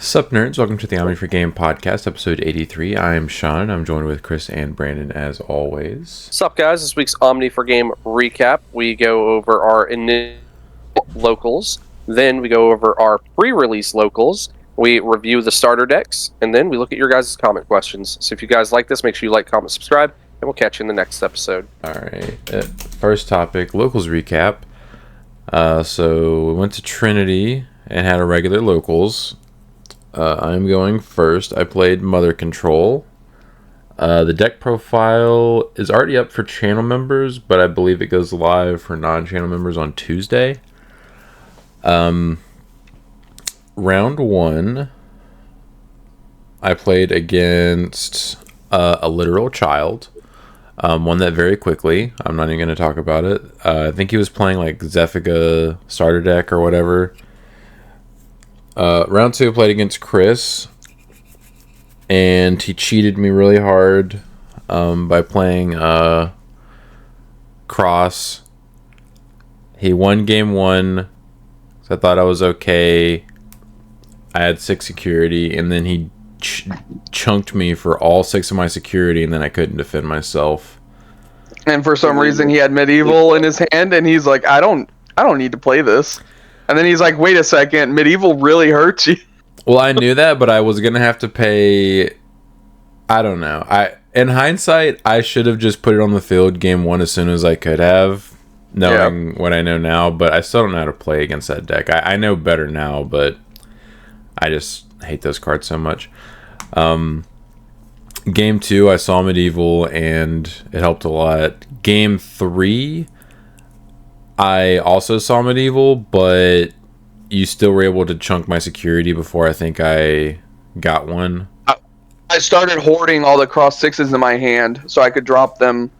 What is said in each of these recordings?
Sup nerds, welcome to the Omni4Game podcast, episode 83. I am Sean, I'm joined with Chris and Brandon as always. Sup guys, this week's Omni4Game recap. We go over our initial locals, then we go over our pre-release locals, we review the starter decks, and then we look at your guys' comment questions. So if you guys like this, make sure you like, comment, subscribe, and we'll catch you in the next episode. Alright, first topic, locals recap. So we went to Trinity and had a regular locals. I'm going first. I played Mother Control. The deck profile is already up for channel members, but I believe it goes live for non-channel members on Tuesday. Round one, I played against a literal child. Won that very quickly. I'm not even going to talk about it. I think he was playing like Zephica starter deck or whatever. Round two, I played against Chris, and he cheated me really hard by playing Cross. He won game one, so I thought I was okay. I had 6 security, and then he chunked me for all 6 of my security, and then I couldn't defend myself. And for some reason, he had Medieval in his hand, and he's like, I don't need to play this. And then he's like, wait a second, Medieval really hurts you. Well, I knew that, but I was going to have to pay... I don't know. In hindsight, I should have just put it on the field game one as soon as I could have, knowing what I know now, but I still don't know how to play against that deck. I know better now, but I just hate those cards so much. Game two, I saw Medieval, and it helped a lot. Game three... I also saw Medieval, but you still were able to chunk my security before I think I got one. I started hoarding all the cross 6s in my hand so I could drop them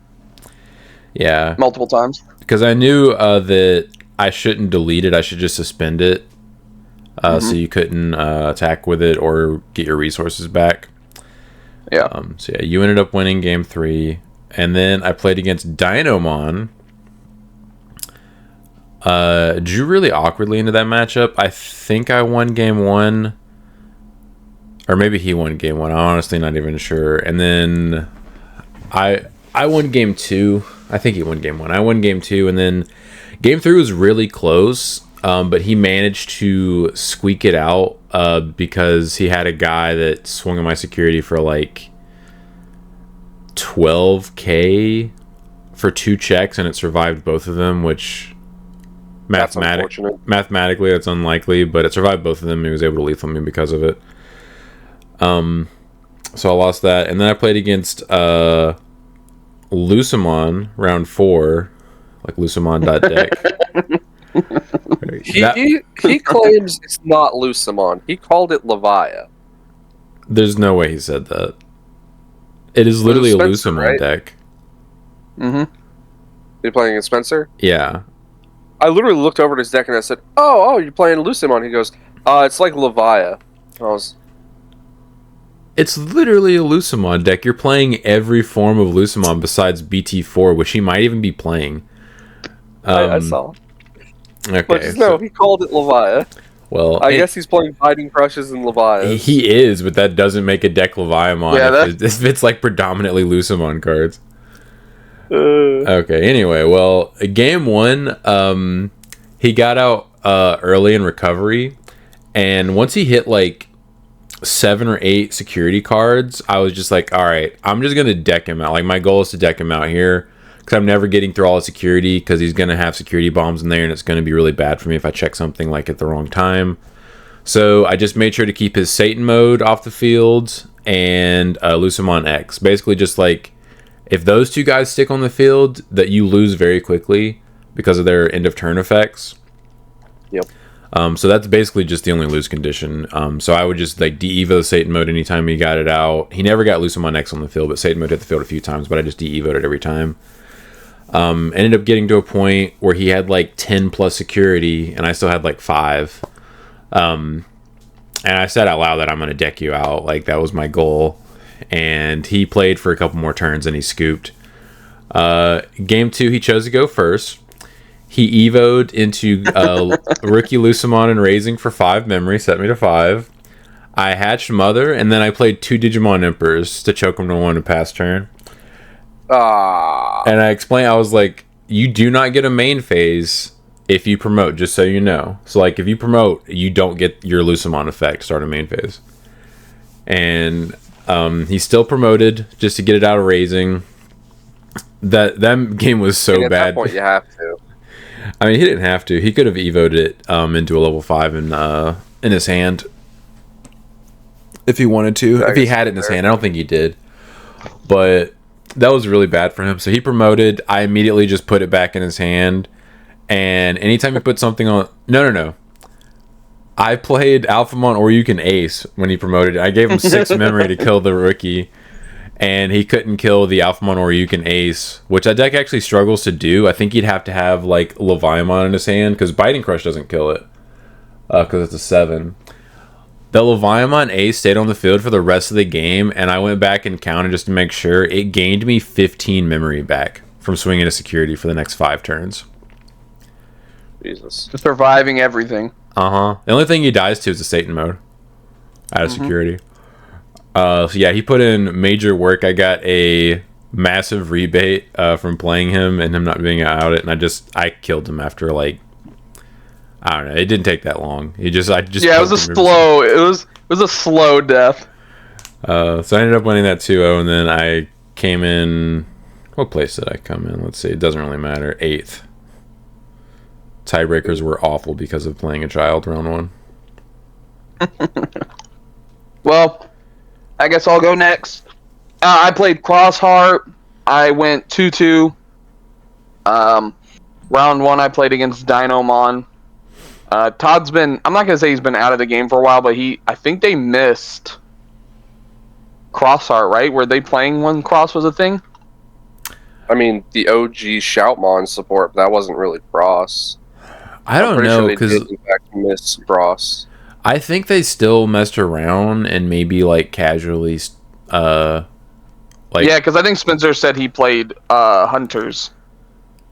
multiple times. Because I knew that I shouldn't delete it. I should just suspend it so you couldn't attack with it or get your resources back. Yeah. So yeah, you ended up winning game three. And then I played against Dinomon. Drew really awkwardly into that matchup. I think I won game one, or maybe he won game one. I'm honestly not even sure. And then I won game two. I think he won game one. I won game two, and then game three was really close. But he managed to squeak it out because he had a guy that swung on my security for like 12k for 2 checks, and it survived both of them, which mathematically that's unlikely, but it survived both of them. He was able to lethal me because of it. So I lost that, and then I played against Lucemon round 4, like Lucemon.deck. He claims it's not Lucemon. He called it Levia. There's no way he said that. It is literally a Lucemon, right? Deck. Mm-hmm. You're playing against Spencer? Yeah. I literally looked over at his deck and I said, "Oh, you're playing Lucemon." He goes, "It's like Levia." It's literally a Lucemon deck. You're playing every form of Lucemon besides BT4, which he might even be playing. I saw. Okay. But no, he called it Levia. Well, I guess he's playing Biting Crushes and Levia. He is, but that doesn't make a deck Leviamon if it's like predominantly Lucemon cards. Okay, anyway, well, game one, he got out early in recovery, and once he hit like 7 or 8 security cards, I was just like, alright, I'm just going to deck him out. Like, my goal is to deck him out here, because I'm never getting through all his security, because he's going to have security bombs in there, and it's going to be really bad for me if I check something like at the wrong time. So I just made sure to keep his Satan mode off the field, and Lucemon X. Basically just like, if those two guys stick on the field, that you lose very quickly because of their end of turn effects. Yep. So that's basically just the only lose condition. So I would just like de-evo Satan mode anytime he got it out. He never got Lucemon X on the field, but Satan mode hit the field a few times, but I just de-evoed it every time. Ended up getting to a point where he had like 10 plus security, and I still had like 5. And I said out loud that I'm going to deck you out. Like, that was my goal. And he played for a couple more turns and he scooped. Game 2, he chose to go first. He evoed into Rookie Lucemon and Raising for 5 memory, set me to 5. I hatched Mother, and then I played 2 Digimon Emperors to choke them to 1 and pass turn. Ah. And I explained, I was like, you do not get a main phase if you promote, just so you know. So, like, if you promote, you don't get your Lucemon effect, start a main phase. And he still promoted just to get it out of raising. That game was so And at bad. that point, you have to. I mean, he didn't have to. He could have evoed it into a level 5 in his hand. If he wanted to. If he had it in his hand. I don't think he did. But that was really bad for him. So he promoted. I immediately just put it back in his hand. And anytime he put something on... No. I played Alphamon or you can Ace when he promoted. I gave him 6 memory to kill the rookie. And he couldn't kill the Alphamon or you can Ace, which that deck actually struggles to do. I think he'd have to have like Leviamon in his hand, because Biting Crush doesn't kill it, because it's a 7. The Leviamon Ace stayed on the field for the rest of the game, and I went back and counted just to make sure. It gained me 15 memory back from swinging to security for the next 5 turns. Jesus. Surviving everything. The only thing he dies to is the Satan mode out of security. So yeah, he put in major work. I got a massive rebate from playing him and him not being out it, and I killed him after like, I don't know. It didn't take that long. I just Yeah, it was a slow. It was a slow death. So I ended up winning that 2-0, and then I came in. What place did I come in? Let's see. It doesn't really matter. 8th. Tiebreakers were awful because of playing a child round 1. Well, I guess I'll go next. I played Crossheart. I went 2-2. Round 1, I played against Dinomon. Todd's been... I'm not going to say he's been out of the game for a while, but I think they missed Crossheart, right? Were they playing when Cross was a thing? I mean, the OG Shoutmon support, but that wasn't really Cross. I don't know, because in fact miss Cross. I think they still messed around and maybe like casually, yeah, because I think Spencer said he played Hunters,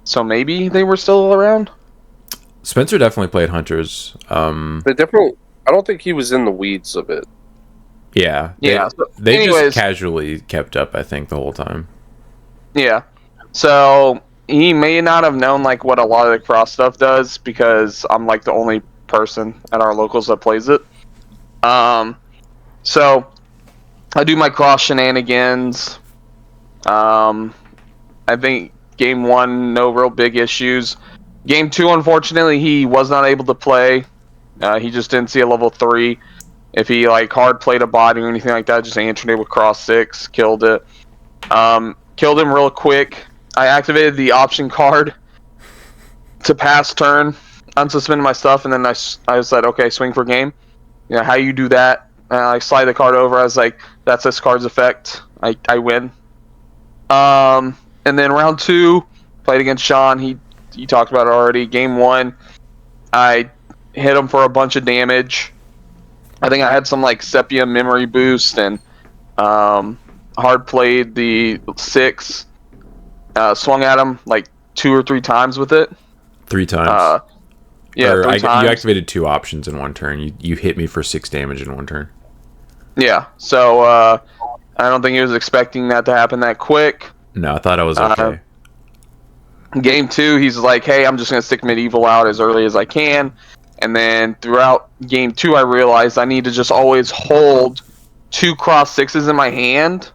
so maybe they were still around. Spencer definitely played Hunters. They definitely. I don't think he was in the weeds of it. Yeah. They just casually kept up, I think, the whole time. Yeah. So he may not have known like what a lot of the cross stuff does, because I'm like the only person at our locals that plays it. So I do my cross shenanigans. I think game 1, no real big issues. Game 2, unfortunately, he was not able to play. He just didn't see a level 3. If he like hard played a body or anything like that, just answered it with cross 6, killed it. Killed him real quick. I activated the option card to pass turn, unsuspended my stuff, and then I said, okay, swing for game. You know, how you do that? I slide the card over. I was like, that's this card's effect. I win. And then round 2, played against Sean. He talked about it already. Game 1, I hit him for a bunch of damage. I think I had some like Sepia memory boost, and hard played the 6. Swung at him like 2 or 3 times with it. 3 times. Yeah, 3 times. You activated 2 options in 1 turn. You hit me for 6 damage in 1 turn. Yeah, so I don't think he was expecting that to happen that quick. No, I thought I was okay. Game 2, he's like, hey, I'm just going to stick Medieval out as early as I can. And then throughout game 2, I realized I need to just always hold 2 cross 6s in my hand.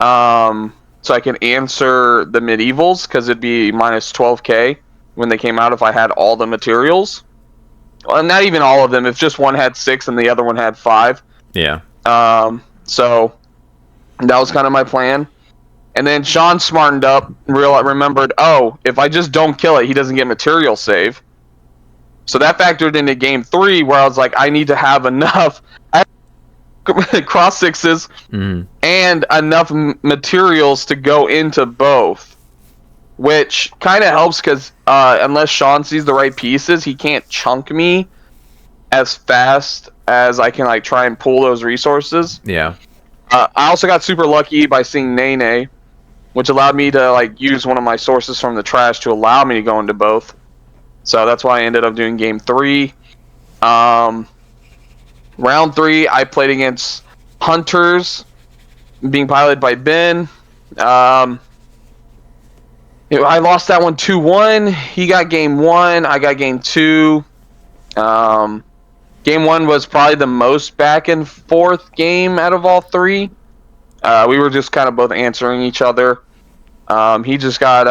So I can answer the Medievals, because it'd be minus 12k when they came out if I had all the materials. Well, not even all of them, if just one had 6 and the other one had 5. Yeah. So that was kind of my plan. And then Sean smartened up, remembered, oh, if I just don't kill it, he doesn't get material save. So that factored into game 3, where I was like, I need to have enough cross 6s and enough materials to go into both. Which kind of helps, because unless Sean sees the right pieces, he can't chunk me as fast as I can like try and pull those resources. Yeah. I also got super lucky by seeing Nene, which allowed me to like use one of my sources from the trash to allow me to go into both. So that's why I ended up doing game 3. Round 3, I played against Hunters, being piloted by Ben. I lost that one 2-1. He got game 1. I got game 2. Game 1 was probably the most back and forth game out of all 3. We were just kind of both answering each other. He just got,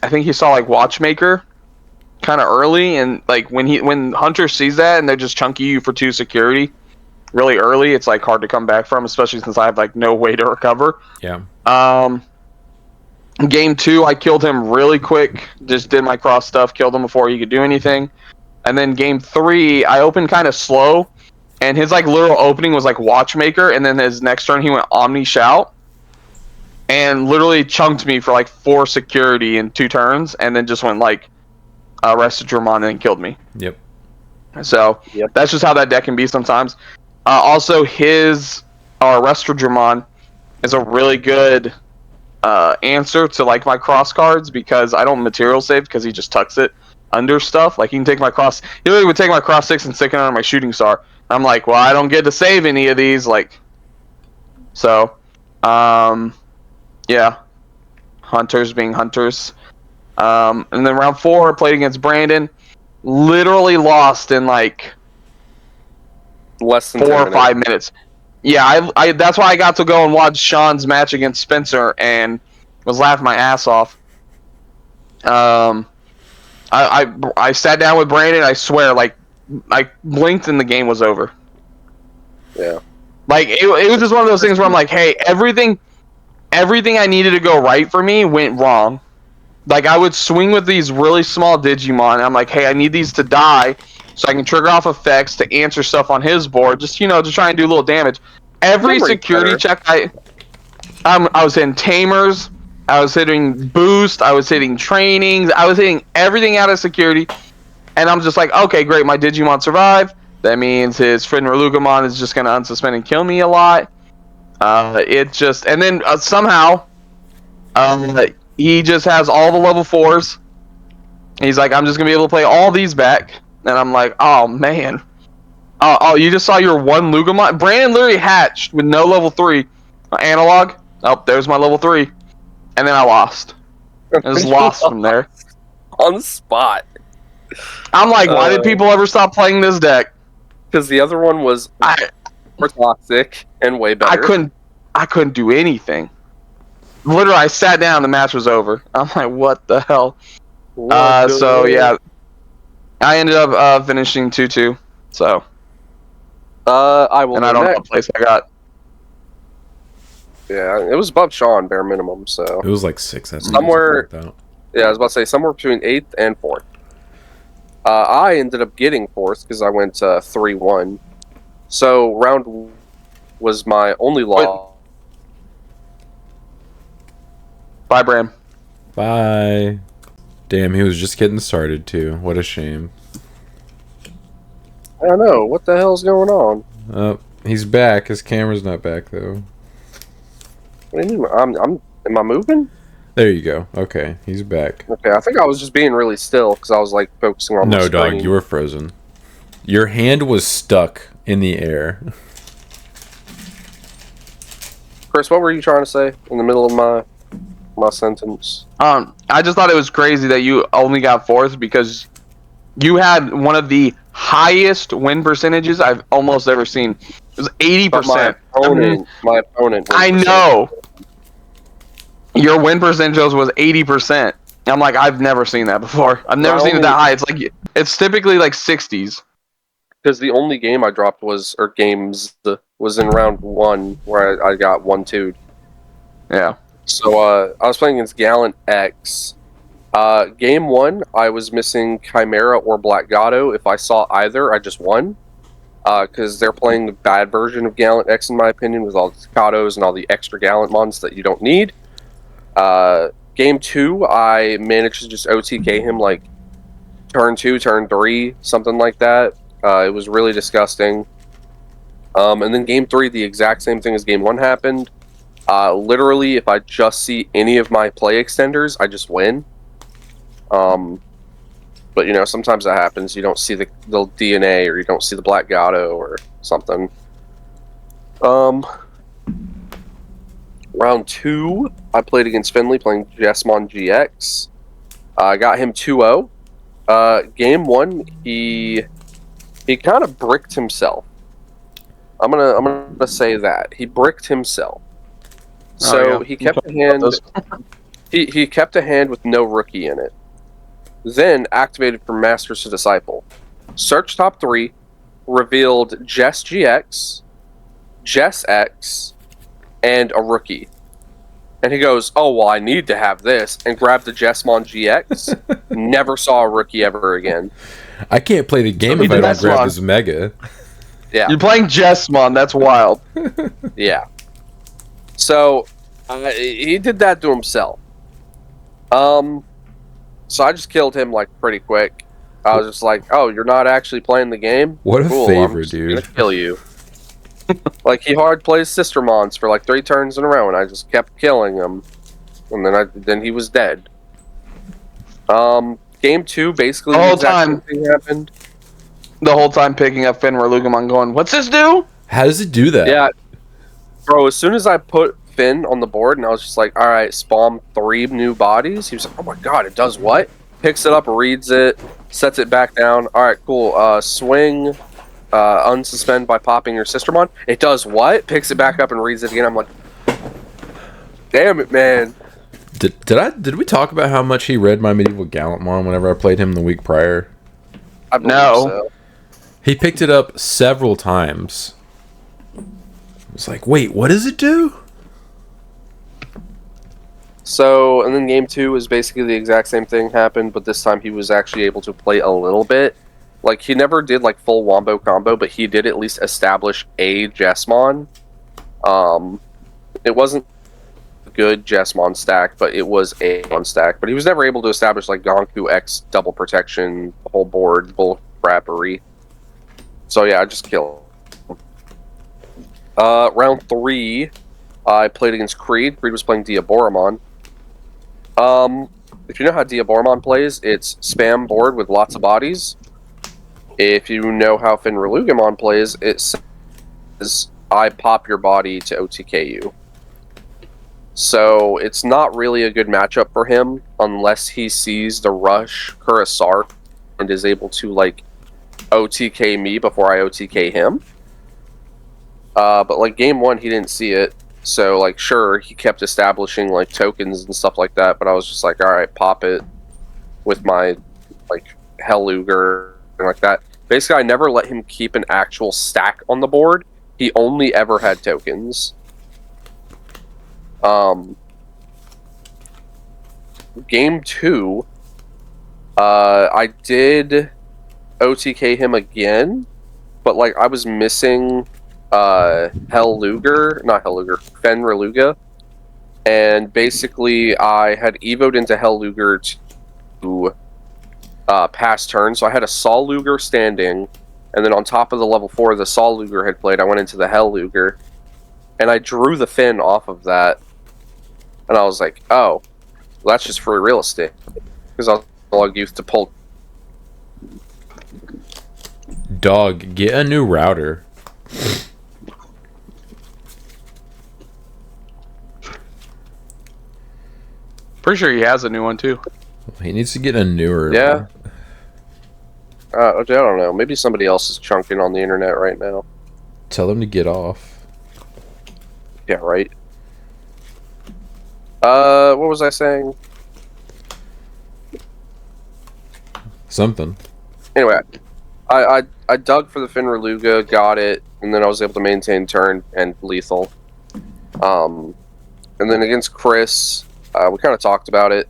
I think he saw like Watchmaker kind of early, and like when Hunter sees that and they're just chunky you for 2 security really early, it's like hard to come back from, especially since I have like no way to recover. Yeah. Game 2, I killed him really quick. Just did my cross stuff, killed him before he could do anything. And then game 3, I opened kind of slow, and his like literal opening was like Watchmaker, and then his next turn he went Omni Shout, and literally chunked me for like 4 security in 2 turns, and then just went like Arrested Dramon and killed me. Yep. So that's just how that deck can be sometimes. Also, his Arrested Dramon is a really good answer to like my cross cards, because I don't material save because he just tucks it under stuff. Like he can take my cross, he literally would take my cross 6 and stick it under my shooting star. I'm like, well, I don't get to save any of these, like, so yeah, Hunters being Hunters. And then round 4, I played against Brandon, literally lost in like less than 4 or 5 minutes. Yeah, I that's why I got to go and watch Sean's match against Spencer and was laughing my ass off. I sat down with Brandon. I swear, like I blinked and the game was over. Yeah, like it was just one of those things where I'm like, hey, everything I needed to go right for me went wrong. Like I would swing with these really small Digimon. And I'm like, hey, I need these to die so I can trigger off effects to answer stuff on his board, just to try and do a little damage. Every security check I was hitting Tamers, I was hitting Boost, I was hitting Trainings, I was hitting everything out of security, and I'm just like, okay, great, my Digimon survived. That means his friend Relugamon is just gonna unsuspend and kill me a lot. Somehow, he just has all the level 4s. He's like, I'm just gonna be able to play all these back. And I'm like, oh man. Oh, you just saw your 1 Lugamon? Brandon literally hatched with no level 3 analog. Oh, there's my level 3. And then I lost. I just lost from there. On the spot. I'm like, why did people ever stop playing this deck? Because the other one was more toxic and way better. I couldn't do anything. Literally, I sat down, the match was over. I'm like, what the hell? So yeah, I ended up finishing 2-2. So I will. And I don't know what place I got. Yeah, it was above Sean, bare minimum. So It was like 6. Somewhere. Yeah, I was about to say somewhere between 8th and 4th. I ended up getting 4th because I went 3-1. So round was my only loss. Bye, Bram. Bye. Damn, he was just getting started too. What a shame. I don't know what the hell's going on. Oh, he's back. His camera's not back though. What do you mean? Am I moving? There you go. Okay, he's back. Okay, I think I was just being really still because I was like focusing on. No, the screen. dog, you were frozen. Your hand was stuck in the air. Chris, what were you trying to say in the middle of my sentence? I just thought it was crazy that you only got 4th because you had one of the highest win percentages I've almost ever seen. It was 80%. My opponent. I know. Your win percentage was 80%. I'm like, I've never seen that before. I've never seen it that high. It's like it's typically like 60s. Because the only game I dropped was in round 1 where I got 1-2'd. Yeah. So I was playing against Gallant X. Game 1, I was missing Chimera or Black Gato. If I saw either, I just won. Because they're playing the bad version of Gallant X, in my opinion, with all the Gatos and all the extra Gallant mons that you don't need. Game 2, I managed to just OTK him like turn 2, turn 3, something like that. It was really disgusting. And then Game 3, the exact same thing as Game 1 happened. Literally, if I just see any of my play extenders, I just win. But, sometimes that happens. You don't see the DNA, or you don't see the Black Gato, or something. Round 2, I played against Finley playing Jesmon GX. I got him 2-0. Game 1, he kind of bricked himself. I'm gonna say that he bricked himself. So he kept a hand. He kept a hand with no rookie in it. Then activated from Masters to Disciple. Search top 3, revealed Jess GX, Jess X, and a rookie. And he goes, "Oh well, I need to have this," and grabbed the Jesmon GX. Never saw a rookie ever again. I can't play the game if I don't grab his Mega. Yeah, You're playing Jessmon. That's wild. yeah. So he did that to himself. So I just killed him like pretty quick. I was just like, "Oh, you're not actually playing the game? What a favor, I'm dude! Gonna kill you." Like he hard plays Sister Mons for like 3 turns in a row, and I just kept killing him, and then he was dead. Game 2, basically The whole exact same time. thing happened. The whole time picking up Finn Relugamon going, "What's this do?" How does it do that? Yeah, bro. As soon as I put Finn on the board, and I was just like, "All right, spawn 3 new bodies." He was like, "Oh my god, it does what?" Picks it up, reads it, sets it back down. All right, cool. Swing. Unsuspend by popping your Sistermon. It does what? Picks it back up and reads it again. I'm like, damn it, man. Did we talk about how much he read my Medieval Gallantmon whenever I played him the week prior? I believe No. so. He picked it up several times. I was like, wait, what does it do? So, and then game 2 is basically the exact same thing happened, but this time he was actually able to play a little bit. Like, he never did, like, full Wombo combo, but he did at least establish a Jesmon. It wasn't a good Jesmon stack, but it was a one stack. But he was never able to establish, like, Gonku X double protection, whole board, bull crappery. So, yeah, I just killed him. Round 3, I played against Creed. Creed was playing Diaboromon. If you know how Diaboromon plays, it's spam board with lots of bodies. If you know how Finrelugamon plays, it says, "I pop your body to OTK you." So it's not really a good matchup for him unless he sees the rush Kurasar and is able to, like, OTK me before I OTK him. But, like, game 1, he didn't see it. So, like, sure, he kept establishing, like, tokens and stuff like that, but I was just like, alright, pop it with my, like, Helluger and like that. Basically, I never let him keep an actual stack on the board. He only ever had tokens. Game 2, I did OTK him again, but, like, I was missing Fenreluga, and basically I had evoed into Helluger to pass turn, so I had a Solluger standing, and then on top of the level 4 the Solluger had played, I went into the Helluger, and I drew the Fin off of that, and I was like, oh, well, that's just free real estate, because I was log used to pull. Dog, get a new router. Pretty sure he has a new one too. He needs to get a newer. Yeah. I don't know. Maybe somebody else is chunking on the internet right now. Tell him to get off. Yeah, right. What was I saying? Something. Anyway, I dug for the Finreluga, got it, and then I was able to maintain turn and lethal. And then against Chris, we kind of talked about it.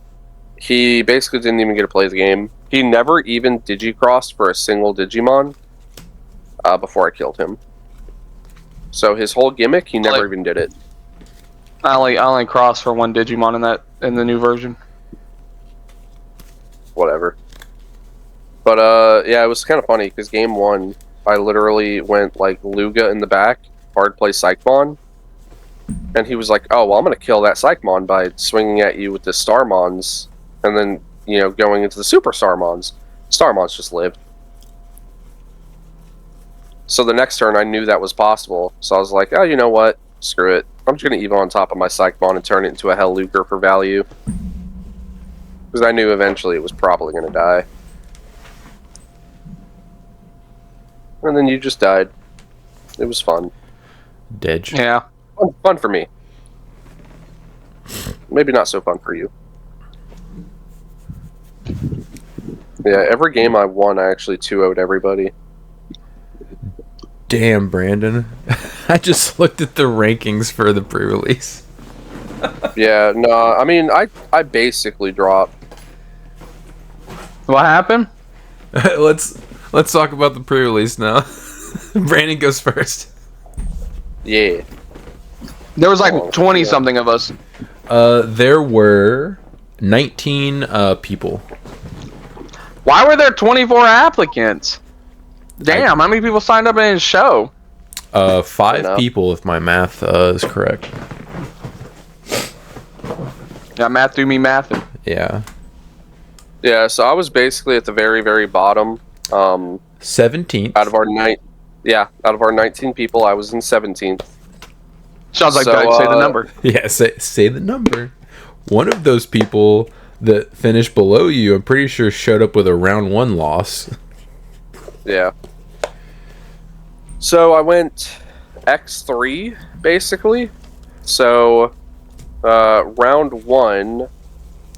He basically didn't even get to play the game. He never even Digicrossed for a single Digimon before I killed him. So his whole gimmick, he never even did it. I only crossed for one Digimon in the new version. Whatever. But yeah, it was kind of funny because game 1, I literally went like Luga in the back, hard play Psychmon, and he was like, "Oh, well, I'm gonna kill that Psychmon by swinging at you with the Starmons, and then going into the Super Starmons." Starmons just lived. So the next turn, I knew that was possible. So I was like, oh, you know what? Screw it. I'm just going to Evo on top of my Psychmon and turn it into a Hell Luker for value. Because I knew eventually it was probably going to die. And then you just died. It was fun. Didge. Yeah. Fun for me. Maybe not so fun for you. Yeah, every game I won, I actually 2-0'd everybody. Damn, Brandon. I just looked at the rankings for the pre-release. Yeah, no, I mean, I basically dropped. What happened? Let's talk about the pre-release now. Brandon goes first. Yeah. There was like 20 something of us. There were 19 people. Why were there 24 applicants? Damn, how many people signed up in his show? 5 people, if my math is correct. Yeah, math threw me mathing. Yeah. Yeah, so I was basically at the very, very bottom. 17th. Out of our 19 people, I was in 17th. Sounds like So, Doug, say the number. Yeah, say the number. One of those people that finished below you, I'm pretty sure showed up with a round 1 loss. Yeah. So I went X3, basically. So, round 1... Hold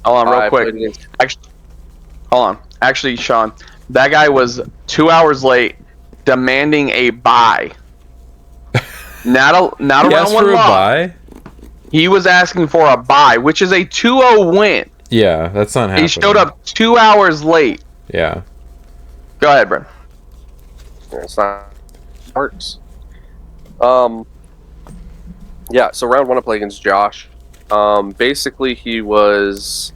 on, real quick. played against- Actually, hold on. Actually, Sean, that guy was 2 hours late, demanding a buy. Not a He round asked one for a loss. buy? He was asking for a buy, which is a 2-0 win. Yeah, that's not happening. He showed up 2 hours late. Yeah. Go ahead, Brent. It's not works. Yeah, so round 1 I played against Josh. Basically he was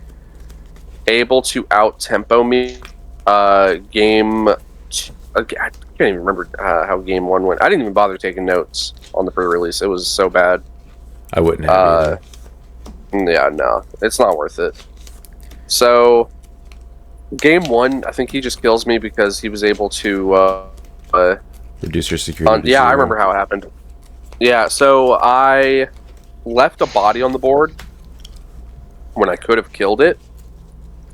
able to out-tempo me. I can't even remember how game 1 went. I didn't even bother taking notes on the pre-release. It was so bad. I wouldn't have either. Yeah, no. It's not worth it. So, game 1, I think he just kills me because he was able to... Reduce your security. yeah, I remember how it happened. Yeah, so I left a body on the board when I could have killed it.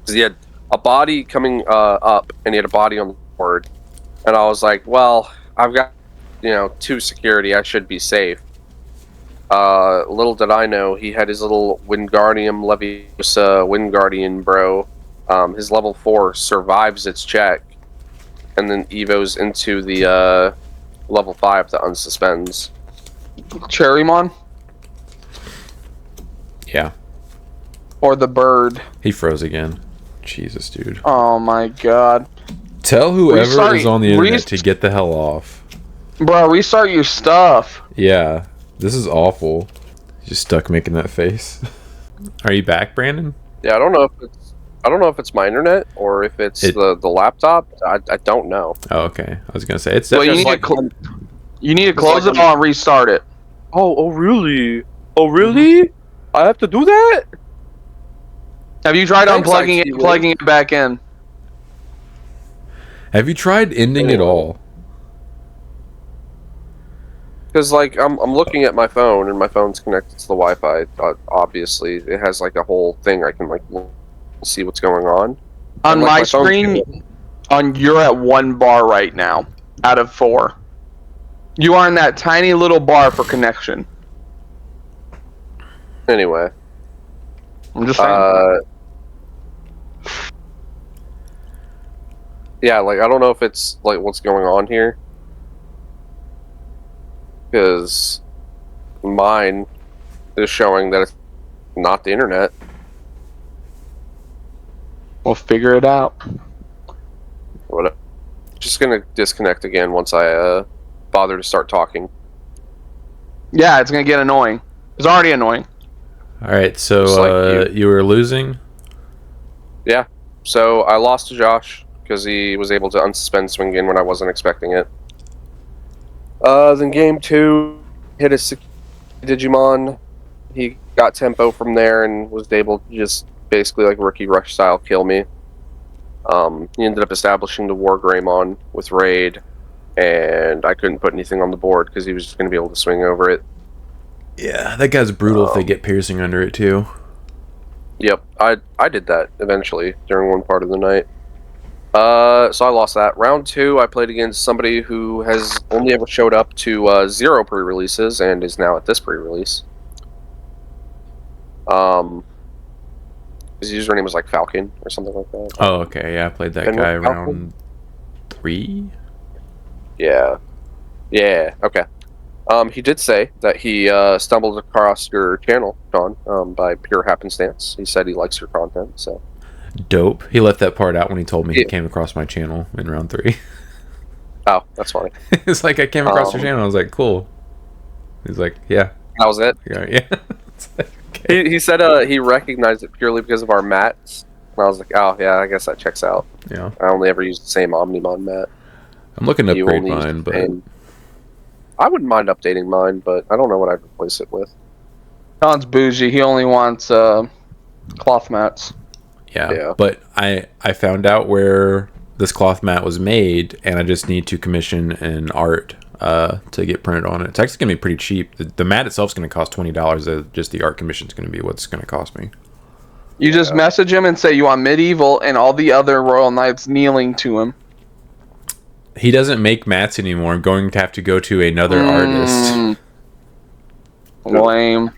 Because he had a body coming up, and he had a body on the board. And I was like, well, I've got, 2 security, I should be safe. Little did I know, he had his little Wingardium Leviosa Wingardium bro. His level 4 survives its check, and then evos into the level 5 that unsuspends. Cherrymon? Yeah. Or the bird? He froze again. Jesus, dude. Oh my god. Tell whoever is on the internet to get the hell off. Bro, restart your stuff. Yeah. This is awful. Just stuck making that face. Are you back, Brandon? Yeah, I don't know if it's my internet or if it's the laptop. I don't know. Oh, okay. I was gonna say it's Well, you definitely need to close it all and restart it. Oh, really? Oh, really? I have to do that? Have you tried Thanks, unplugging it IT and plugging it back in? Have you tried ending it all? Because I'm looking at my phone and my phone's connected to the Wi-Fi. Obviously, it has like a whole thing I can see what's going on. On And, my my phone's screen, you're at 1 bar right now out of 4. You are in that tiny little bar for connection. Anyway, I'm just saying. Yeah, I don't know if it's what's going on here, because mine is showing that it's not the internet. We'll figure it out. Whatever. Just gonna disconnect again once I bother to start talking. Yeah, it's gonna get annoying. It's already annoying. All right. So Just like you were losing. Yeah. So I lost to Josh because he was able to unsuspend swing in when I wasn't expecting it. Then game 2, hit a Digimon. He got tempo from there and was able to just basically rookie rush style kill me. He ended up establishing the War Greymon with Raid. and I couldn't put anything on the board because he was just going to be able to swing over it. Yeah, that guy's brutal if they get piercing under it too. Yep, I did that eventually during one part of the night. So I lost that. Round 2, I played against somebody who has only ever showed up to 0 pre-releases and is now at this pre-release. His username was like Falcon or something like that. Oh, okay. Yeah, I played that And guy with Falcon? round 3. Yeah. Yeah, okay. He did say that he stumbled across your channel, Sean, by pure happenstance. He said he likes your content, so... Dope. He left that part out when he told me he Yeah. came across my channel in round 3. Oh, that's funny. It's like, I came across your channel. I was like, cool. He's like, yeah. That was it. Yeah. It's like, okay. He said he recognized it purely because of our mats. And I was like, oh, yeah, I guess that checks out. Yeah. I only ever use the same Omnimon mat. I'm looking to You upgrade only use mine, the but same- I wouldn't mind updating mine, but I don't know what I'd replace it with. John's bougie. He only wants cloth mats. yeah. But I found out where this cloth mat was made, and I just need to commission an art to get printed on it. It's actually going to be pretty cheap. The mat itself is going to cost $20. Just the art commission is going to be what's going to cost me. You just message him and say you want medieval and all the other royal knights kneeling to him. He doesn't make mats anymore. I'm going to have to go to another artist. Lame.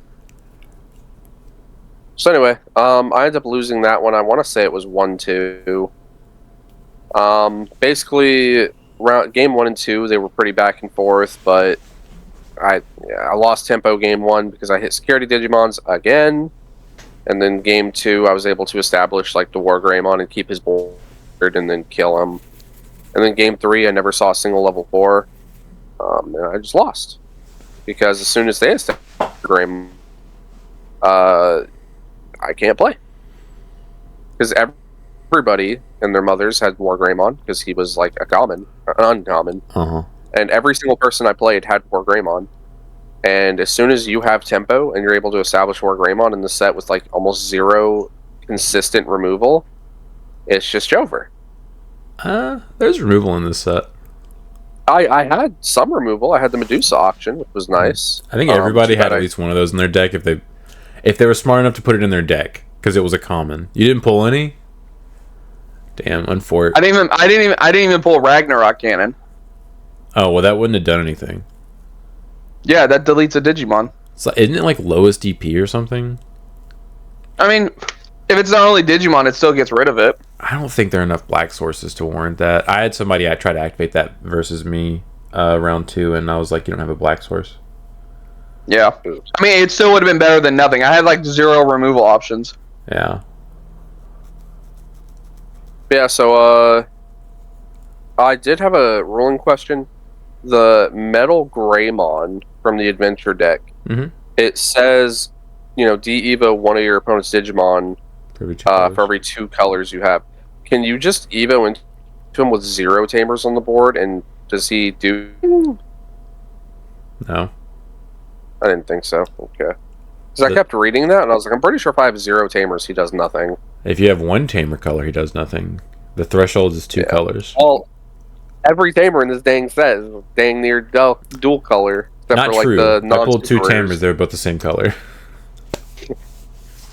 So anyway, I ended up losing that one. I want to say it was 1-2. Basically, game 1 and 2, they were pretty back and forth, but I lost tempo game 1 because I hit security Digimons again, and then game 2, I was able to establish like the War Greymon and keep his board and then kill him. And then game 3, I never saw a single level 4, and I just lost because as soon as they established Greymon, I can't play because everybody and their mothers had War Greymon because he was like an uncommon, and every single person I played had War Greymon. And as soon as you have tempo and you're able to establish War Greymon in the set with like almost 0 consistent removal, it's just over. There's removal in this set. I had some removal. I had the Medusa auction, which was nice. I think everybody had at least one of those in their deck if they were smart enough to put it in their deck because it was a common. You didn't pull any? Damn, unfort. I didn't even pull Ragnarok Cannon. Oh well, that wouldn't have done anything. Yeah, that deletes a Digimon. So isn't it like lowest DP or something? I mean, if it's not only Digimon, it still gets rid of it. I don't think there are enough black sources to warrant that. I had somebody try to activate that versus me round 2, and I was like, you don't have a black source. Yeah. I mean, it still would have been better than nothing. I had like 0 removal options. Yeah. Yeah, so I did have a ruling question. The Metal Greymon from the Adventure deck, it says, de-evo one of your opponent's Digimon for every 2 colors you have. Can you just evo into him with 0 tamers on the board, and does he do... No. I didn't think so. Okay. Because I kept reading that, and I was like, I'm pretty sure if I have 0 tamers, he does nothing. If you have 1 tamer color, he does nothing. The threshold is 2 colors. Well, every tamer in this dang set is dang near dual color. Except Not for, true. Like, the I pulled 2 non-super tamers. rares. They're both the same color.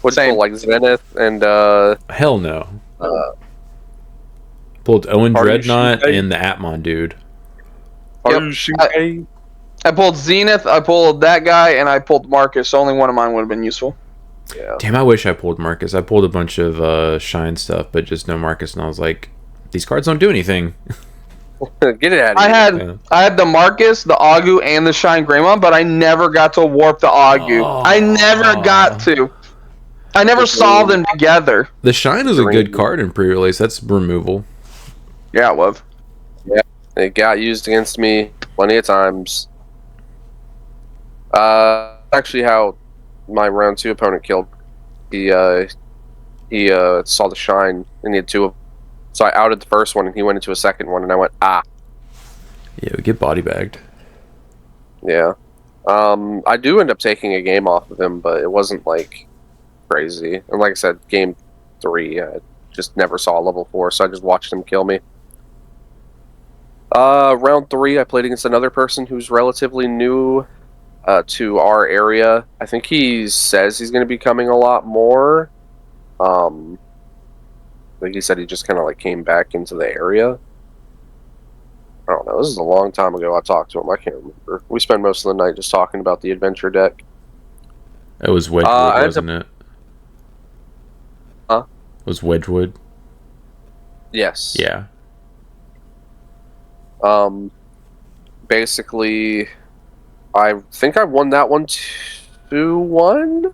What's it called, like Zenith and Hell no. Pulled Owen Party Dreadnought Shukai? and the Atmon dude. I pulled Zenith, I pulled that guy, and I pulled Marcus. Only one of mine would have been useful. Yeah. Damn, I wish I pulled Marcus. I pulled a bunch of Shine stuff, but just no Marcus, and I was like, these cards don't do anything. Get it out of here. I had the Marcus, the Agu, and the Shine Greymon, but I never got to warp the Agu. Oh. I never got to. I never saw them together. The Shine was a good card in pre-release. That's removal. Yeah, it was. Yeah, it got used against me plenty of times. Actually, how my round 2 opponent killed, he saw the Shine and he had 2 of them. So I outed the first one and he went into a second one and I went, ah. Yeah, we get body bagged. Yeah. I do end up taking a game off of him, but it wasn't like crazy. And like I said, game 3, I just never saw a level 4, so I just watched him kill me. Round 3, I played against another person who's relatively new to our area. I think he says he's going to be coming a lot more. I think he said he just kind of like came back into the area. I don't know. This is a long time ago I talked to him. I can't remember. We spent most of the night just talking about the adventure deck. It was Wedgwood, wasn't it? Huh? It was Wedgwood? Yes. Yeah. Basically, I think I won that one 2-1.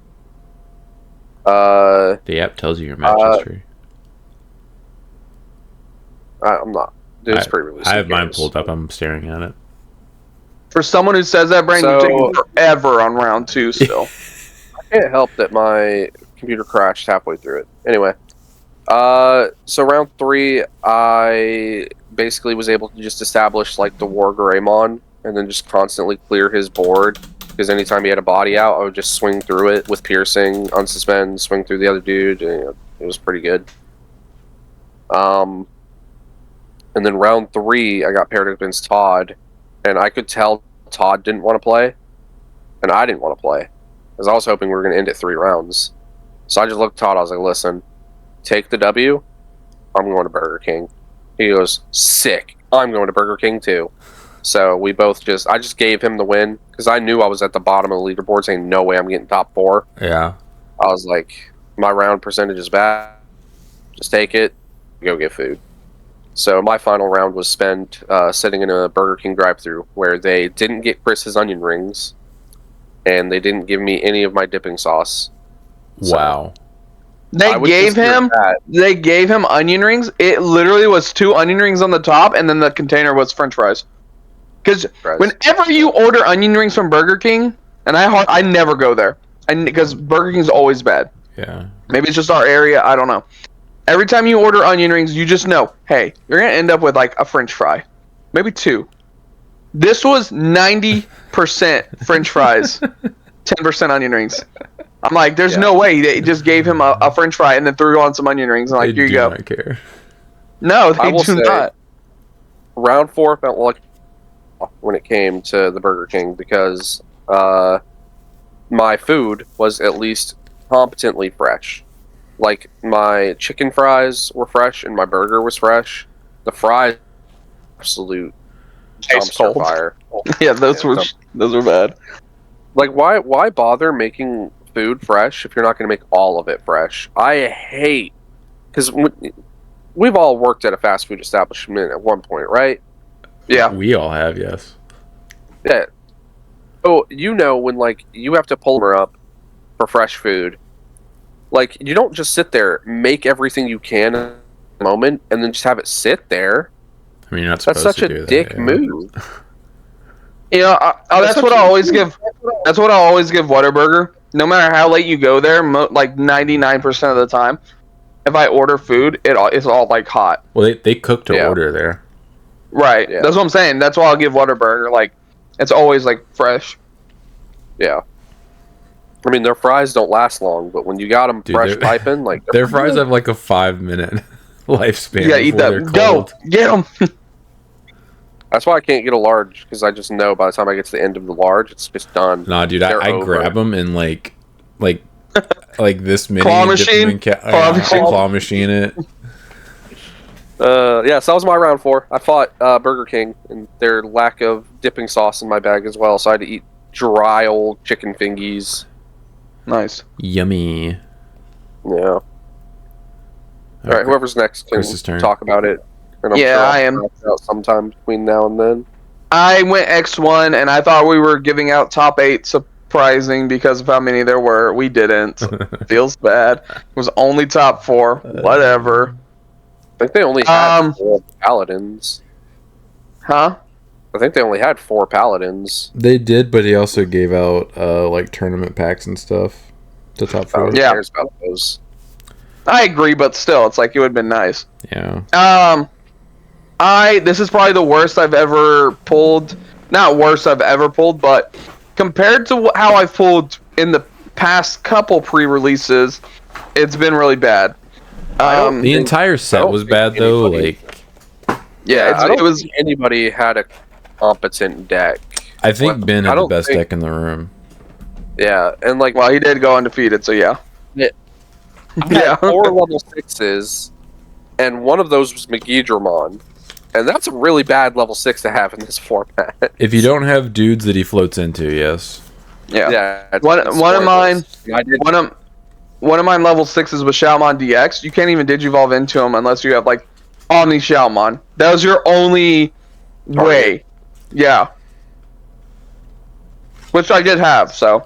The app tells you your match history. I'm not. It's pre-release. I have mine pulled up. I'm staring at it. For someone who says that, Brandon, you're taking forever on round 2 still. I can't help that my computer crashed halfway through it. Anyway, so round 3, I basically was able to just establish like the War Greymon and then just constantly clear his board, because anytime he had a body out, I would just swing through it with piercing, unsuspend, swing through the other dude, and, it was pretty good. And then round 3, I got paired against Todd, and I could tell Todd didn't want to play, and I didn't want to play, because I was hoping we were going to end at 3 rounds. So I just looked at Todd, I was like, listen, take the W, I'm going to Burger King. He goes, sick, I'm going to Burger King too. So we both I just gave him the win, because I knew I was at the bottom of the leaderboard, saying no way I'm getting top 4. Yeah. I was like, my round percentage is bad, just take it, go get food. So my final round was spent sitting in a Burger King drive-thru where they didn't get Chris's onion rings, and they didn't give me any of my dipping sauce. Wow. They gave him onion rings. It literally was 2 onion rings on the top, and then the container was French fries. Because whenever you order onion rings from Burger King, and I never go there, because Burger King's always bad. Yeah. Maybe it's just our area. I don't know. Every time you order onion rings, you just know, hey, you're going to end up with like a French fry. Maybe 2. This was 90% French fries, 10% onion rings. I'm like, there's no way. They just gave him a French fry and then threw on some onion rings. I'm like, here you go. They do not care. No, they do not. Round 4 felt like when it came to the Burger King, because my food was at least competently fresh. Like, my chicken fries were fresh and my burger was fresh. The fries, absolute dumpster fire. Yeah, those were bad. Like, why bother making food fresh if you're not going to make all of it fresh? I hate, because we've all worked at a fast food establishment at one point, right? Yeah, we all have, yes. Yeah. Oh, when like you have to pull her up for fresh food. Like, you don't just sit there, make everything you can at the moment, and then just have it sit there. I mean, you're not supposed to do that. That's such a dick move. That's what I always give. That's what I always give Whataburger. No matter how late you go there, like 99% of the time, if I order food, it's all like hot. Well, they cook to order there. Right. Yeah. That's what I'm saying. That's why I'll give Whataburger. Like, it's always like fresh. Yeah. I mean, their fries don't last long, but when you got them fresh piping, like their fries have like a 5-minute lifespan. Yeah, eat that. Go get them. That's why I can't get a large, because I just know by the time I get to the end of the large, it's just done. Nah, dude, I grab them and like this mini claw machine. Claw machine it. So that was my round 4. I fought Burger King and their lack of dipping sauce in my bag as well, so I had to eat dry old chicken fingies. Nice. Yummy. Yeah. Alright, whoever's next can talk about it. And I'm sure I am. Sometime between now and then. I went X1, and I thought we were giving out top 8 surprising because of how many there were. We didn't. Feels bad. It was only top 4. Whatever. I think they only had 4 paladins. Huh? I think they only had 4 paladins. They did, but he also gave out like tournament packs and stuff to top 4. Who cares about those? I agree, but still, it's like it would have been nice. Yeah. This is probably the worst I've ever pulled. Not worst I've ever pulled, but compared to how I've pulled in the past couple pre-releases, it's been really bad. The entire set was bad though. Like, Yeah, I don't it was. think anybody had a competent deck. I think Well, Ben I had the don't best think- deck in the room. Yeah, and like Well, he did go undefeated, so yeah. I had Yeah. 4 level 6s, and one of those was Megidramon. And that's a really bad level 6 to have in this format. If you don't have dudes that he floats into, yes. Yeah. Yeah. One of mine. I did. One of mine level 6s was Shaomon DX. You can't even digivolve into him unless you have like Omni Shaomon. That was your only way. Yeah. Which I did have, so.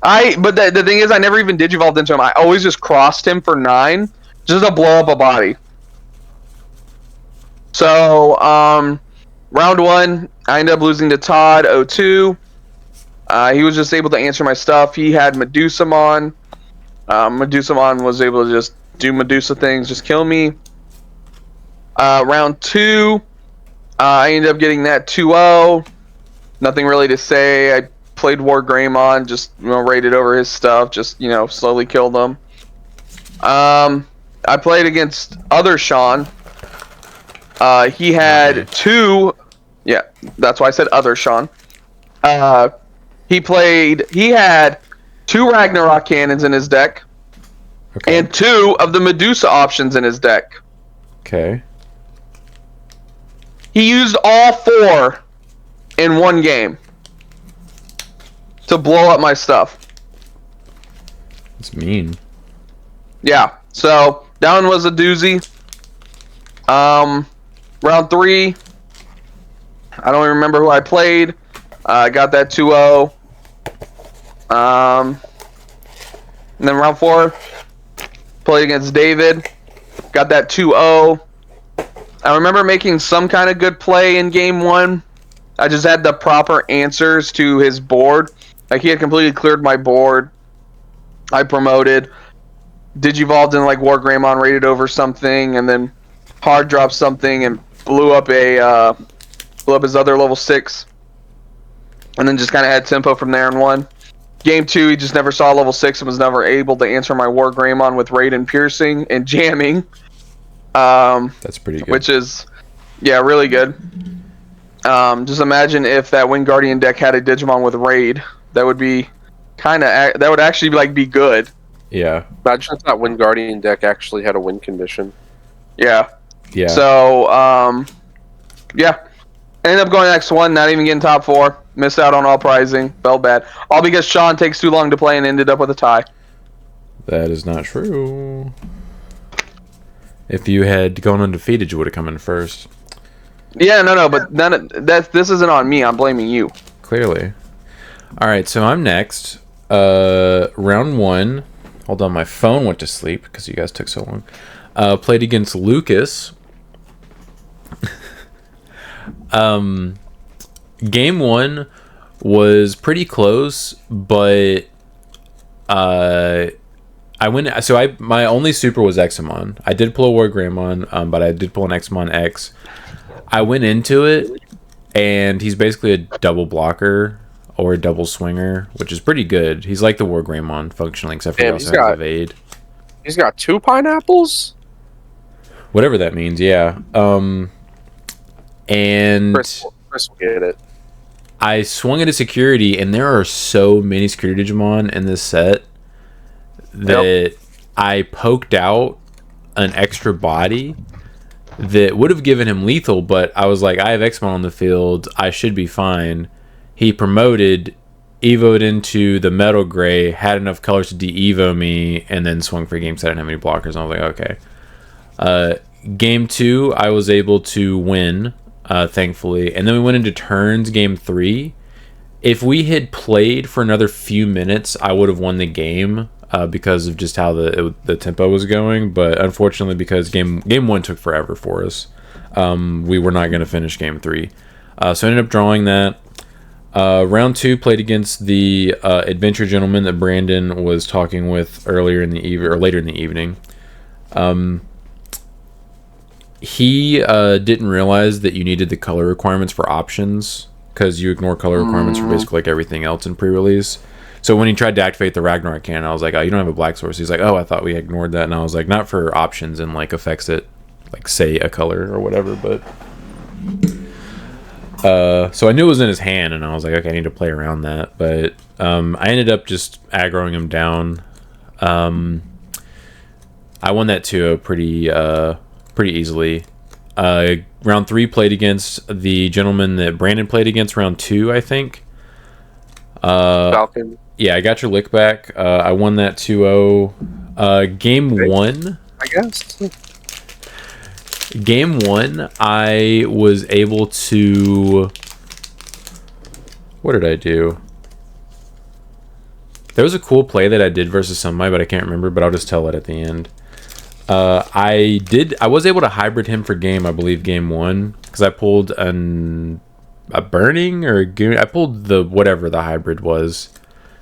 But the thing is, I never even digivolved into him. I always just crossed him for 9, just to blow up a body. So, round 1, I ended up losing to Todd 0-2. He was just able to answer my stuff. He had Medusamon. Medusamon was able to just do Medusa things, just kill me. Round 2, I ended up getting that 2-0. Nothing really to say. I played War Greymon, just raided over his stuff, just slowly killed him. I played against other Sean. He had 2. Yeah, that's why I said other Sean. He had 2 Ragnarok cannons in his deck, Okay. and 2 of the Medusa options in his deck. Okay. He used all 4 in one game to blow up my stuff. That's mean. Yeah, so that one was a doozy. Round 3, I don't even remember who I played. I got that 2-0. And then round 4, played against David. Got that 2-0. I remember making some kind of good play in game 1. I just had the proper answers to his board. Like, he had completely cleared my board. I promoted. Digivolved in, like, War Greymon, raided over something, and then hard dropped something and blew up his other level 6. And then just kind of had tempo from there and won. Game 2, he just never saw level 6 and was never able to answer my War Greymon with raid and piercing and jamming. That's pretty good. Which is, yeah, really good. Just imagine if that Wind Guardian deck had a Digimon with raid. That would be that would actually be good. Yeah. Imagine if that Wind Guardian deck actually had a win condition. Yeah. Yeah. So, yeah. Ended up going X1, not even getting top 4. Missed out on all prizing. Felt bad. All because Sean takes too long to play and ended up with a tie. That is not true. If you had gone undefeated, you would have come in first. Yeah, no, but this isn't on me. I'm blaming you. Clearly. All right, so I'm next. Round 1. Hold on, my phone went to sleep because you guys took so long. Played against Lucas. Game 1 was pretty close, but I went. So my only super was Examon. I did pull a War Greymon, but I did pull an Examon X. I went into it, and he's basically a double blocker or a double swinger, which is pretty good. He's like the War Greymon functionally, except for he also has evade. He's got 2 pineapples? Whatever that means, yeah. And Chris will get it. I swung into security, and there are so many security Digimon in this set that I poked out an extra body that would have given him lethal, but I was like, I have X-Mon on the field, I should be fine. He promoted, evoed into the Metal Gray, had enough colors to de-evo me, and then swung for game 'cause I didn't have any blockers, and I was like, okay. Game 2, I was able to win, thankfully, and then we went into turns, game 3. If we had played for another few minutes, I would have won the game, because of just how the tempo was going, but unfortunately, because game 1 took forever for us, we were not going to finish game 3. So I ended up drawing that. Round 2, played against the adventure gentleman that Brandon was talking with later in the evening. He didn't realize that you needed the color requirements for options, because you ignore color requirements for basically like everything else in pre-release. So when he tried to activate the Ragnarok cannon, I was like, oh, you don't have a black source. He's like, oh, I thought we ignored that. And I was like, not for options and like affects that like say a color or whatever, but so I knew it was in his hand, and I was like, okay, I need to play around that. But I ended up just aggroing him down. I won that 2-0 pretty easily. Round 3 played against the gentleman that Brandon played against round 2, I think. Falcon. Yeah, I got your lick back. I won that 2-0. Game 1, I guess. Game 1, I was able to... What did I do? There was a cool play that I did versus somebody, but I can't remember, but I'll just tell it at the end. I was able to hybrid him for game, I believe, game 1, because I pulled a burning or I pulled whatever the hybrid was,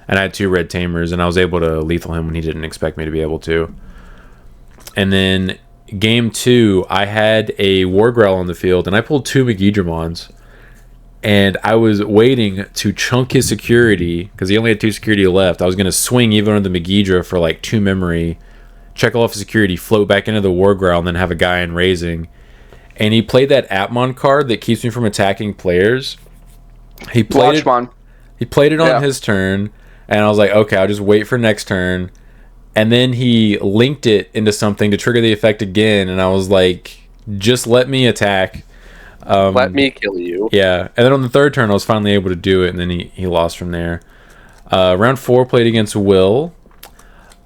and I had 2 red tamers, and I was able to lethal him when he didn't expect me to be able to. And then game 2, I had a War Growl on the field, and I pulled 2 Digimons, and I was waiting to chunk his security because he only had 2 security left. I was going to swing even on the Megidra for like 2 memory, check off security, float back into the War Growl, and then have a guy in raising. And he played that Atmon card that keeps me from attacking players. He played it on his turn, and I was like, okay, I'll just wait for next turn. And then he linked it into something to trigger the effect again, and I was like, just let me attack. Let me kill you. Yeah, and then on the 3rd turn, I was finally able to do it, and then he lost from there. Round 4 played against Will.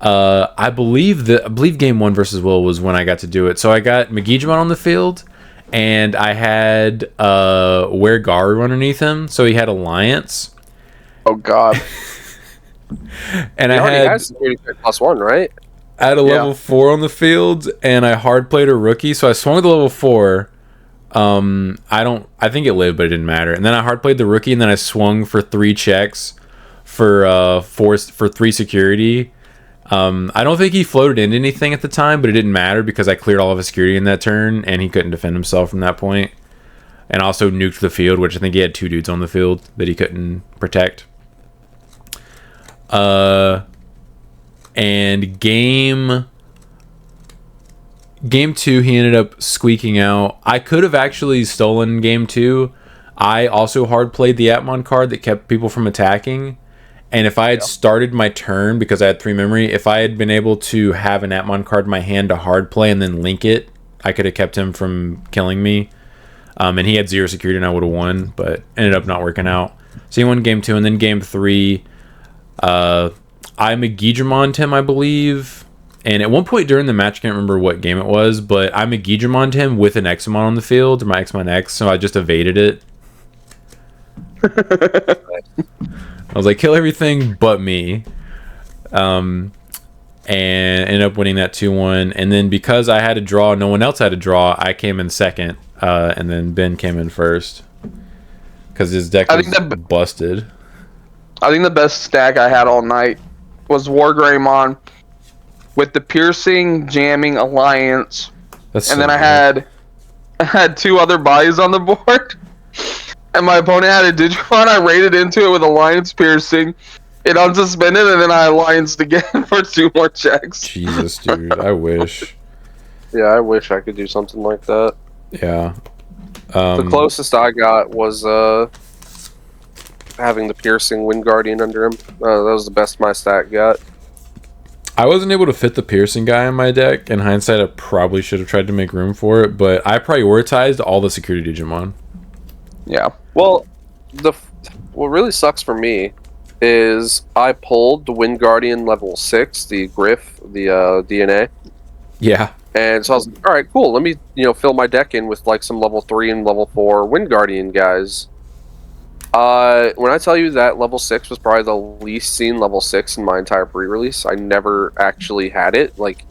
I believe game 1 versus Will was when I got to do it. So I got Megidramon on the field, and I had Garu underneath him, so he had Alliance. Oh God. And he I had security +1, right? I had a level 4 on the field, and I hard played a rookie, so I swung the level 4. I think it lived, but it didn't matter. And then I hard played the rookie, and then I swung for 3 checks for 3 security. I don't think he floated into anything at the time, but it didn't matter because I cleared all of his security in that turn, and he couldn't defend himself from that point. And also nuked the field, which I think he had 2 dudes on the field that he couldn't protect. And game 2, he ended up squeaking out. I could have actually stolen game 2. I also hard played the Atmon card that kept people from attacking. And if I had started my turn, because I had 3 memory, if I had been able to have an Atmon card in my hand to hard play and then link it, I could have kept him from killing me. And he had 0 security and I would have won, but ended up not working out. So he won game 2, and then game 3, I Megidramoned him, I believe. And at one point during the match, I can't remember what game it was, but I Megidramoned him with an Xamon on the field, or my Xamon X, so I just evaded it. I was like, kill everything but me. And ended up winning that 2-1. And then because I had to draw, no one else had to draw, I came in second. And then Ben came in first. Because his deck was busted. I think the best stack I had all night was Wargreymon with the Piercing, Jamming, Alliance. And then I had 2 other buys on the board. And my opponent had a Digimon. I raided into it with Alliance Piercing. It unsuspended, and then I Allianced again for 2 more checks. Jesus, dude. I wish. Yeah, I wish I could do something like that. Yeah. The closest I got was having the Piercing Wind Guardian under him. That was the best my stat got. I wasn't able to fit the Piercing guy in my deck. In hindsight, I probably should have tried to make room for it, but I prioritized all the security Digimon. Yeah. Well, what really sucks for me is I pulled the Wind Guardian level 6, the Griff, the DNA. Yeah. And so I was like, all right, cool. Let me, fill my deck in with like some level 3 and level 4 Wind Guardian guys. When I tell you that level 6 was probably the least seen level 6 in my entire pre-release, I never actually had it. Like,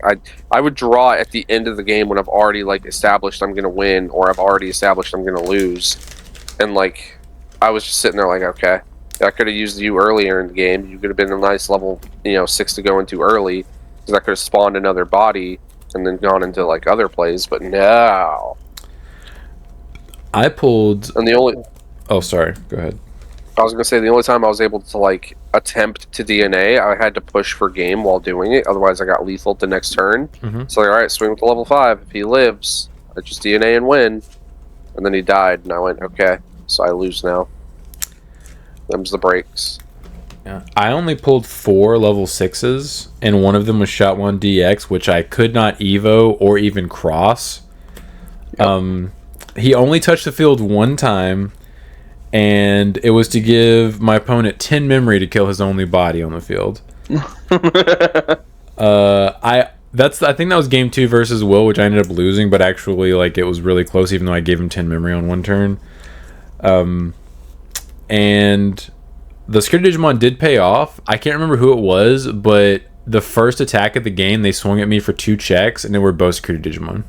I would draw at the end of the game when I've already like established I'm going to win, or I've already established I'm going to lose. And like, I was just sitting there like, okay, I could have used you earlier in the game. You could have been a nice level, 6 to go into early, because I could have spawned another body and then gone into like other plays. But no, I pulled. And the only. Oh, sorry. Go ahead. I was gonna say the only time I was able to like attempt to DNA, I had to push for game while doing it. Otherwise, I got lethal the next turn. Mm-hmm. So like, all right, swing with the level 5. If he lives, I just DNA and win. And then he died, and I went, okay, so I lose now. Them's the breaks. Yeah. I only pulled 4 level 6s, and one of them was Shot 1 DX, which I could not Evo or even cross. Yep. He only touched the field one time, and it was to give my opponent 10 memory to kill his only body on the field. I think that was game 2 versus Will, which I ended up losing, but actually, like, it was really close, even though I gave him 10 memory on one turn. And the Security Digimon did pay off. I can't remember who it was, but the first attack of the game, they swung at me for 2 checks, and they were both Security Digimon.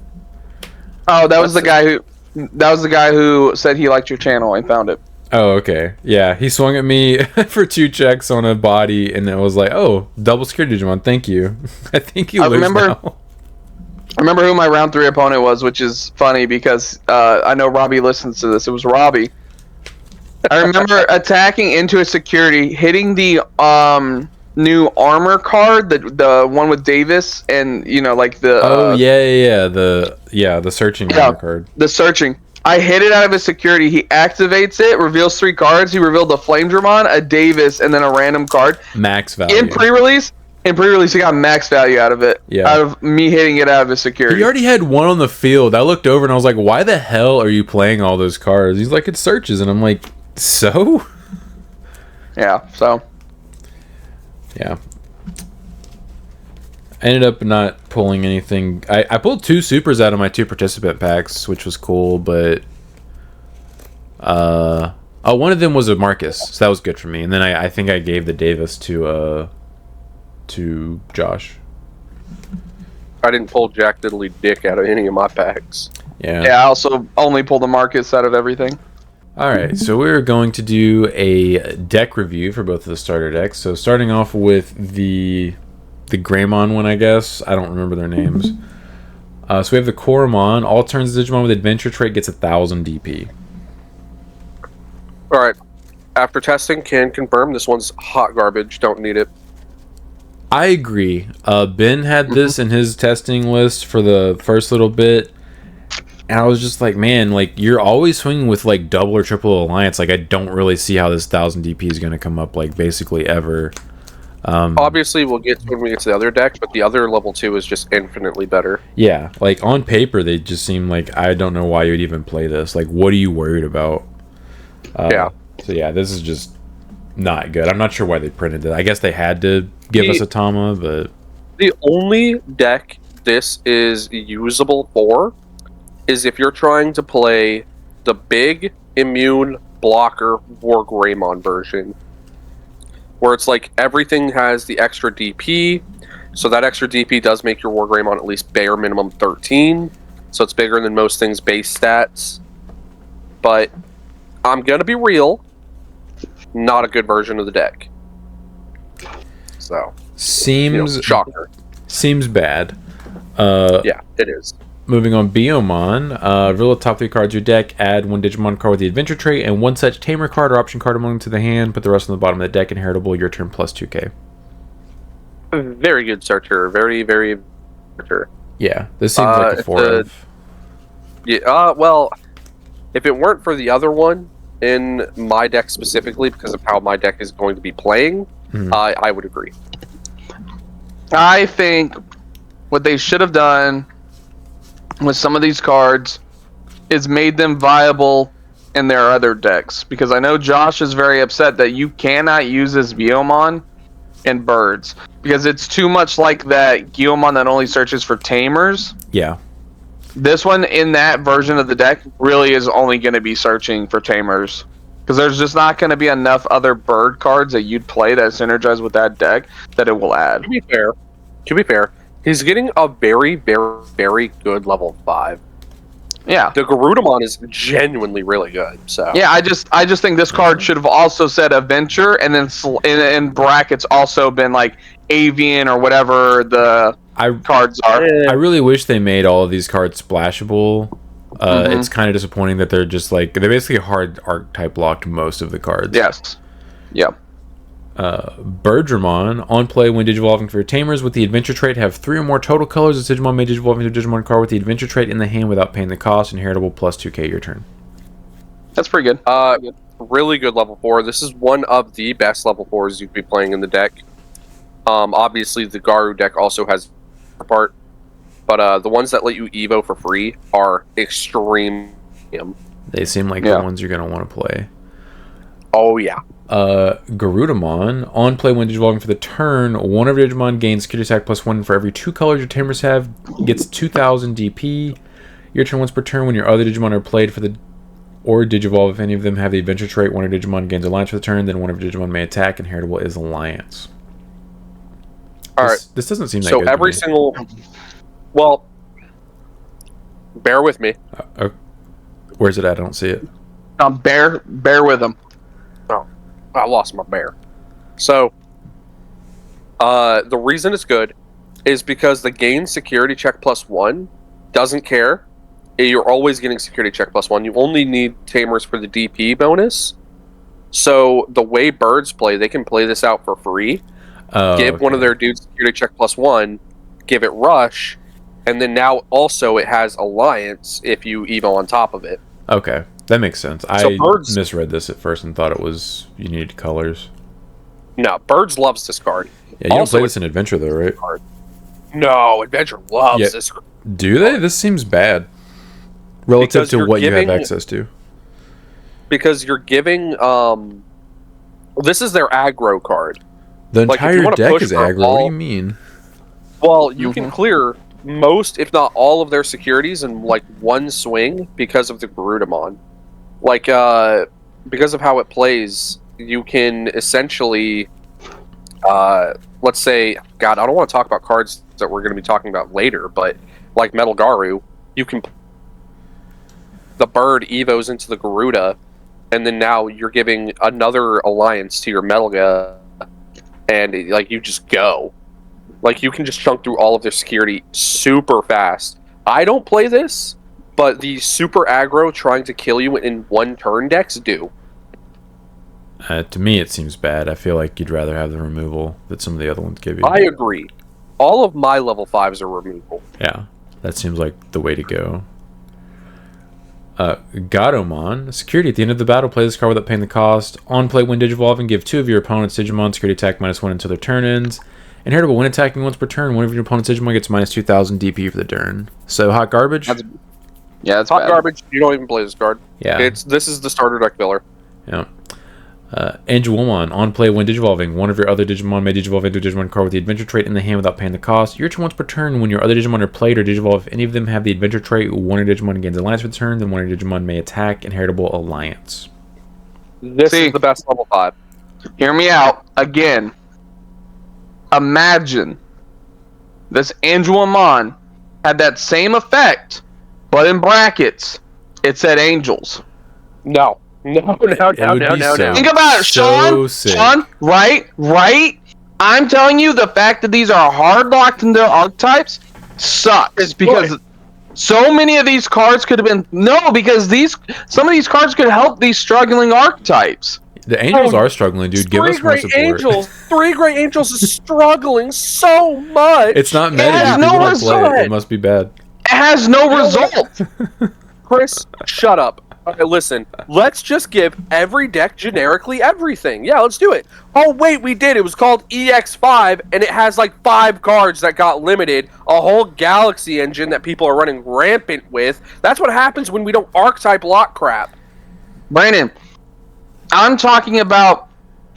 Oh, that was the guy who said he liked your channel. I found it. Oh, okay. Yeah, he swung at me for 2 checks on a body, and it was like, oh, double Security Digimon, thank you. I think you lose now. I remember who my round 3 opponent was, which is funny because I know Robbie listens to this. It was Robbie. I remember attacking into a security, hitting the new armor card, the one with Davis, and like the the searching armor card. The searching. I hit it out of his security. He activates it, reveals 3 cards. He revealed a Flame Dramon, a Davis, and then a random card. Max value. In pre-release, he got max value out of it. Yeah. Out of me hitting it out of his security. He already had one on the field. I looked over and I was like, why the hell are you playing all those cards? He's like, it searches. And I'm like, so? Yeah, so. Yeah. I ended up not pulling anything. I pulled 2 supers out of my 2 participant packs, which was cool, but one of them was a Marcus, so that was good for me. And then I think I gave the Davis to Josh. I didn't pull Jack Diddley Dick out of any of my packs. Yeah, I also only pulled the Marcus out of everything. Alright, so we're going to do a deck review for both of the starter decks. So starting off with the Greymon one, I guess. I don't remember their names. So we have the Koromon. All turns Digimon with Adventure trait gets 1,000 DP. Alright. After testing, can confirm this one's hot garbage. Don't need it. I agree. Ben had this in his testing list for the first little bit. And I was just like, man, like, you're always swinging with, like, double or triple alliance. Like, I don't really see how this 1,000 DP is going to come up, like, basically ever. Obviously, we'll get to when we get to the other deck, but the other level 2 is just infinitely better. Yeah, like, on paper, they just seem like, I don't know why you would even play this. Like, what are you worried about? Yeah. So, yeah, this is just not good. I'm not sure why they printed it. I guess they had to give us a Tama, but... The only deck this is usable for is if you're trying to play the big immune blocker War Greymon version, where it's like everything has the extra DP, so that extra DP does make your War Greymon at least bare minimum 13, so it's bigger than most things base stats. But I'm gonna be real, not a good version of the deck. So seems shocker. Seems bad. Yeah, it is. Moving on, Biomon. Reveal the top 3 cards of your deck. Add 1 Digimon card with the Adventure trait and 1 such Tamer card or Option card among them to the hand. Put the rest on the bottom of the deck. Inheritable. Your turn plus 2k. Very good searcher. Very, very searcher. Yeah, this seems like a 4 Yeah. Well, if it weren't for the other one in my deck specifically, because of how my deck is going to be playing, I would agree. I think what they should have done with some of these cards is made them viable in their other decks, because I know Josh is very upset that you cannot use this Biomon in birds because it's too much like that Guilmon that only searches for tamers. Yeah. This one in that version of the deck really is only going to be searching for tamers, because there's just not going to be enough other bird cards that you'd play that synergize with that deck that it will add. To be fair, he's getting a very, very, very good level 5. Yeah. The Garudamon is genuinely really good. So yeah, I just think this card should have also said Adventure, and then in brackets also been like Avian or whatever the cards are. I really wish they made all of these cards splashable. It's kind of disappointing that they're just like, they basically hard archetype locked most of the cards. Yes. Yep. Birdramon, on play when digivolving for your tamers with the adventure trait, have 3 or more total colors. This Digimon may digivolve into a Digimon card with the adventure trait in the hand without paying the cost. Inheritable plus 2k your turn. That's pretty good. Really good level 4. This is one of the best level 4s you could be playing in the deck. Obviously, the Garu deck also has a part, but the ones that let you Evo for free are extreme. They seem like the ones you're going to want to play. Oh, yeah. Garudamon, on play when digivolving for the turn, one of your Digimon gains security attack plus 1 for every 2 colors your tamers have, gets 2000 DP. Your turn once per turn when your other Digimon are played for the or digivolve. If any of them have the adventure trait, one of your Digimon gains Alliance for the turn, then one of your Digimon may attack. Inheritable is Alliance. Alright. This doesn't seem that so good. every single... Well, bear with me. Where's it at? I don't see it. Bear with him. Oh, I lost my bear. So, the reason it's good is because the gain security check plus 1 doesn't care. You're always getting security check plus 1. You only need tamers for the DP bonus. So, the way birds play, they can play this out for free. Give one of their dudes security check plus 1, give it rush, and then now also it has Alliance if you Evo on top of it. Okay, that makes sense. So I birds, misread this at first and thought it was you needed colors. No, Birds loves this card. Yeah, you don't play this in Adventure though, right? Card. No, Adventure loves this card. Do they? This seems bad. Relative to what you have access to. Because you're giving... this is their aggro card. The entire deck is aggro. What do you mean? Well, you can clear most, if not all, of their securities in like one swing because of the Garudamon. Like, because of how it plays, you can essentially, let's say, God, I don't want to talk about cards that we're going to be talking about later, but like Metal Garu, you can the bird evos into the Garuda, and then now you're giving another alliance to your Metalga, and like you just go. Like you can just chunk through all of their security super fast. I don't play this, but the super aggro trying to kill you in one turn decks do. To me, it seems bad. I feel like you'd rather have the removal that some of the other ones give you. I agree. All of my level 5s are removal. Yeah, that seems like the way to go. Gatomon. Security. At the end of the battle, play this card without paying the cost. On play, when digivolving, give 2 of your opponent's Digimon security attack -1 until their turn ends. Inheritable. When attacking once per turn, one of your opponent's Digimon gets minus 2,000 DP for the turn. So, hot garbage? That's hot bad. garbage. You don't even play this card. Yeah. This is the starter deck filler. Yeah. Angelomon. On play, when digivolving, one of your other Digimon may digivolve into a Digimon card with the adventure trait in the hand without paying the cost. Your turn once per turn. When your other Digimon are played or digivolve, if any of them have the adventure trait, one of your Digimon gains alliance for the turn, then one of your Digimon may attack. Inheritable alliance. This is the best level 5. Hear me out. Again. Imagine this Angelomon had that same effect, but in brackets, it said angels. No. No. Think about it, Sean. Sean, right? I'm telling you, the fact that these are hard locked into archetypes sucks because so many of these cards could have been because some of these cards could help these struggling archetypes. The angels are struggling, dude. Give us more support. 3 Great Angels is struggling so much. It's not meta. It must be bad. It has no result. Chris, shut up. Okay, listen, let's just give every deck generically everything. Yeah, let's do it. Oh, wait, we did. It was called EX5, and it has like 5 cards that got limited, a whole Galaxy engine that people are running rampant with. That's what happens when we don't archetype lock crap. Brandon, I'm talking about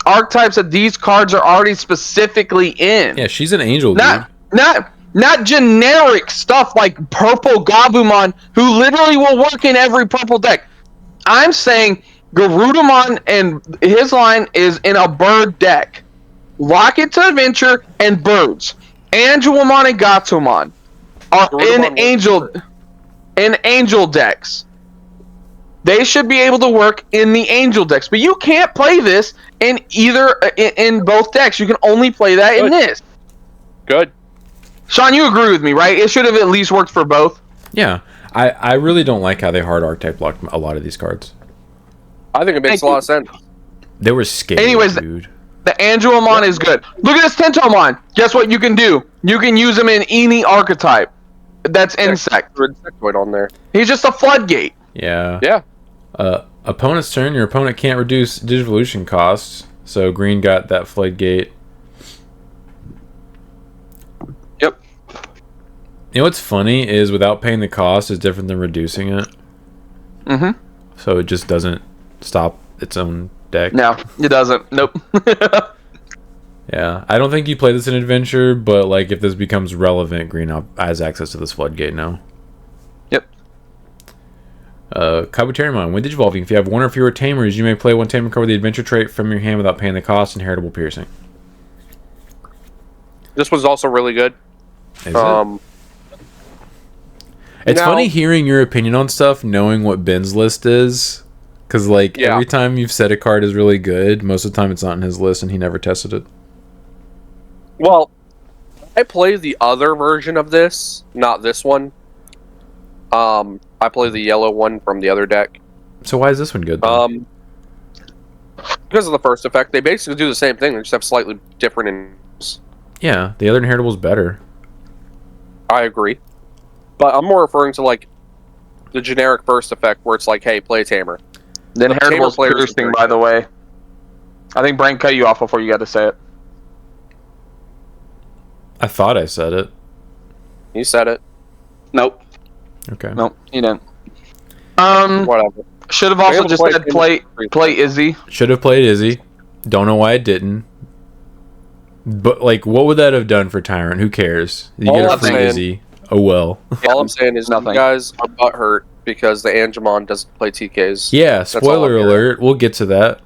archetypes that these cards are already specifically in. Yeah, she's an angel, dude. Not generic stuff like Purple Gabumon, who literally will work in every purple deck. I'm saying Garudamon and his line is in a bird deck. Lock it to Adventure and birds. Angelomon and Gatomon are in angel decks. They should be able to work in the angel decks, but you can't play this in in both decks. You can only play that in this. Good. Sean, you agree with me, right? It should have at least worked for both. Yeah. I really don't like how they hard archetype locked a lot of these cards. I think it makes a lot of sense. They were scary, dude. The Angelomon is good. Look at this Tentomon. Guess what you can do? You can use him in any archetype. That's insect. Insectoid on there. He's just a floodgate. Yeah. Yeah. Opponent's turn. Your opponent can't reduce Digivolution costs. So green got that floodgate. Yep. You know what's funny is without paying the cost is different than reducing it. Mm-hmm. So it just doesn't stop its own deck. No, it doesn't. Nope. Yeah, I don't think you play this in Adventure, but like if this becomes relevant, green has access to this floodgate now. Yep. Kabuterimon, when Digivolving, if you have one or fewer tamers, you may play one tamer card with the Adventure trait from your hand without paying the cost. Inheritable Piercing. This was also really good. Is it? It's funny hearing your opinion on stuff, knowing what Ben's list is. Because, like, every time you've said a card is really good, most of the time it's not in his list and he never tested it. Well, I play the other version of this, not this one. I play the yellow one from the other deck. So why is this one good, then? Because of the first effect. They basically do the same thing, they just have slightly different names. Yeah, the other Inheritable is better. I agree. But I'm more referring to, like, the generic first effect where it's like, hey, play a tamer. The Inheritable is piercing, by the way. I think Brian cut you off before you got to say it. I thought I said it. You said it. Nope. Okay. Nope, you didn't. Whatever. Should have also just said play Izzy. Should have played Izzy. Don't know why I didn't. But, like, what would that have done for Tyrant? Who cares? You get a free Izzy. Oh, well. All I'm saying is you guys are butthurt because the Angemon doesn't play TKs. Yeah, spoiler alert. We'll get to that.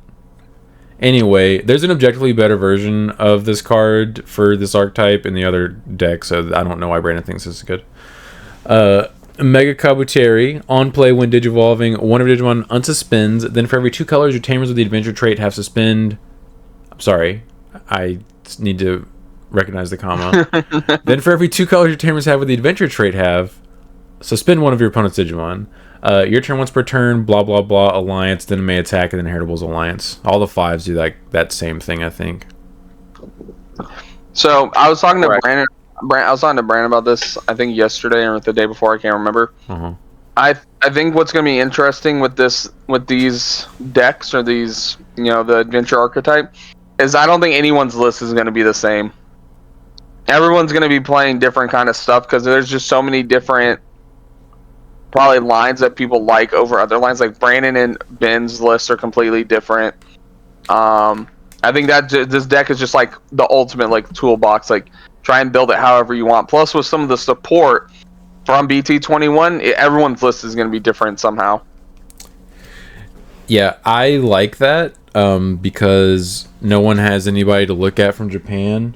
Anyway, there's an objectively better version of this card for this archetype in the other deck, so I don't know why Brandon thinks this is good. Mega Kabuteri, on play when Digivolving, one of Digimon unsuspends, then for every 2 colors your tamers with the Adventure trait have suspend... I'm sorry, I need to recognize the comma. Then for every 2 colors your tamers have with the Adventure trait have, suspend one of your opponent's Digimon. Your turn once per turn, blah blah blah, alliance, then it may attack, and then Inheritables alliance. All the 5s do that same thing, I think. So I was talking to Brandon. I was talking to Brandon about this, I think yesterday or the day before, I can't remember. I think what's going to be interesting with these decks or these, the Adventure archetype, is I don't think anyone's list is going to be the same. Everyone's going to be playing different kind of stuff because there's just so many different probably lines that people like over other lines. Like Brandon and Ben's lists are completely different. I think that this deck is just like the ultimate like toolbox. Like try and build it however you want. Plus with some of the support from BT21, everyone's list is going to be different somehow. Yeah, I like that because no one has anybody to look at from Japan.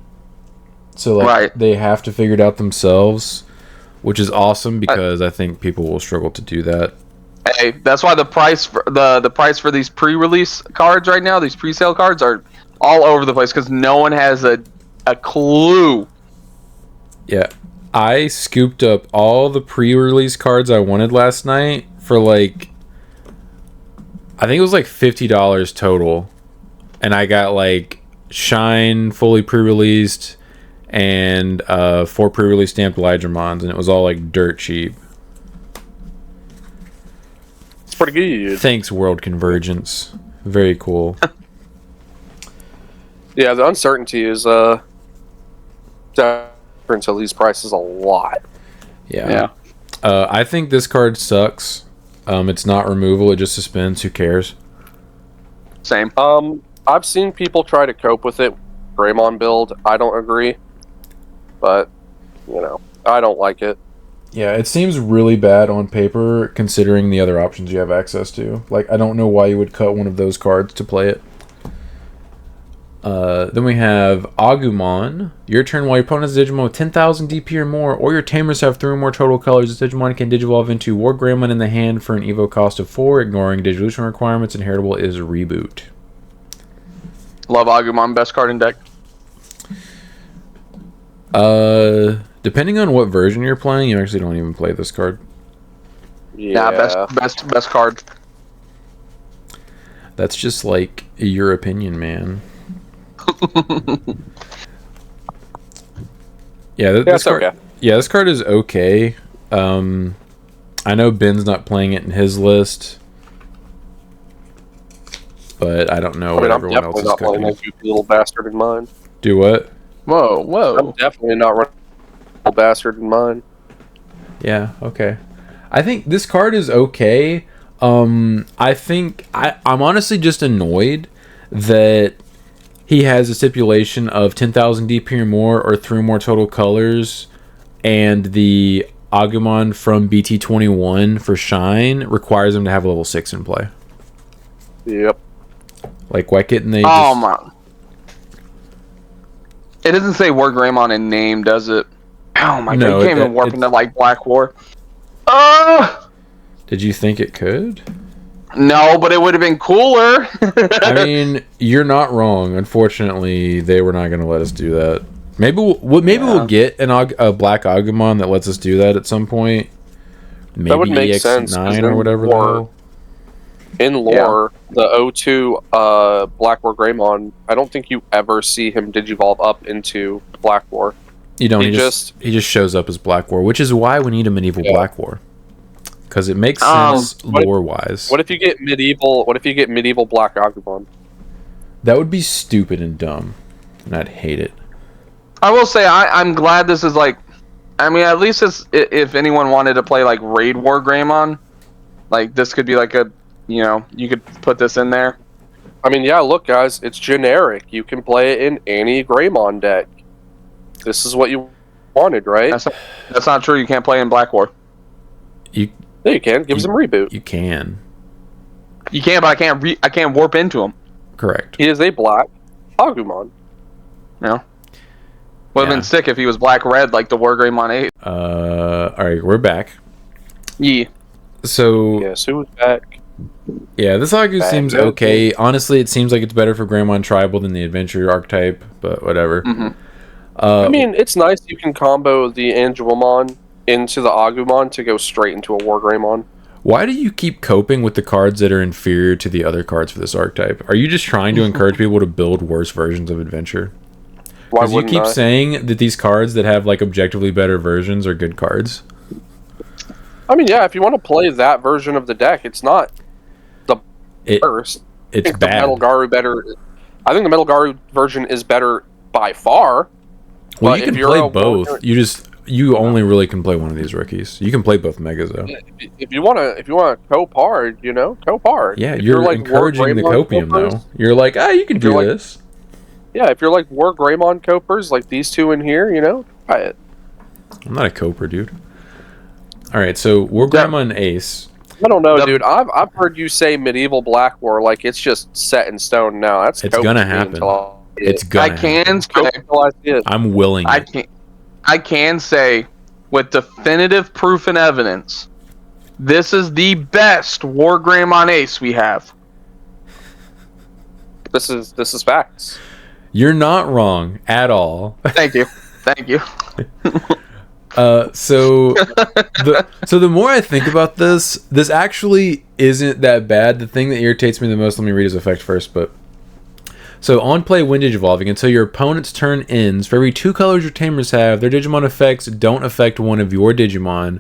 So like they have to figure it out themselves, which is awesome because I think people will struggle to do that. Hey, that's why the price for the price for these pre-release cards right now, these pre-sale cards, are all over the place because no one has a clue. Yeah, I scooped up all the pre-release cards I wanted last night for like, I think it was like $50 total, and I got like Shine fully pre-released and 4 pre-release stamped Elijahmons, and it was all like dirt cheap. It's pretty good. Thanks, World Convergence. Very cool. Yeah, the uncertainty is difference of these prices a lot. Yeah. I think this card sucks. It's not removal, it just suspends. Who cares? Same. I've seen people try to cope with it. Greymon build. I don't agree. But, I don't like it. Yeah, it seems really bad on paper considering the other options you have access to. Like, I don't know why you would cut one of those cards to play it. Then we have Agumon. Your turn while your opponent's Digimon with 10,000 DP or more, or your tamers have 3 or more total colors. This Digimon can Digivolve into War Gremlin in the hand for an Evo cost of 4, ignoring Digivolution requirements. Inheritable is Reboot. Love Agumon, best card in deck. Depending on what version you're playing, you actually don't even play this card. Yeah, best card. That's just like your opinion, man. Yeah, this card. okay. Yeah, this card is okay. I know Ben's not playing it in his list, but I don't know what I'm everyone else definitely is not playing cooking. that goofy little bastard in mine. Do what? Whoa, I'm whoa. definitely not running a little bastard in mine. Yeah, okay. I think this card is okay. I think I'm honestly just annoyed that he has a stipulation of 10,000 DP or more, or 3 more total colors, and the Agumon from BT21 for Shine requires him to have a level 6 in play. Yep. Like, why couldn't they Oh just... my! It doesn't say War Greymon in name, does it? Oh my No, god! You can't even warp it's- into like Black War. Did you think it could? No, but it would have been cooler. I mean, you're not wrong. Unfortunately, they were not going to let us do that. Maybe we'll get a black Agumon that lets us do that at some point. Maybe That would make sense, 'cause EX9 or in whatever the lore- hell. In lore, the O2 Black War Greymon, I don't think you ever see him digivolve up into Black War. You don't. he He just shows up as Black War, which is why we need a medieval Black War, because it makes sense lore wise. What if you get medieval? What if you get medieval Black Agumon? That would be stupid and dumb, and I'd hate it. I will say I'm glad this is like, I mean, at least it's, if anyone wanted to play like Raid War Greymon, like this could be like a, you know, you could put this in there. I mean, yeah. Look, guys, it's generic. You can play it in any Greymon deck. This is what you wanted, right? That's not true. You can't play in Black War. You Yeah, you can. Give him reboot. you can. You can, but I can't warp into him. Correct. He is a Black Agumon. You know? Would have Yeah. been sick if he was Black Red like the War Greymon 8. All right, we're back. Yeah. So Yes, who was back? yeah, this Agu Back seems up. okay. Honestly, it seems like it's better for Greymon Tribal than the Adventure archetype, but whatever. Mm-hmm. I mean, it's nice you can combo the Angelmon into the Agumon to go straight into a War Greymon. Why do you keep coping with the cards that are inferior to the other cards for this archetype? Are you just trying to encourage people to build worse versions of Adventure? Why Because you wouldn't keep I? saying that these cards that have like objectively better versions are good cards. I mean, yeah, if you want to play that version of the deck, it's not the It, worst. I it's think the bad. Metal Garu better. I think the Metal Garu version is better by far. Well, but you if can you're play a both. warrior- You only really can play one of these rookies. You can play both Megas though. If you want to cope hard, you know, cope hard. Yeah, If you're like War encouraging the Greymon copium copers- though. You're like, you can If you're do like- this. Yeah, if you're like War Greymon copers, like these two in here, you know, try it. I'm not a coper, dude. All right, so War Greymon Ace. I don't know, Yep. dude. I've heard you say medieval Black War like it's just set in stone now. That's It's cope gonna to me happen. until I see It's it. gonna. I can happen. Cope say, until I see it. I'm willing. I can say with definitive proof and evidence, this is the best War Greymon Ace we have. This is facts. You're not wrong at all. Thank you. Thank you. So the more I think about this actually isn't that bad. The thing that irritates me the most, let me read his effect first, but so on play when digivolving until your opponent's turn ends, for every 2 colors your tamers have, their Digimon effects don't affect one of your Digimon.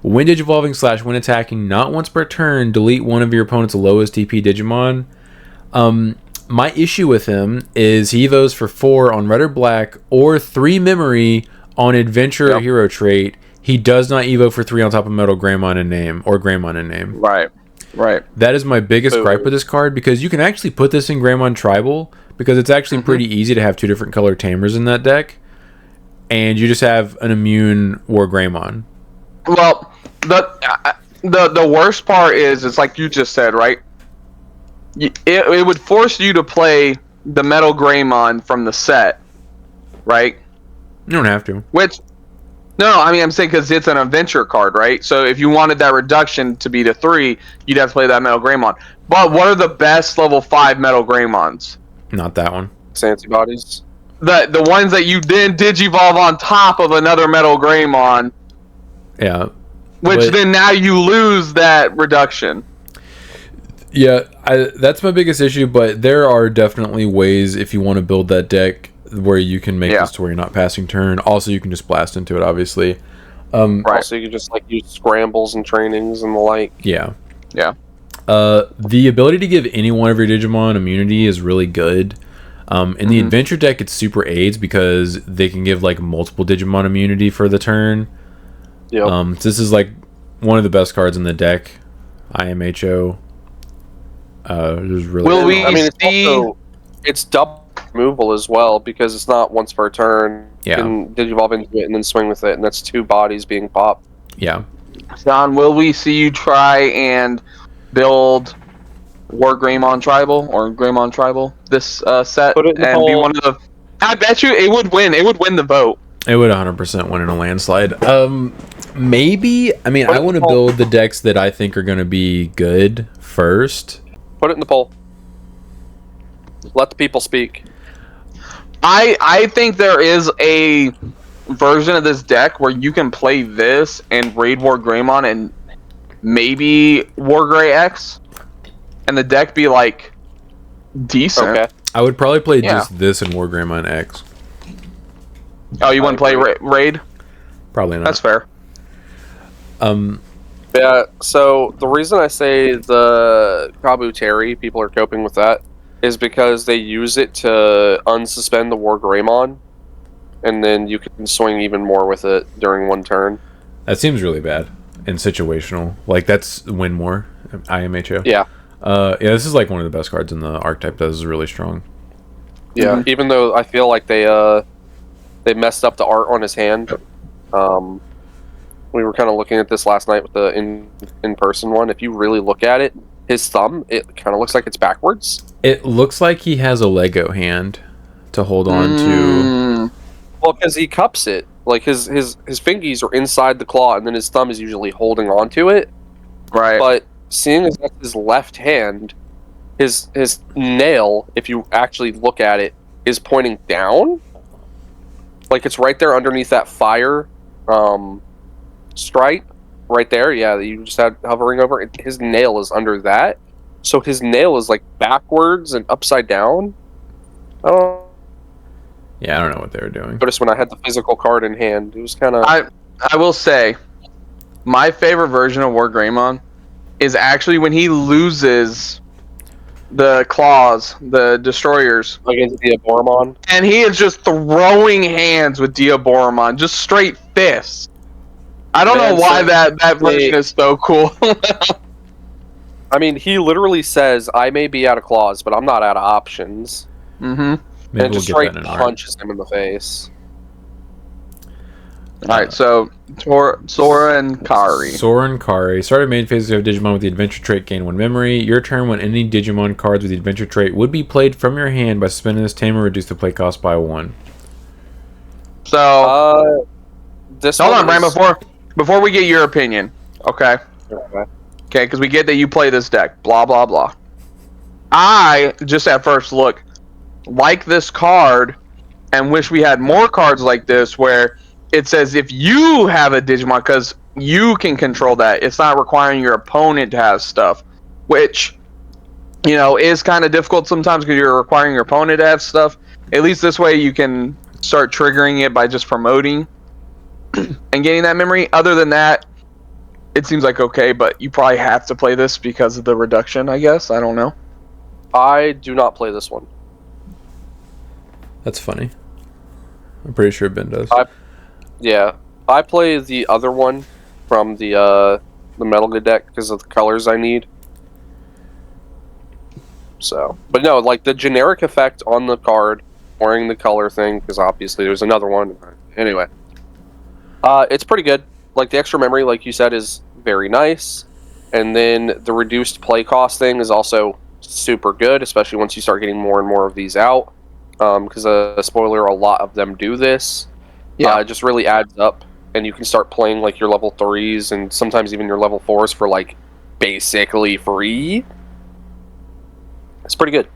When digivolving / when attacking not once per turn, delete one of your opponent's lowest DP Digimon. My issue with him is he evos for 4 on red or black or 3 memory on adventure or hero trait. He does not evo for 3 on top of Metal Greymon in name or Greymon in name. Right. That is my biggest gripe with this card, because you can actually put this in Greymon Tribal, because it's actually pretty easy to have 2 different color tamers in that deck, and you just have an immune War Greymon. Well, the worst part is, it's like you just said, right? It would force you to play the Metal Greymon from the set, right? You don't have to. Which, no, I mean, I'm saying because it's an adventure card, right? So if you wanted that reduction to be to 3, you'd have to play that Metal Greymon. But what are the best level 5 Metal Greymons? Not that one. Antibodies. The ones that you then digivolve on top of another Metal Greymon, Yeah. which But- then now you lose that reduction. Yeah, that's my biggest issue, but there are definitely ways if you want to build that deck where you can make this to where you're not passing turn. Also, you can just blast into it, obviously. Right. Also, you can just like use scrambles and trainings and the like. Yeah. Yeah. The ability to give any one of your Digimon immunity is really good. In the adventure deck, it's super aids because they can give like multiple Digimon immunity for the turn. Yep. This is like one of the best cards in the deck. IMHO. There's really. Will we I mean, see? It's double removal as well because it's not once per turn. Yeah. You can Digivolve into it and then swing with it, and that's 2 bodies being popped. Yeah. John, will we see you try and build War Greymon Tribal or Greymon Tribal this set Put it in the and poll. be one of the? I bet you it would win. It would win the vote. It would 100% win in a landslide. Maybe. I mean, I want to build the decks that I think are going to be good first. Put it in the poll. Let the people speak. I think there is a version of this deck where you can play this and Raid War Greymon and maybe War Grey X, and the deck be like decent. Okay. I would probably play just this and War Greymon X. Oh, you wouldn't play Raid? Probably not. That's fair. Yeah, so the reason I say the Kabuteri, people are coping with that, is because they use it to unsuspend the War Greymon, and then you can swing even more with it during one turn. That seems really bad and situational. Like, that's win more. IMHO. Yeah. Yeah, this is like one of the best cards in the archetype. That is really strong. Yeah, even though I feel like they messed up the art on his hand. We were kind of looking at this last night with the in-person one. If you really look at it, his thumb, it kind of looks like it's backwards. It looks like he has a Lego hand to hold on to. Well, because he cups it. Like, his fingies are inside the claw, and then his thumb is usually holding on to it. Right. But seeing as that's his left hand, his nail, if you actually look at it, is pointing down. Like, it's right there underneath that fire stripe. Right there, yeah, that you just had hovering over. His nail is under that. So his nail is, like, backwards and upside down. Oh. Yeah, I don't know what they were doing. Noticed when I had the physical card in hand. It was kind of... I will say, my favorite version of War Greymon is actually when he loses the claws, the destroyers. Against Diaboromon. And he is just throwing hands with Diaboromon, just straight fists. I don't know why that version is so cool. I mean, he literally says, I may be out of claws, but I'm not out of options. Mm-hmm. Maybe And just straight punches him in the face. Alright, so Sora and Kari. Sora and Kari. Started main phases of Digimon with the adventure trait, gain 1 memory. Your turn when any Digimon cards with the adventure trait would be played from your hand by suspending this tamer, reduce the play cost by 1. So this hold on, Brian, before we get your opinion, okay? Okay. Okay, because we get that you play this deck, blah blah blah. I just at first look like this card and wish we had more cards like this where it says if you have a Digimon, because you can control that. It's not requiring your opponent to have stuff, which, you know, is kind of difficult sometimes because you're requiring your opponent to have stuff. At least this way you can start triggering it by just promoting and getting that memory. Other than that, it seems like okay, but you probably have to play this because of the reduction, I guess. I don't know. I do not play this one. That's funny. I'm pretty sure Ben does. Yeah, I play the other one from the Metal Gear deck because of the colors I need. So, but no, like the generic effect on the card, wearing the color thing, because obviously there's another one. Anyway, it's pretty good. Like the extra memory, like you said, is very nice, and then the reduced play cost thing is also super good, especially once you start getting more and more of these out. Because spoiler, a lot of them do this. Yeah, it just really adds up, and you can start playing like your level 3s and sometimes even your level 4s for like basically free. It's pretty good.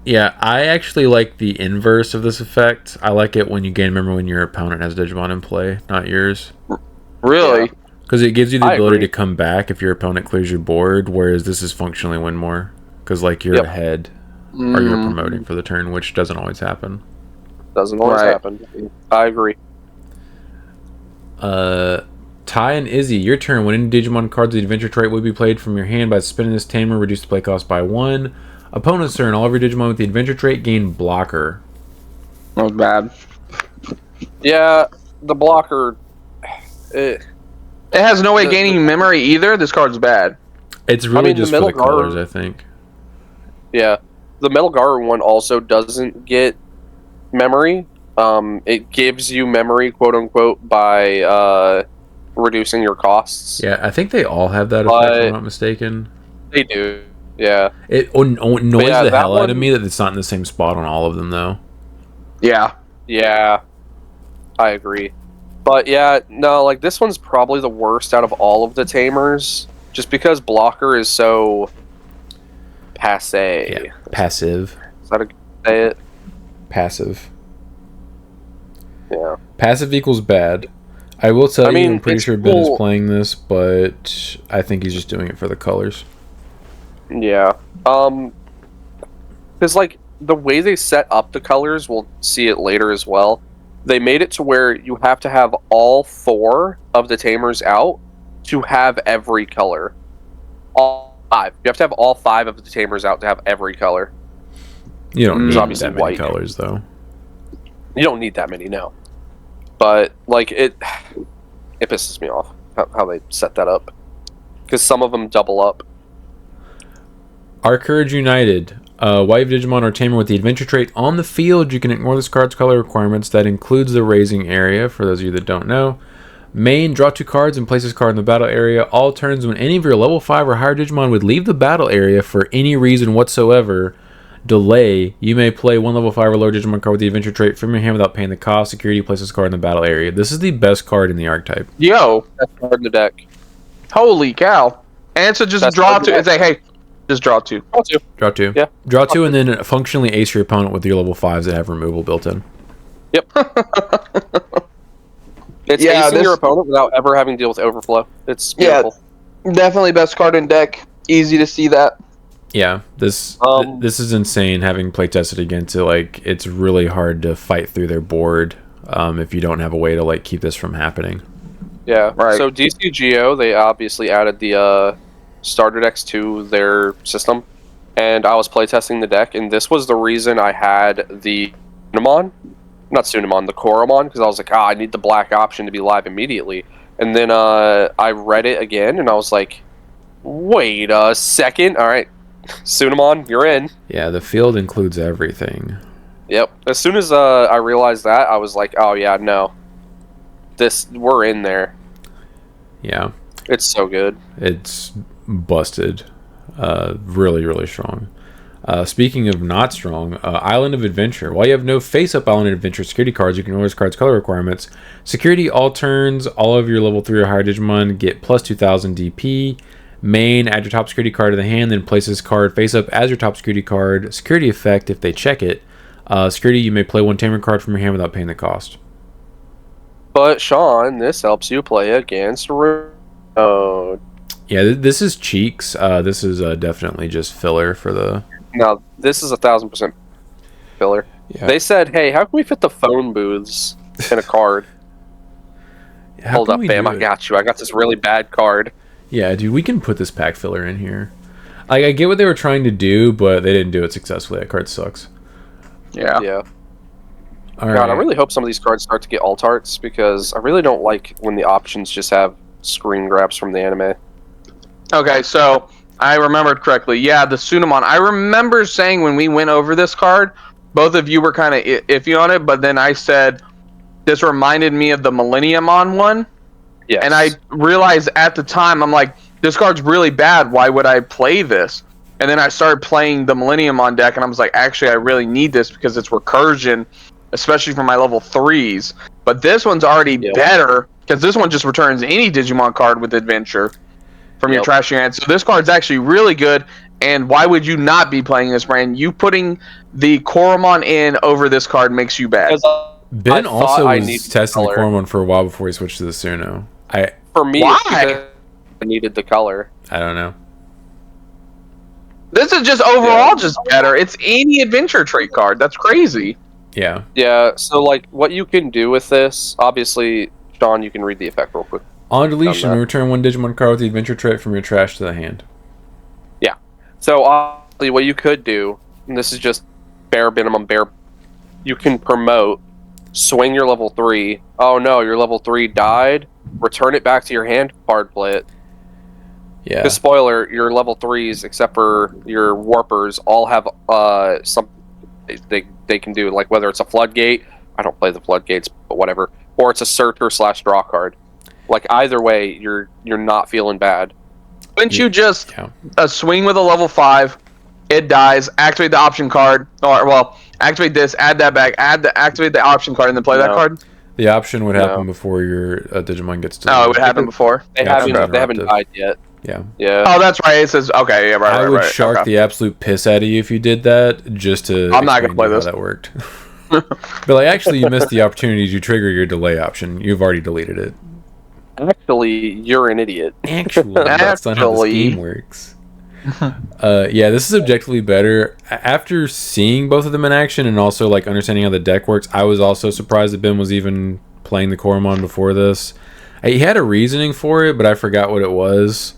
Yeah, I actually like the inverse of this effect. I like it when you gain memory when your opponent has Digimon in play, not yours. Really? Yeah. Because it gives you the I ability agree. to come back if your opponent clears your board, whereas this is functionally win more. Because, like, you're Yep. ahead, or you're promoting for the turn, which doesn't always happen. Doesn't always Right. happen. I agree. Ty and Izzy, your turn. When any Digimon cards with the adventure trait would be played from your hand by spinning this tamer, reduce the play cost by 1. Opponent's turn. All of your Digimon with the adventure trait gain blocker. That was bad. Yeah, the blocker. It has no way gaining memory either. This card's bad. It's really mean, the just for the Metal Guard- colors, I think. Yeah, the Metal Guard one also doesn't get memory. It gives you memory, quote unquote, by reducing your costs. Yeah, I think they all have that effect, if I'm not mistaken. They do. Yeah. It annoys yeah, the that hell out of one- me that it's not in the same spot on all of them, though. Yeah. Yeah. I agree. But yeah, no, like this one's probably the worst out of all of the tamers, just because blocker is so passe. Yeah, passive. Is that a good way to say it? Passive. Yeah. Passive equals bad. I will tell you, mean, I'm pretty it's sure Ben is cool. playing this, but I think he's just doing it for the colors. Yeah. Because like the way they set up the colors, we'll see it later as well. They made it to where you have to have all 4 of the tamers out to have every color. All 5. You have to have all 5 of the tamers out to have every color. You don't need obviously that many white. colors, though. You don't need that many, no. But like it pisses me off how they set that up. Because some of them double up. Our Courage United. While you have Digimon or Tamer with the adventure trait on the field, you can ignore this card's color requirements. That includes the raising area, for those of you that don't know. Main, draw 2 cards and place this card in the battle area. All turns when any of your level 5 or higher Digimon would leave the battle area for any reason whatsoever. Delay, you may play 1 level 5 or lower Digimon card with the adventure trait from your hand without paying the cost. Security, place this card in the battle area. This is the best card in the archetype. Yo, That's card in the deck. holy cow! And so just That's draw hard 2. to- It's like, hey, just draw 2. Also, Draw 2. Yeah. Draw 2 and then functionally ace your opponent with your level 5s that have removal built in. it's Yeah, acing your opponent without ever having to deal with overflow. It's Yeah. beautiful. Definitely best card in deck. Easy to see that. Yeah, this is insane. Having play tested against it, like it's really hard to fight through their board if you don't have a way to like keep this from happening. Yeah. Right. So DCGO, they obviously added the starter decks to their system, and I was playtesting the deck, and this was the reason I had the Sunamon, not Sunamon, the Koromon, because I was like, I need the black option to be live immediately. And then I read it again, and I was like, wait a second. All right, Sunamon, you're in. Yeah, the field includes everything. Yep. As soon as I realized that, I was like, oh yeah, no. We're in there. Yeah, It's so good. it's busted. Really, really strong. Speaking of not strong, Island of Adventure. While you have no face-up Island of Adventure security cards, you can ignore this card's color requirements. Security all turns, all of your level 3 or higher Digimon get plus 2,000 DP. Main, add your top security card to the hand, then place this card face-up as your top security card. Security effect, if they check it. Security, you may play 1 Tamer card from your hand without paying the cost. But Sean, this helps you play against Oh, Yeah, this is cheeks. This is definitely just filler for the... no, this is 1,000% filler. Yeah. They said, hey, how can we fit the phone booths in a card? How Hold can up, we fam, do I it? got you. I got this really bad card. Yeah, dude, we can put this pack filler in here. Like, I get what they were trying to do, but they didn't do it successfully. That card sucks. Yeah. Yeah. All God, right. I really hope some of these cards start to get alt arts, because I really don't like when the options just have screen grabs from the anime. Okay, so I remembered correctly. Yeah, the Sunamon. I remember saying when we went over this card, both of you were kind of iffy on it, but then I said this reminded me of the Millenniumon one. Yes. And I realized at the time, I'm like, this card's really bad. Why would I play this? And then I started playing the Millenniumon deck, and I was like, actually, I really need this because it's recursion, especially for my level 3s. But this one's already better because this one just returns any Digimon card with adventure from your trash hand. So this card's actually really good. And why would you not be playing this, Brand? You putting the Koromon in over this card makes you bad. Ben I also thought I was needed testing the color. Coromon for a while before he switched to the Suno. For me, Why? it's because I needed the color. I don't know. This is just overall just better. It's any adventure trait card. That's crazy. Yeah. Yeah, so like what you can do with this, obviously, Sean, you can read the effect real quick. On deletion, return one Digimon card with the adventure trait from your trash to the hand. Yeah. So obviously what you could do, and this is just bare minimum, you can promote, swing your level 3. Oh no, your level 3 died. Return it back to your hand, card play it. Yeah. Because spoiler, your level 3s, except for your warpers, all have some they can do, like whether it's a floodgate. I don't play the floodgates, but whatever. Or it's a searcher / draw card. Like either way, you're not feeling bad. Wouldn't you just swing with a level 5, it dies, activate the option card, or well, activate this, add that back, activate the option card, and then play that card? The option would happen before your Digimon gets to. Oh, it would happen before. They haven't died yet. Yeah. Yeah. Oh, that's right. It says okay. Yeah, right. I would right. shark the absolute piss out of you if you did that, just to. I'm not gonna play this. How that worked. But like, actually, you missed the opportunity to trigger your delay option. You've already deleted it. Actually, you're an idiot. Actually, that's not how this game works. Yeah, this is objectively better. After seeing both of them in action and also like understanding how the deck works, I was also surprised that Ben was even playing the Koromon before this. He had a reasoning for it, but I forgot what it was.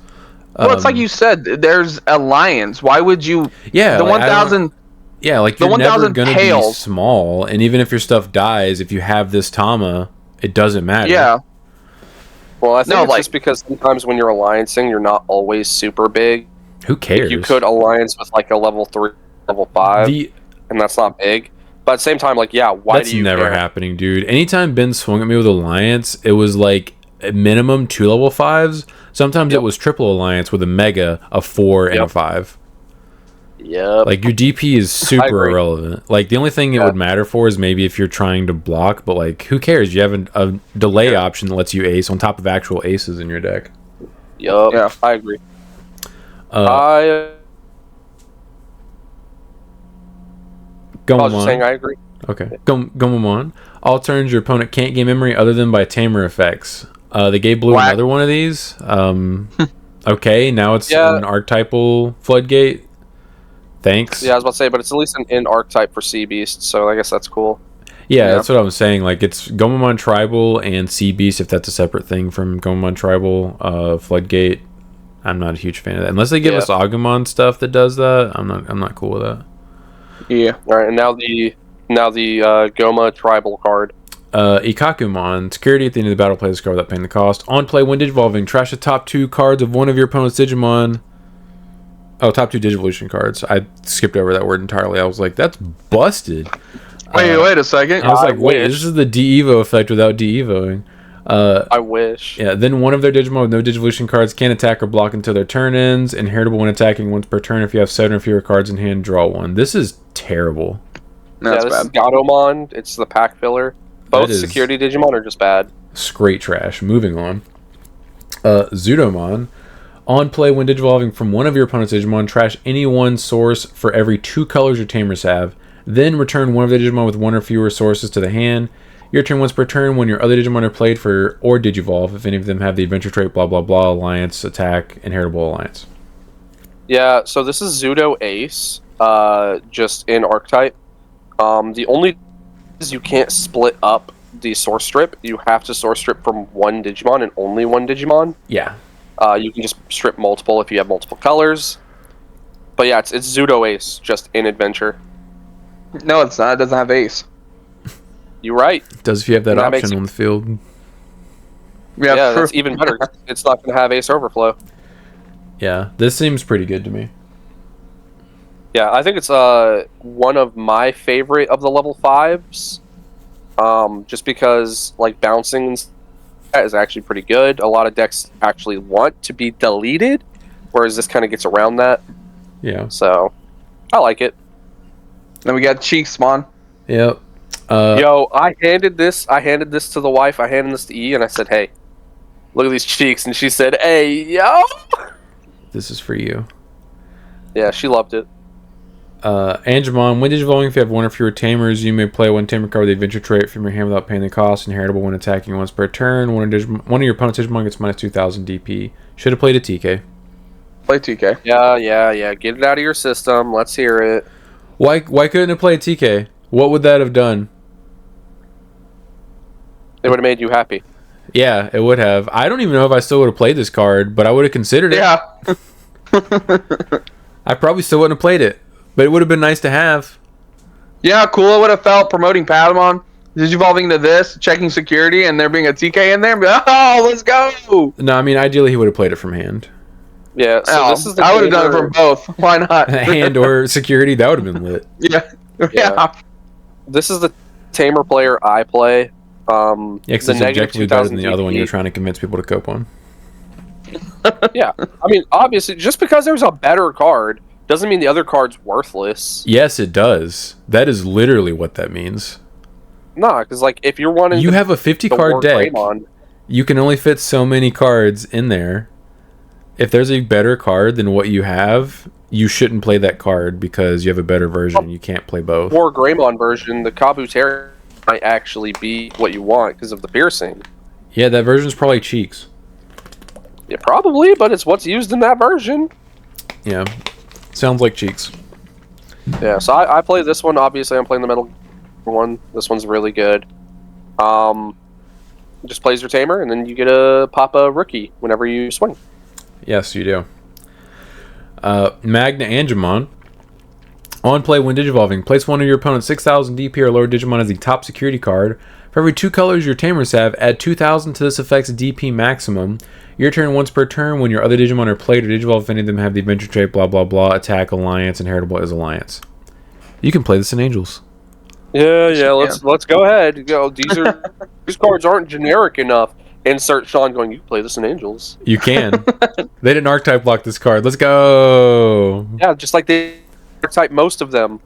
Well, it's like you said. There's alliance. Why would you? Yeah, the like, 1,000. Yeah, like the you're never 1,000 gonna be small, and even if your stuff dies, if you have this Tama, it doesn't matter. Yeah. Well, I think it's just because sometimes when you're alliancing, you're not always super big. Who cares? You could alliance with like a level 3, level 5, and that's not big. But at the same time, like, yeah, why do you That's never happening, dude. Anytime Ben swung at me with Alliance, it was like a minimum 2 level 5s. Sometimes it was triple Alliance with a Mega, a 4, and a 5. Yep. Like, your DP is super irrelevant. Like, the only thing it would matter for is maybe if you're trying to block, but, like, who cares? You have a delay option that lets you ace on top of actual aces in your deck. Yup. Yeah, I agree. I was just saying I agree. Okay. Gomamon. All turns your opponent can't gain memory other than by tamer effects. They gave Blue another one of these. Okay, now it's an archetypal floodgate. Thanks. Yeah, I was about to say, but it's at least an in archetype for Sea Beast, so I guess that's cool. Yeah, that's what I was saying. Like, it's Gomamon Tribal and Sea Beast, if that's a separate thing from Gomamon Tribal. Floodgate, I'm not a huge fan of that. Unless they give us Agumon stuff that does that, I'm not cool with that. Yeah. All right, and now the Goma Tribal card. Ikakumon. Security at the end of the battle. Play this card without paying the cost. On play, when Digivolving, trash the top 2 cards of one of your opponent's Digimon. Oh, top 2 Digivolution cards. I skipped over that word entirely. I was like, that's busted. Wait a second. I was like, wait, this is the de-evo effect without de-evoing. I wish. Yeah, then one of their Digimon with no Digivolution cards can attack or block until their turn ends. Inheritable when attacking once per turn. If you have 7 or fewer cards in hand, draw 1. This is terrible. This is Gatomon. It's the pack filler. Both security Digimon are just bad. Straight trash. Moving on. Zudomon. On play, when Digivolving from one of your opponent's Digimon, trash any one source for every 2 colors your tamers have. Then return one of the Digimon with 1 or fewer sources to the hand. Your turn once per turn when your other Digimon are played for or Digivolve, if any of them have the adventure trait, blah blah blah, alliance, attack, inheritable alliance. Yeah, so this is Zudo Ace, just in archetype. The only is you can't split up the source strip. You have to source strip from one Digimon and only one Digimon. Yeah. You can just strip multiple if you have multiple colors. But yeah, it's Zudo Ace, just in adventure. No, it's not. It doesn't have Ace. You're right. It does if you have that option on the field. Yeah, that's even better. It's not going to have Ace Overflow. Yeah, this seems pretty good to me. Yeah, I think it's one of my favorite of the level 5s. Just because like bouncing is actually pretty good. A lot of decks actually want to be deleted, whereas this kind of gets around that. Yeah. So, I like it. Then we got Cheeksmon. Yep. Yo, I handed this to the wife. I handed this to E, and I said, "Hey, look at these cheeks." And she said, "Hey, yo." This is for you. Yeah, she loved it. Angemon, when digivolving, if you have one or fewer tamers, you may play one tamer card with the adventure trait from your hand without paying the cost. Inheritable when attacking once per turn. One of your opponent's Digimon gets minus 2,000 DP. Should have played a TK. Play TK. Yeah. Get it out of your system. Let's hear it. Why couldn't it play a TK? What would that have done? It would have made you happy. Yeah, it would have. I don't even know if I still would have played this card, but I would have considered it. Yeah. I probably still wouldn't have played it, but it would have been nice to have. Yeah, cool. It would have felt promoting Patamon, digivolving to this, checking security, and there being a TK in there. Oh, let's go! No, I mean, ideally he would have played it from hand. Yeah, so this is the I would have done it from both. Why not? Hand or security, that would have been lit. Yeah. This is the tamer player I play. Yeah, because it's negative objectively better 2,000 than the other one DP. you're trying to convince people to cope on. Yeah, I mean, obviously, just because there's a better card doesn't mean the other card's worthless. Yes, it does. That is literally what that means. Nah, because like if you're wanting, You have a 50 the card War deck. Greymon, You can only fit so many cards in there. If there's a better card than what you have, you shouldn't play that card because you have a better version. You can't play both. War Greymon version, the Kabuteria might actually be what you want because of the piercing. Yeah, that version's probably cheeks. Yeah, probably, but it's what's used in that version. Yeah, sounds like cheeks. Yeah, so I play this one. Obviously, I'm playing the metal one. This one's really good. Just plays your tamer, and then you get a pop a rookie whenever you swing. Yes, you do. Magna Angemon. On play when digivolving, place one of your opponent's 6,000 DP or lower Digimon as the top security card. For every 2 colors your tamers have, add 2,000 to this effect's DP maximum. Your turn once per turn. When your other Digimon are played or digivolve, if any of them have the adventure trait, blah blah blah, attack, alliance, inheritable is alliance. You can play this in Angels. Yeah. Let's go ahead. Go. These cards aren't generic enough. Insert Sean going. You can play this in Angels. You can. They didn't archetype block this card. Let's go. Yeah, just like they archetype most of them.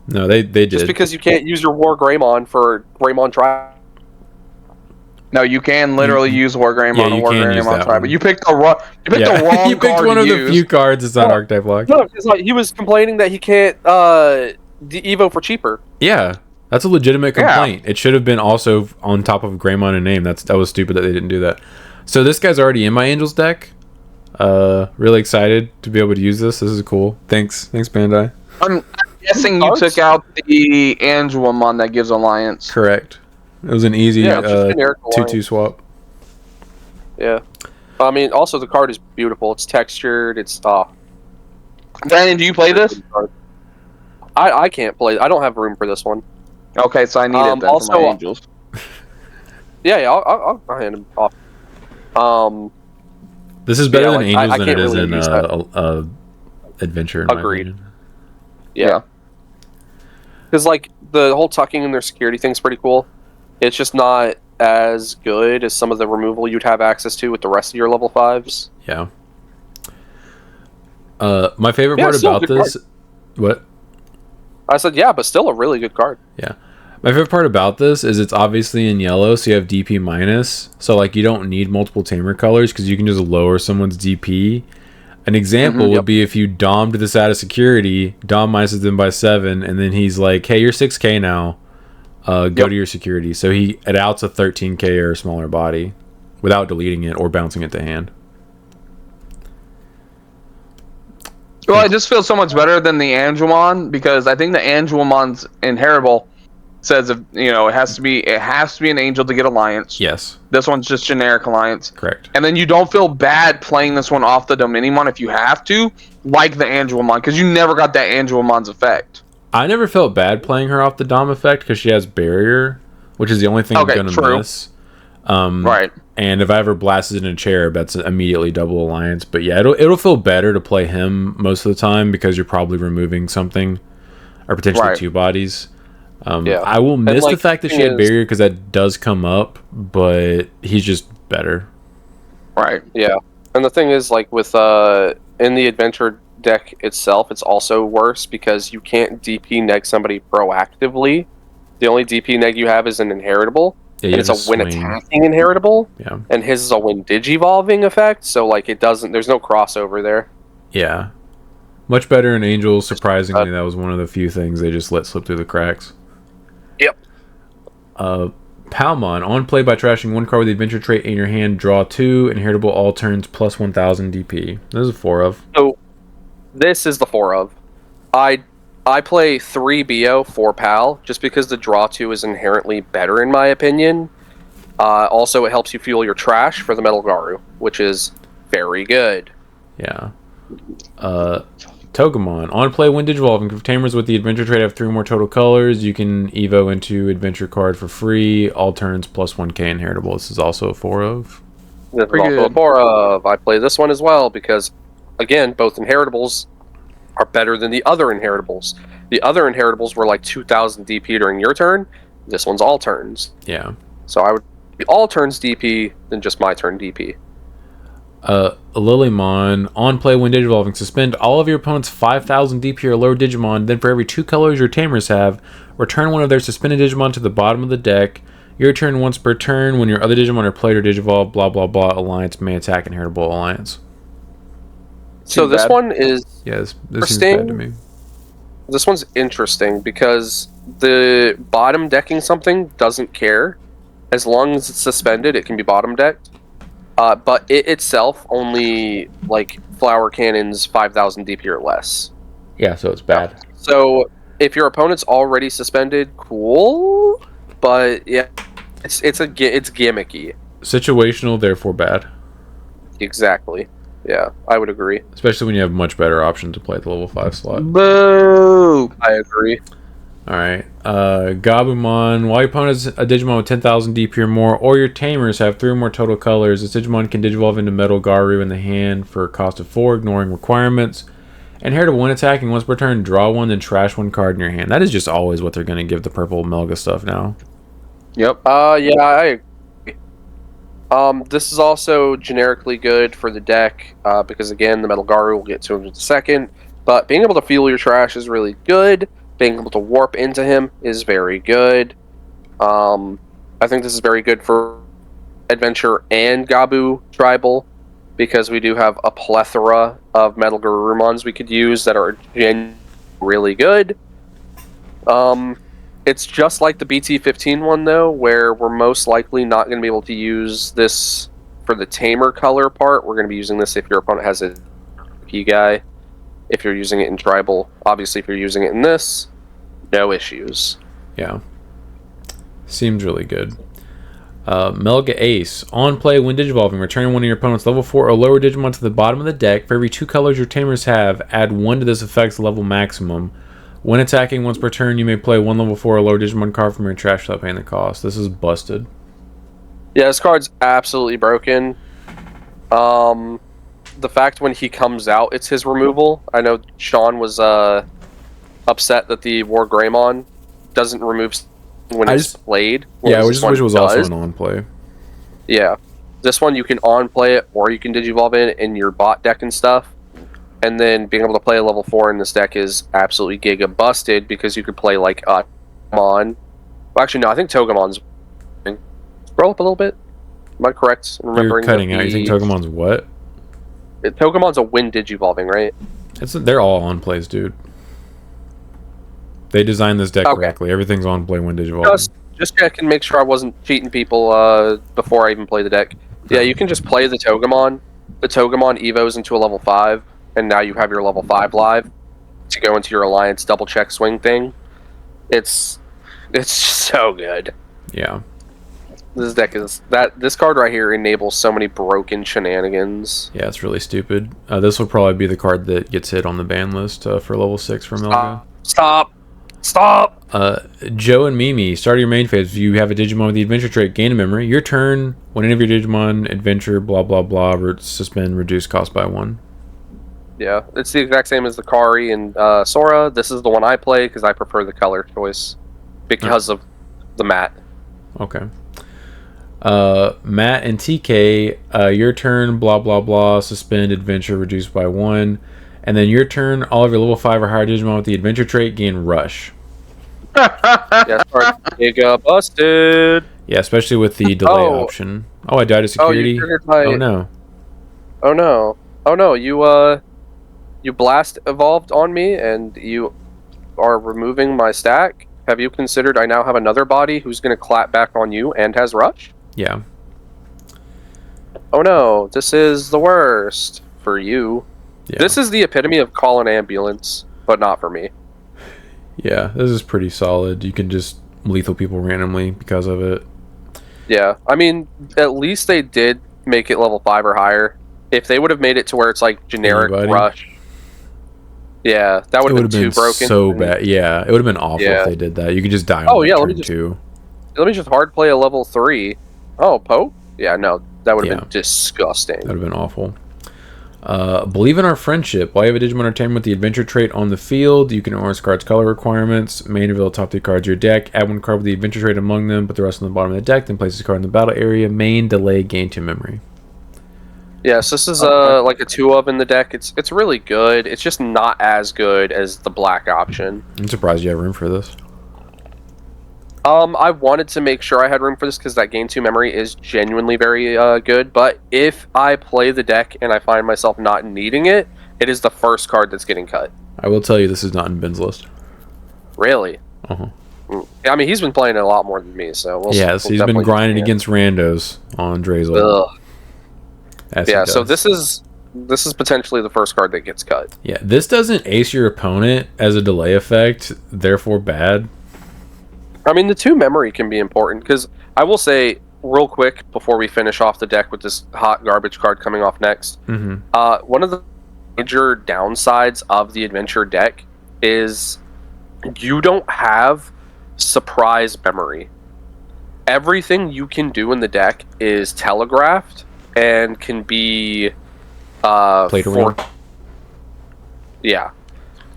No, they did. Just because you can't use your War Greymon for Greymon Tri. No, you can literally use War Greymon Yeah, and you War can use Greymon that Tri, one. but you picked the wrong. You picked the wrong you picked card one to of the use. few cards that's not archetype block. No, because like he was complaining that he can't Evo for cheaper. Yeah, that's a legitimate complaint. It should have been also on top of Greymon and name. That was stupid that they didn't do that. So this guy's already in my Angels deck. Really excited to be able to use this. This is cool. Thanks Bandai. I'm guessing you Cards? took out the Angelmon that gives Alliance. Correct. It was an easy Yeah, it's just generic 2/2 alliance. swap. Yeah. I mean, also the card is beautiful. It's textured. It's Brandon, do you play this? I can't play. I don't have room for this one. Okay, so I need it then also, for my Angels. Yeah, I'll hand him off. This is better Yeah, than like, Angels I than can't it is really in use Adventure. In my Agreed. opinion. Yeah. Because like the whole tucking in their security thing's pretty cool. It's just not as good as some of the removal you'd have access to with the rest of your level 5s. Yeah. My favorite Yeah, part still a about good this. What? I said, yeah, but still a really good card. Yeah. My favorite part about this is it's obviously in yellow, so you have DP minus. So, like, you don't need multiple tamer colors because you can just lower someone's DP. An example would be if you dommed this out of security, dom minuses them by 7, and then he's like, hey, you're 6k now. Go to your security. So it outs a 13k or smaller body without deleting it or bouncing it to hand. Well, it just feels so much better than the Angelmon because I think the Angelmon's inheritable says if it has to be an angel to get Alliance. Yes. This one's just generic Alliance. Correct. And then you don't feel bad playing this one off the Dominimon if you have to, like the Angelmon, because you never got that Angelmon's effect. I never felt bad playing her off the Dom effect because she has barrier, which is the only thing I'm going to miss. Right. And if I ever blasted in a chair, that's immediately double alliance. But yeah, it'll feel better to play him most of the time because you're probably removing something or potentially two bodies. I will miss the fact that she had barrier because that does come up, but he's just better. Right. Yeah. And the thing is, like, with in the adventure deck itself, it's also worse because you can't DP neg somebody proactively. The only DP neg you have is an inheritable. Yeah, and it's a win attacking inheritable. Yeah. And his is a win digivolving effect, so like there's no crossover there. Yeah. Much better in Angels. Surprisingly, that was one of the few things they just let slip through the cracks. Yep. Palmon, on play by trashing one card with the adventure trait in your hand, draw 2, inheritable all turns, plus 1000 DP. This is a 4 of. So, this is the 4 of. I play 3 BO, 4 PAL, just because the draw 2 is inherently better in my opinion. Also, it helps you fuel your trash for the Metal Garu, which is very good. Yeah. Togemon, on play when digivolving. If tamers with the adventure trait have 3 more total colors, you can evo into adventure card for free. All turns plus 1k inheritable. This is also a 4 of. This is also a 4 of. I play this one as well because, again, both inheritables are better than the other inheritables. The other inheritables were like 2000 DP during your turn. This one's all turns. Yeah. So I would be all turns DP than just my turn DP. Lilymon, on play when digivolving, suspend all of your opponent's 5000 DP or lower Digimon, then for every 2 colors your tamers have, return one of their suspended Digimon to the bottom of the deck. Your turn once per turn. When your other Digimon are played or digivolved, blah blah blah, alliance may attack inheritable alliance. So this one is this seems bad to me. This one's interesting because the bottom decking something doesn't care. As long as it's suspended, it can be bottom decked. But it itself only, like, Flower Cannon's 5000 DP or less. Yeah, so it's bad. So if your opponent's already suspended, cool. But yeah, it's gimmicky. Situational, therefore bad. Exactly. Yeah, I would agree. Especially when you have much better options to play at the level 5 slot. Boo! I agree. Alright. Gabumon. While your opponent has a Digimon with 10,000 DP or more, or your tamers have 3 or more total colors, this Digimon can digivolve into Metal Garu in the hand for a cost of 4, ignoring requirements. Inherit 1 attacking once per turn, draw 1, then trash 1 card in your hand. That is just always what they're going to give the purple Melga stuff now. Yep. Yeah, I agree. This is also generically good for the deck, because again, the Metal Garu will get to him in a second, but being able to fuel your trash is really good. Being able to warp into him is very good. I think this is very good for Adventure and Gabu Tribal, because we do have a plethora of Metal Garurumons we could use that are really good. It's just like the BT21 one, though, where we're most likely not going to be able to use this for the Tamer color part. We're going to be using this if your opponent has a P guy. If you're using it in Tribal. Obviously, if you're using it in this, no issues. Yeah. Seems really good. Melga Ace. On play when digivolving, return one of your opponent's level 4 or lower Digimon to the bottom of the deck. For every 2 colors your tamers have, add 1 to this effect's level maximum. When attacking once per turn, you may play 1 level 4 or lower Digimon card from your trash without paying the cost. This is busted. Yeah, this card's absolutely broken. The fact when he comes out, it's his removal. I know Sean was upset that the War Greymon doesn't remove when it's played. Yeah, I just wish it was also an on-play. Yeah. This one, you can on-play it, or you can digivolve it in your bot deck and stuff. And then being able to play a level 4 in this deck is absolutely giga busted, because you could play, like, Togemon. Well, actually, no, I think Togemon's... Scroll up a little bit. Am I correct in remembering? You're cutting out. You think Togemon's what? Togemon's a wind digivolving, right? They're all on-plays, dude. They designed this deck correctly. Everything's on-play when digivolving. Just check and make sure I wasn't cheating people before I even play the deck. Yeah, you can just play the Togemon. The Togemon evos into a level 5, and now you have your level 5 live to go into your Alliance double check swing thing. It's so good. Yeah. This deck is this card right here enables so many broken shenanigans. Yeah, it's really stupid. This will probably be the card that gets hit on the ban list for level 6 for Melga. Stop! Joe and Mimi, start of your main phase. If you have a Digimon with the adventure trait, gain a memory. Your turn, when any of your Digimon adventure, blah blah blah, suspend, reduce cost by 1. Yeah, it's the exact same as the Kari and Sora. This is the one I play because I prefer the color choice because of the matte. Okay. Matt and TK, your turn, blah blah blah, suspend, adventure, reduced by 1. And then your turn, all of your level 5 or higher Digimon with the adventure trait gain rush. Yeah, giga busted. Yeah, especially with the delay option. Oh, I died of security. Oh no. You you blast evolved on me, and you are removing my stack. Have you considered I now have another body who's going to clap back on you and has rush? Yeah. Oh no, this is the worst for you. Yeah. This is the epitome of call an ambulance, but not for me. Yeah, this is pretty solid. You can just lethal people randomly because of it. Yeah, I mean, at least they did make it level 5 or higher. If they would have made it to where it's like generic Anybody? rush, yeah, that would have been too broken. So bad. Yeah, it would have been awful if they did that. You could just die on turn 2. Let me just hard play a level 3. Oh, Pope? Yeah, no, that would have been disgusting. That would have been awful. Believe in our friendship. While you have a Digimon Entertainment with the adventure trait on the field, you can orange cards color requirements. Main reveal top 3 cards of your deck. Add 1 card with the adventure trait among them, put the rest on the bottom of the deck, then place this card in the battle area. Main delay gain 2 memory. Yes, this is like a 2 of in the deck. It's really good. It's just not as good as the black option. I'm surprised you have room for this. I wanted to make sure I had room for this because that gain 2 memory is genuinely very good. But if I play the deck and I find myself not needing it, it is the first card that's getting cut. I will tell you this is not in Ben's list. Really? Uh-huh. I mean, he's been playing it a lot more than me, so yes, he's been grinding against randos on Drazel. Yeah, so this is potentially the first card that gets cut. Yeah, this doesn't ace your opponent as a delay effect, therefore bad. I mean, the 2 memory can be important, because I will say, real quick, before we finish off the deck with this hot garbage card coming off next, one of the major downsides of the adventure deck is you don't have surprise memory. Everything you can do in the deck is telegraphed and can be played around. Yeah.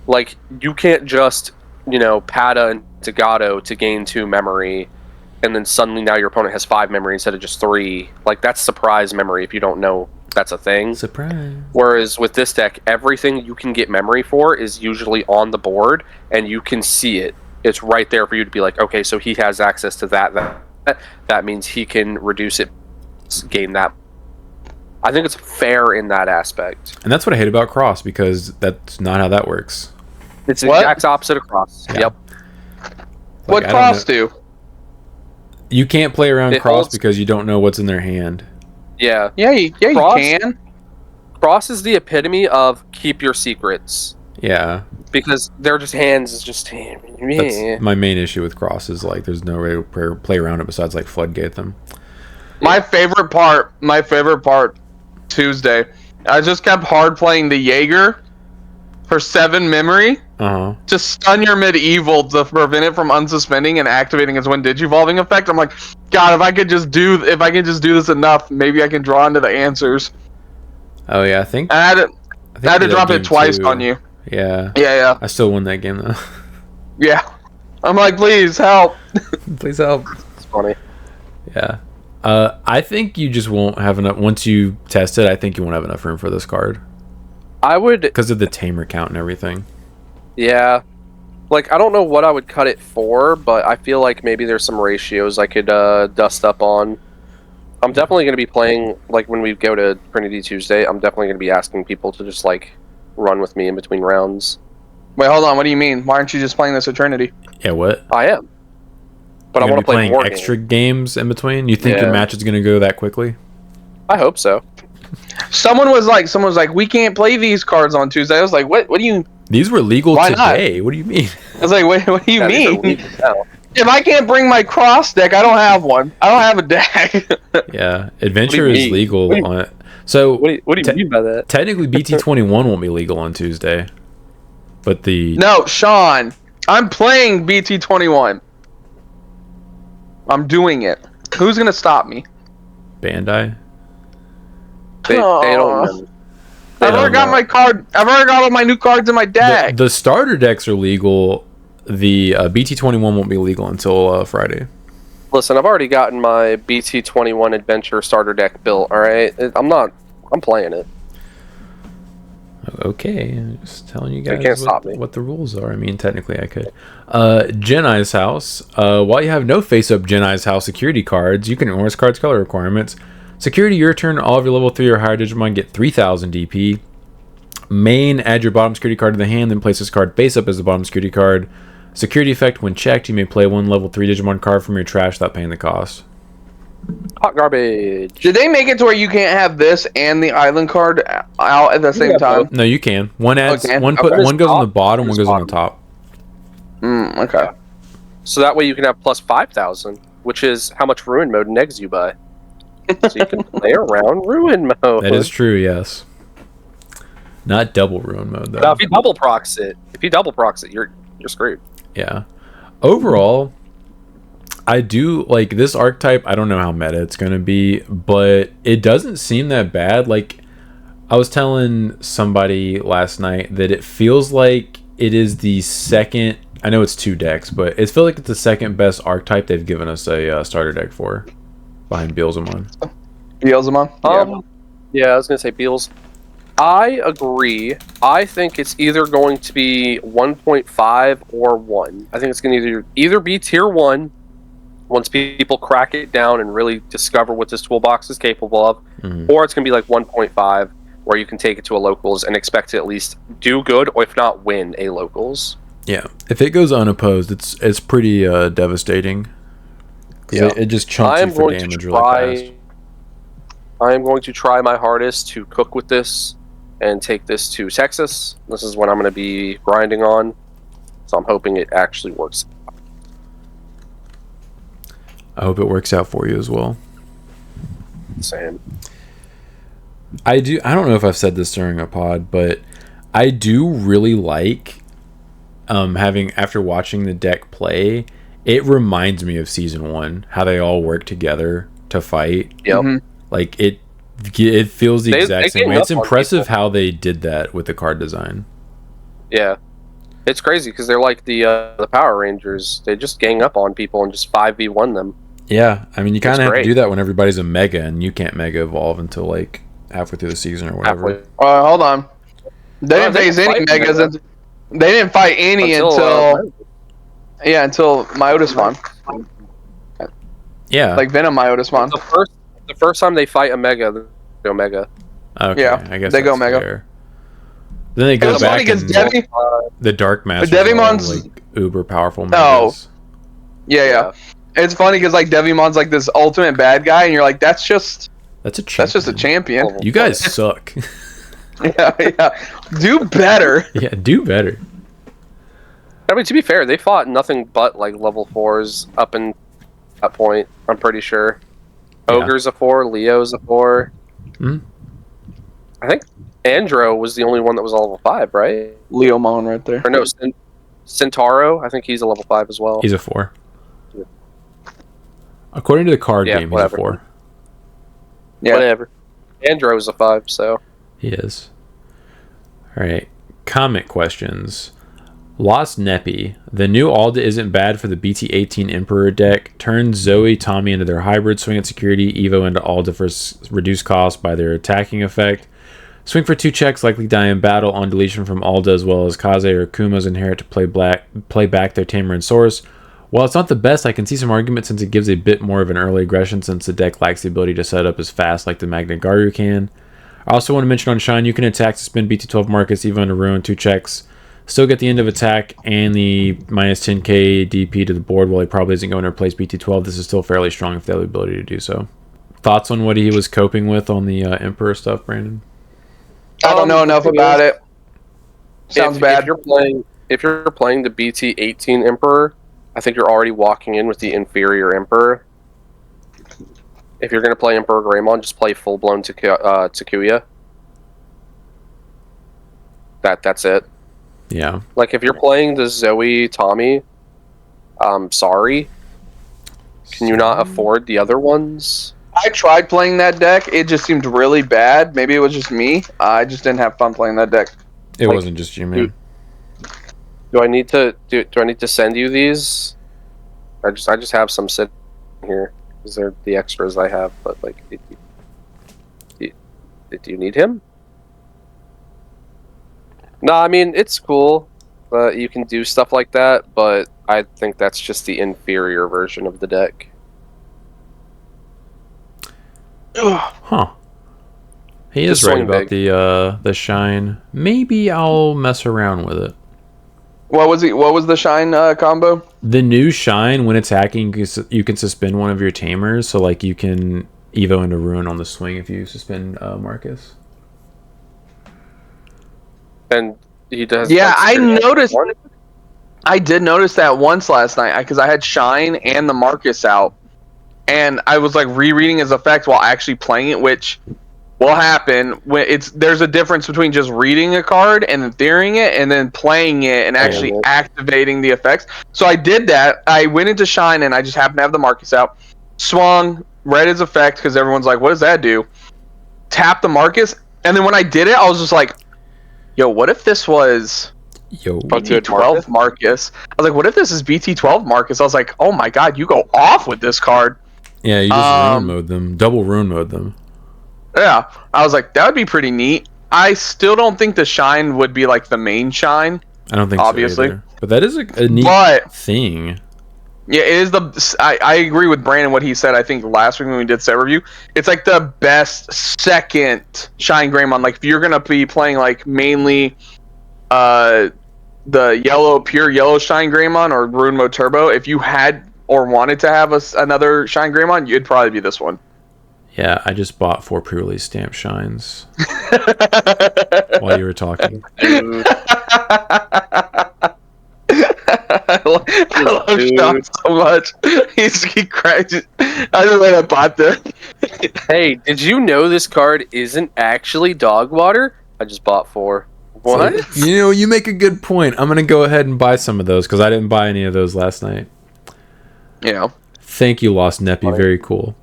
Like, you can't just, Pata and Tagato to gain 2 memory, and then suddenly now your opponent has 5 memory instead of just 3. Like, that's surprise memory if you don't know that's a thing. Surprise. Whereas with this deck, everything you can get memory for is usually on the board, and you can see it. It's right there for you to be like, okay, so he has access to that means he can reduce it, gain that. I think it's fair in that aspect. And that's what I hate about Cross, because that's not how that works. It's the exact opposite of Cross. Yeah. Yep. What Cross do? You can't play around Cross because you don't know what's in their hand. Yeah. You can. Cross is the epitome of keep your secrets. Yeah. Because they're just hands. It's just... That's my main issue with Cross is, like, there's no way to play around it besides, like, floodgate them. My favorite part, Tuesday, I just kept hard playing the Jaeger for 7 memory. Just stun your medieval to prevent it from unsuspending and activating its when digivolving effect. I'm like, God, if I could just do this enough, maybe I can draw into the answers. Oh yeah, I think I had to drop it twice on you. Yeah. Yeah. I still won that game though. Yeah. I'm like, please help. Please help. It's funny. Yeah. I think you just won't have enough. Once you test it, I think you won't have enough room for this card. I would... Because of the tamer count and everything. Yeah. Like, I don't know what I would cut it for, but I feel like maybe there's some ratios I could dust up on. I'm definitely going to be playing, like, when we go to Trinity Tuesday, I'm definitely going to be asking people to just, like, run with me in between rounds. Wait, hold on. What do you mean? Why aren't you just playing this at Trinity? Yeah, what? I am. But I want to play more extra games in between? You think your match is going to go that quickly? I hope so. Someone was like, we can't play these cards on Tuesday. I was like, what do you... These were legal today. Not? What do you mean? I was like, what do you mean? If I can't bring my Cross deck, I don't have one. I don't have a deck. Yeah, Adventure is legal on it. So what do you mean by that? Technically, BT21 won't be legal on Tuesday. But No, Sean. I'm playing BT21. I'm doing it. Who's gonna stop me? Bandai? They don't. I've already got my card. I've already got all my new cards in my deck. The starter decks are legal. The BT21 won't be legal until Friday. Listen, I've already gotten my BT21 Adventure starter deck built. All right, I'm playing it. Okay, I'm just telling you guys can't stop me. What the rules are. I mean, technically I could. Jeni's house. While you have no face-up Jeni's house security cards, you can orange cards color requirements. Security your turn, all of your level 3 or higher Digimon get 3,000 DP. Main, add your bottom security card to the hand, then place this card face up as the bottom security card. Security effect, when checked, you may play one level 3 Digimon card from your trash without paying the cost. Hot garbage. Did they make it to where you can't have this and the island card out at the same time? No, you can. One adds, Okay. one Okay. goes on the bottom, one Here's goes on the bottom. top. Okay. So that way you can have plus 5,000, which is how much ruin mode negs you buy. So you can play around ruin mode. That is true, yes. Not double ruin mode, though. Now, if you double procs it, you're screwed. Yeah. Overall, I do like this archetype. I don't know how meta it's going to be, but it doesn't seem that bad. Like, I was telling somebody last night that it feels like it is the second. I know it's 2 decks, but it feels like it's the second best archetype they've given us a starter deck for, behind Beelzemon. Beelzemon? Yeah, I was gonna say Beals. I agree. I think it's either going to be 1.5 or 1. I think it's going to either be tier 1 once people crack it down and really discover what this toolbox is capable of, or it's going to be like 1.5 where you can take it to a locals and expect to at least do good or if not win a locals. Yeah, if it goes unopposed, it's pretty devastating. Yeah. It just chunks you for damage really fast. I am going to try my hardest to cook with this and take this to Texas. This is what I'm going to be grinding on, so I'm hoping it actually works. I hope it works out for you as well. Same. I don't know if I've said this during a pod, but I do really like having, after watching the deck play, it reminds me of season 1, how they all work together to fight. Yep. Like it feels the exact same way. It's gang up on impressive people. how they did that with the card design. Yeah. It's crazy because they're like the Power Rangers. They just gang up on people and just 5v1 them. Yeah, I mean, you kind of have to great. do that when everybody's a mega, and you can't mega evolve until like halfway through the season or whatever. Halfway. Hold on. They didn't face any megas. They didn't fight any until Myotismon. Yeah, Like Venom Myotismon. The first time they fight a mega, they go mega. okay, Yeah, I guess they go that's mega. fair. Then they go It's funny back because and the Dark Master, Devimon's- like uber powerful No. megas. Yeah. It's funny because like Devimon's like this ultimate bad guy, and you're like, that's just That's a champion. a champion. You guys suck. yeah. Do better. Yeah, do better. I mean, to be fair, they fought nothing but like level 4s up in that point. I'm pretty sure. Yeah. Ogre's a 4, Leo's a 4. Mhm. I think Andro was the only one that was a level 5, right? Leomon right there. Or no, Centauro. I think he's a level 5 as well. He's a 4. According to the card Yeah, game, whatever. he's a 4. Yeah. Whatever. Andro's a 5, so. He is. All right. Comment questions. Lost Neppy. The new Alda isn't bad for the BT18 Emperor deck. Turn Zoe, Tommy into their hybrid. Swing at security. Evo into Alda for reduced cost by their attacking effect. Swing for 2 checks. Likely die in battle on deletion from Alda as well as Kaze or Kuma's inherit to play back their Tamer and Source. While it's not the best, I can see some argument since it gives a bit more of an early aggression since the deck lacks the ability to set up as fast like the Magna Garu can. I also want to mention on Shine, you can attack, suspend BT12 Marcus, Evo into Ruin, 2 checks. Still get the end of attack and the minus 10k DP to the board while he probably isn't going to replace BT12. This is still fairly strong if they have the ability to do so. Thoughts on what he was coping with on the Emperor stuff, Brandon? I don't know enough about it. Sounds bad. If you're playing the BT18 Emperor, I think you're already walking in with the inferior Emperor. If you're going to play Emperor Greymon, just play full-blown Takuya. That's it. Yeah. Like, if you're playing the Zoe Tommy, sorry. Can you not afford the other ones? I tried playing that deck. It just seemed really bad. Maybe it was just me. I just didn't have fun playing that deck. It wasn't just you, man. Do I need to send you these? I just have some sitting here because they're the extras I have. But like, do you need him? No, I mean it's cool. You can do stuff like that, but I think that's just the inferior version of the deck. Huh. He is Just right swing about big. the shine. Maybe I'll mess around with it. What was the shine combo? The new shine, when it's hacking, you can suspend one of your tamers, so like you can evo into ruin on the swing if you suspend Marcus. And he does. Yeah, like, I security noticed. one. I did notice that once last night because I had shine and the Marcus out, and I was like rereading his effect while actually playing it, which will happen when there's a difference between just reading a card and then theorying it and then playing it and actually activating the effects. So I did that. I went into shine and I just happened to have the Marcus out. Swung, read his effect because everyone's like, "What does that do?" Tap the Marcus, and then when I did it, I was just like, "Yo, what if this was BT12 Marcus?" I was like, "What if this is BT12 Marcus?" I was like, "Oh my god, you go off with this card." Yeah, you just ruin mode them, double ruin mode them. Yeah, I was like, that would be pretty neat. I still don't think the shine would be like the main shine. I don't think obviously. so either. But that is a neat thing. Yeah, it is I agree with Brandon what he said. I think last week when we did set review, it's like the best second shine Greymon. Like if you're gonna be playing like mainly the pure yellow shine Greymon or Rune Mode Turbo, if you had or wanted to have another shine Greymon, you'd probably be this one. Yeah, I just bought 4 pre-release stamp shines while you were talking. I love Sean so much. He cracked it. I just let him bot that. Hey, did you know this card isn't actually dog water? I just bought 4. What? So, you make a good point. I'm gonna go ahead and buy some of those because I didn't buy any of those last night. Yeah. Thank you, Lost Neppy. Very cool.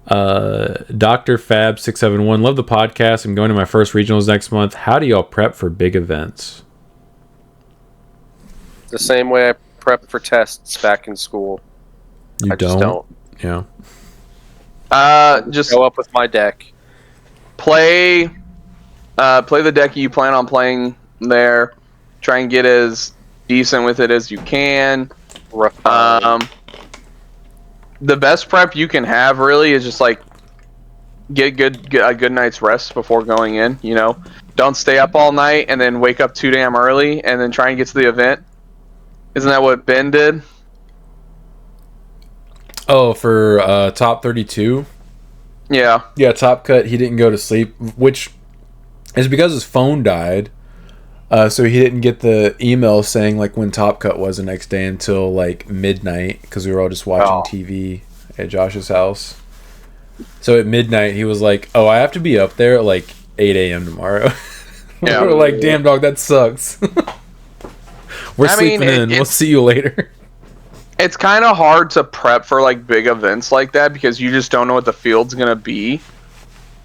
Dr. Fab 671, love the podcast. I'm going to my first regionals next month. How do y'all prep for big events? The same way I prepped for tests back in school. I just don't. Yeah. Just go up with my deck. Play the deck you plan on playing there. Try and get as decent with it as you can. The best prep you can have really is just like get a good night's rest before going in. Don't stay up all night and then wake up too damn early and then try and get to the event. Isn't that what Ben did? Oh, for top 32. Yeah. Top cut. He didn't go to sleep, which is because his phone died. So he didn't get the email saying like when Top Cut was the next day until like midnight because we were all just watching TV at Josh's house. So at midnight he was like, "Oh, I have to be up there at like 8 a.m. tomorrow." Yeah. We're like, "Damn dog, that sucks." We're sleeping in. We'll see you later. It's kind of hard to prep for like big events like that because you just don't know what the field's gonna be.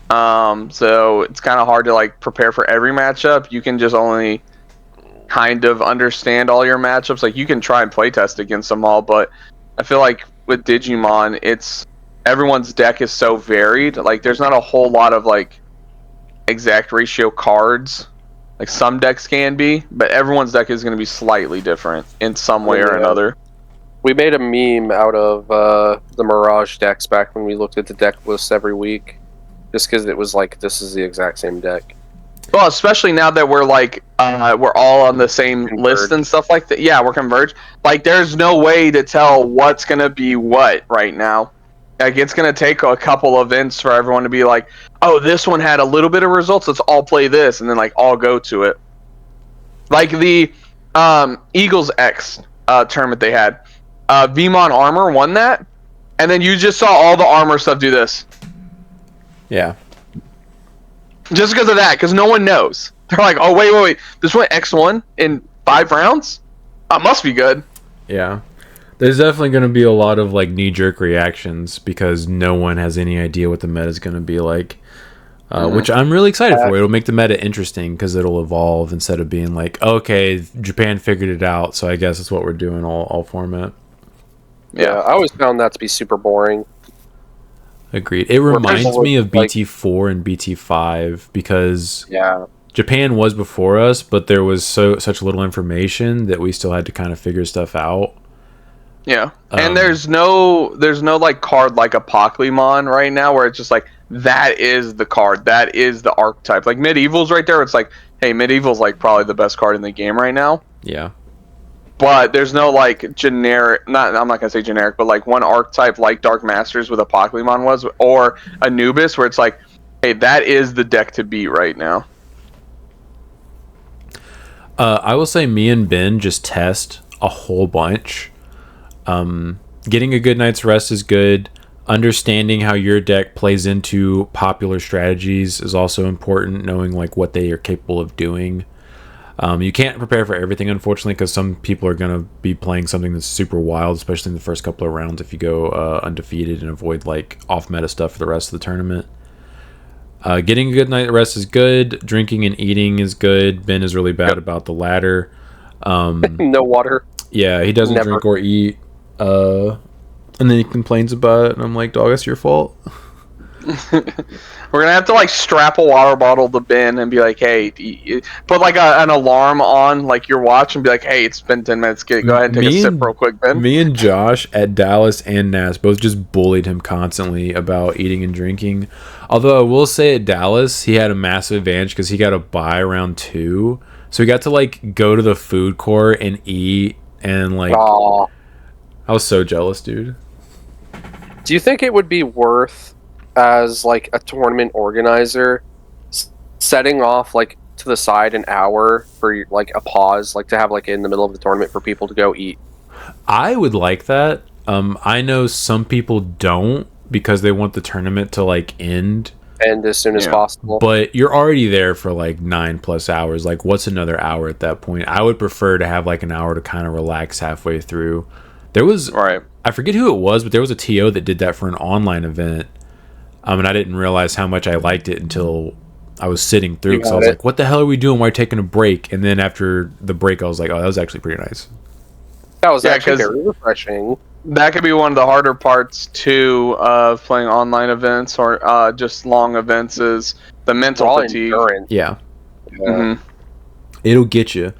So it's kind of hard to like prepare for every matchup. You can just only kind of understand all your matchups. Like you can try and play test against them all, but I feel like with Digimon, everyone's deck is so varied. Like there's not a whole lot of like exact ratio cards. Like some decks can be, but everyone's deck is going to be slightly different in some way or another. We made a meme out of the Mirage decks back when we looked at the deck lists every week. Just because it was like, this is the exact same deck. Well, especially now that we're like, we're all on the same list and stuff like that. Yeah, we're converged. Like, there's no way to tell what's going to be what right now. Like, it's going to take a couple events for everyone to be like, oh, this one had a little bit of results. Let's all play this. And then, like, all go to it. Like the Eagles X tournament they had. Vmon Armor won that. And then you just saw all the armor stuff do this. Yeah. Just because of that, because no one knows. They're like, oh, wait. This went X1 in 5 rounds? Must be good. Yeah. There's definitely going to be a lot of like knee-jerk reactions because no one has any idea what the meta is going to be like. Which I'm really excited for. It'll make the meta interesting because it'll evolve instead of being like, okay, Japan figured it out, so I guess that's what we're doing all format. Yeah, I always found that to be super boring. Agreed. It reminds me of BT4 and BT5 because Japan was before us, but there was such little information that we still had to kind of figure stuff out. Yeah, and there's no like card like a Pokemon right now where it's just like that is the card, that is the archetype. Like Medieval's right there. It's like, hey, Medieval's like probably the best card in the game right now. Yeah. But there's no like generic. I'm not gonna say generic, but like one archetype like Dark Masters with a Pokemon was, or Anubis, where it's like, hey, that is the deck to beat right now. I will say me and Ben just test a whole bunch. Getting a good night's rest is good. Understanding how your deck plays into popular strategies is also important. Knowing like what they are capable of doing. You can't prepare for everything, unfortunately, because some people are going to be playing something that's super wild, especially in the first couple of rounds if you go undefeated and avoid like off-meta stuff for the rest of the tournament. Getting a good night's rest is good. Drinking and eating is good. Ben is really bad about the latter. No water. Yeah, he doesn't drink or eat. And then he complains about it, and I'm like, dog, that's your fault. We're gonna have to like strap a water bottle to Ben and be like, hey, put like an alarm on like your watch and be like, hey, it's been 10 minutes. Go ahead and take a sip real quick, Ben. Me and Josh at Dallas and Nas both just bullied him constantly about eating and drinking. Although I will say at Dallas, he had a massive advantage because he got a bye round 2. So he got to like go to the food court and eat and like... Aww. I was so jealous, dude. Do you think it would be worth, as like a tournament organizer, setting off like to the side an hour for like a pause, like to have like in the middle of the tournament for people to go eat? I would like that. I know some people don't because they want the tournament to like end as soon as possible. But you're already there for like 9+ hours. Like, what's another hour at that point? I would prefer to have like an hour to kind of relax halfway through. There was, I forget who it was, but there was a TO that did that for an online event. And I didn't realize how much I liked it until I was sitting through. Because I was like, what the hell are we doing? Why are we taking a break? And then after the break, I was like, oh, that was actually pretty nice. That was actually very refreshing. That could be one of the harder parts, too, of playing online events or just long events is the mental fatigue. Endurance. Yeah. Mm-hmm. It'll get you.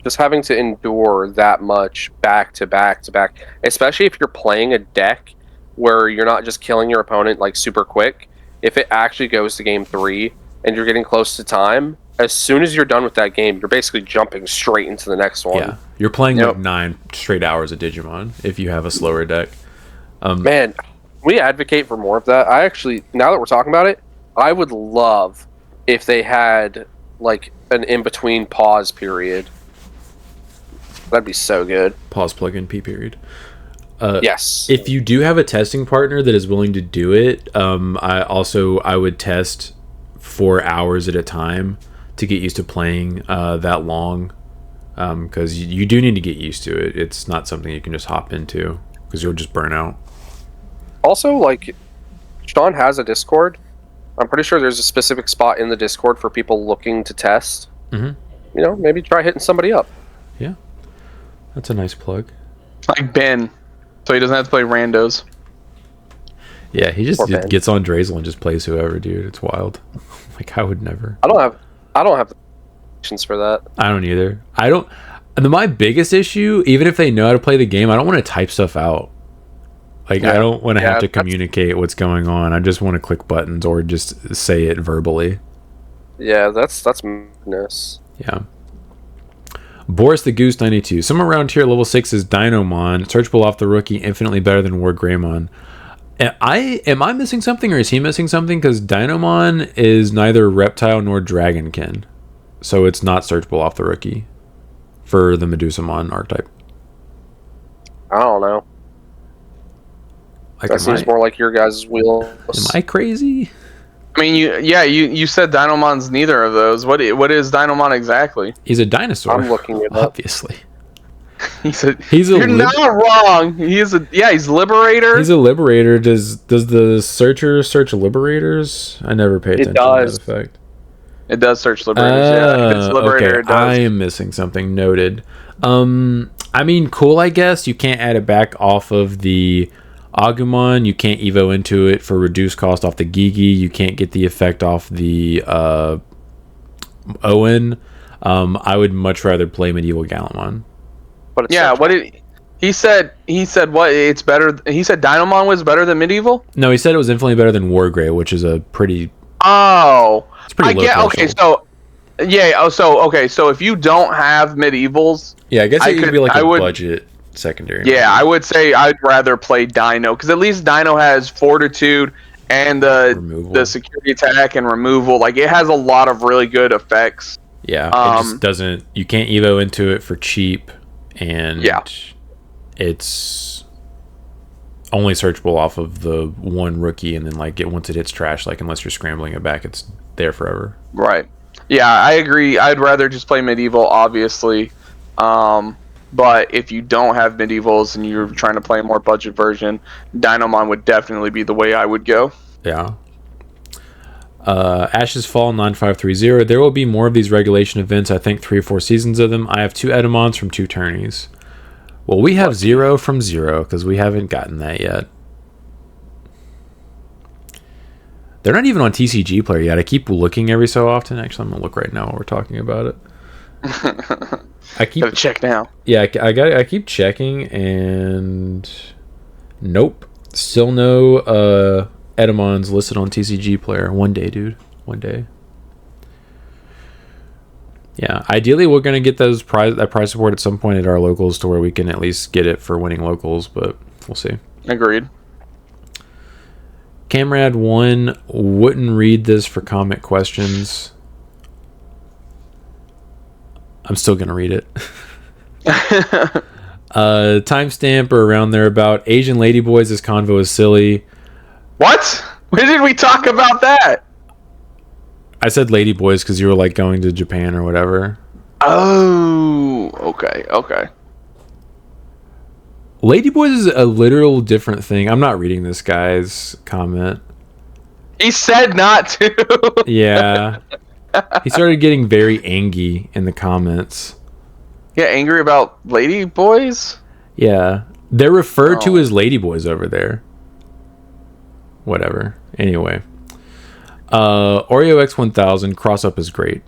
Just having to endure that much back to back to back, especially if you're playing a deck where you're not just killing your opponent like super quick. If it actually goes to game 3 and you're getting close to time, as soon as you're done with that game, you're basically jumping straight into the next one. Yeah, you're playing like 9 straight hours of Digimon if you have a slower deck. Man, we advocate for more of that. I actually, now that we're talking about it, I would love if they had like an in-between pause period. That'd be so good. Pause plug-in P period. Yes. If you do have a testing partner that is willing to do it, I would test 4 hours at a time to get used to playing that long, because you do need to get used to it. It's not something you can just hop into because you'll just burn out. Also, like, Sean has a Discord. I'm pretty sure there's a specific spot in the Discord for people looking to test. Mm-hmm. You know, maybe try hitting somebody up. Yeah, that's a nice plug. Like Ben, so he doesn't have to play randos. Yeah, he just gets on Drazel and just plays whoever, dude. It's wild. Like, I would never. I don't have the patience for that. I don't either. My biggest issue, even if they know how to play the game, I don't want to type stuff out. Like, I don't want to have to communicate what's going on. I just want to click buttons or just say it verbally. Yeah, that's madness. Yeah. Boris the Goose 92. Somewhere around here, level 6 is Dinomon. Searchable off the rookie, infinitely better than War Greymon. Am I missing something, or is he missing something? Because Dinomon is neither reptile nor dragonkin, so it's not searchable off the rookie for the Medusamon archetype. I don't know. Like, that seems more like your guys' wheel. Am I crazy? I mean, you said Dinomon's neither of those. What is Dinomon exactly? He's a dinosaur. I'm looking it up. Obviously. You're not wrong. He's Liberator. He's a Liberator. Does the Searcher search Liberators? I never pay attention to that effect. It does search Liberators. Yeah, it's Liberator. Okay. It does. I am missing something. Noted. I mean, cool. I guess you can't add it back off of the Agumon. You can't Evo into it for reduced cost off the Gigi. You can't get the effect off the Owen. I would much rather play Medieval Gallantmon. But it's He said what? It's better. He said Dynamon was better than Medieval. No, he said it was infinitely better than Wargrave, which is a pretty. Oh, It's pretty low threshold. Okay, so yeah. Oh, so okay. So if you don't have Medievals, Yeah, I guess it could be like a budget secondary. Yeah, I would say I'd rather play Dino because at least Dino has Fortitude and the security attack and removal. Like it has a lot of really good effects. Yeah, it just doesn't. You can't evo into it for cheap, and it's only searchable off of the one rookie, and then like once it hits trash, like unless you're scrambling it back, it's there forever. Right. Yeah, I agree. I'd rather just play Medieval, obviously. But if you don't have Medievals and you're trying to play a more budget version, Dynamon would definitely be the way I would go. Yeah. Ashes Fall 9530. There will be more of these regulation events. I think 3 or 4 seasons of them. I have 2 Edamons from 2 tourneys. Well, we have 0 from 0 because we haven't gotten that yet. They're not even on TCG Player yet. I keep looking every so often. Actually, I'm gonna look right now while we're talking about it. I keep gotta check now. Yeah, I keep checking, and nope, still no Edamons listed on TCG Player. One day, dude. One day. Yeah, ideally we're gonna get that prize support at some point at our locals to where we can at least get it for winning locals, but we'll see. Agreed. Camrad 1 wouldn't read this for comment questions. I'm still gonna read it. Timestamp or around there about Asian ladyboys. This convo is silly. What? When did we talk about that? I said ladyboys because you were like going to Japan or whatever. Oh, okay. Ladyboys is a literal different thing. I'm not reading this guy's comment. He said not to. Yeah. He started getting very angry in the comments. Yeah, angry about lady boys? Yeah. They're referred to as ladyboys over there. Whatever. Anyway. Oreo X1000 cross up is great.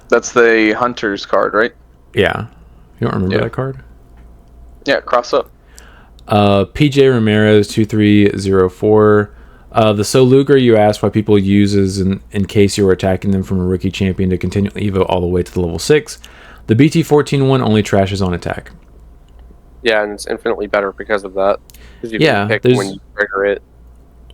That's the Hunter's card, right? Yeah. You don't remember that card? Yeah, cross up. PJ Ramirez 2304. The So Luger you asked why people uses in case you were attacking them from a rookie champion to continue Evo all the way to the level 6. The BT21 one only trashes on attack. Yeah, and it's infinitely better because of that. Because you can pick when you trigger it.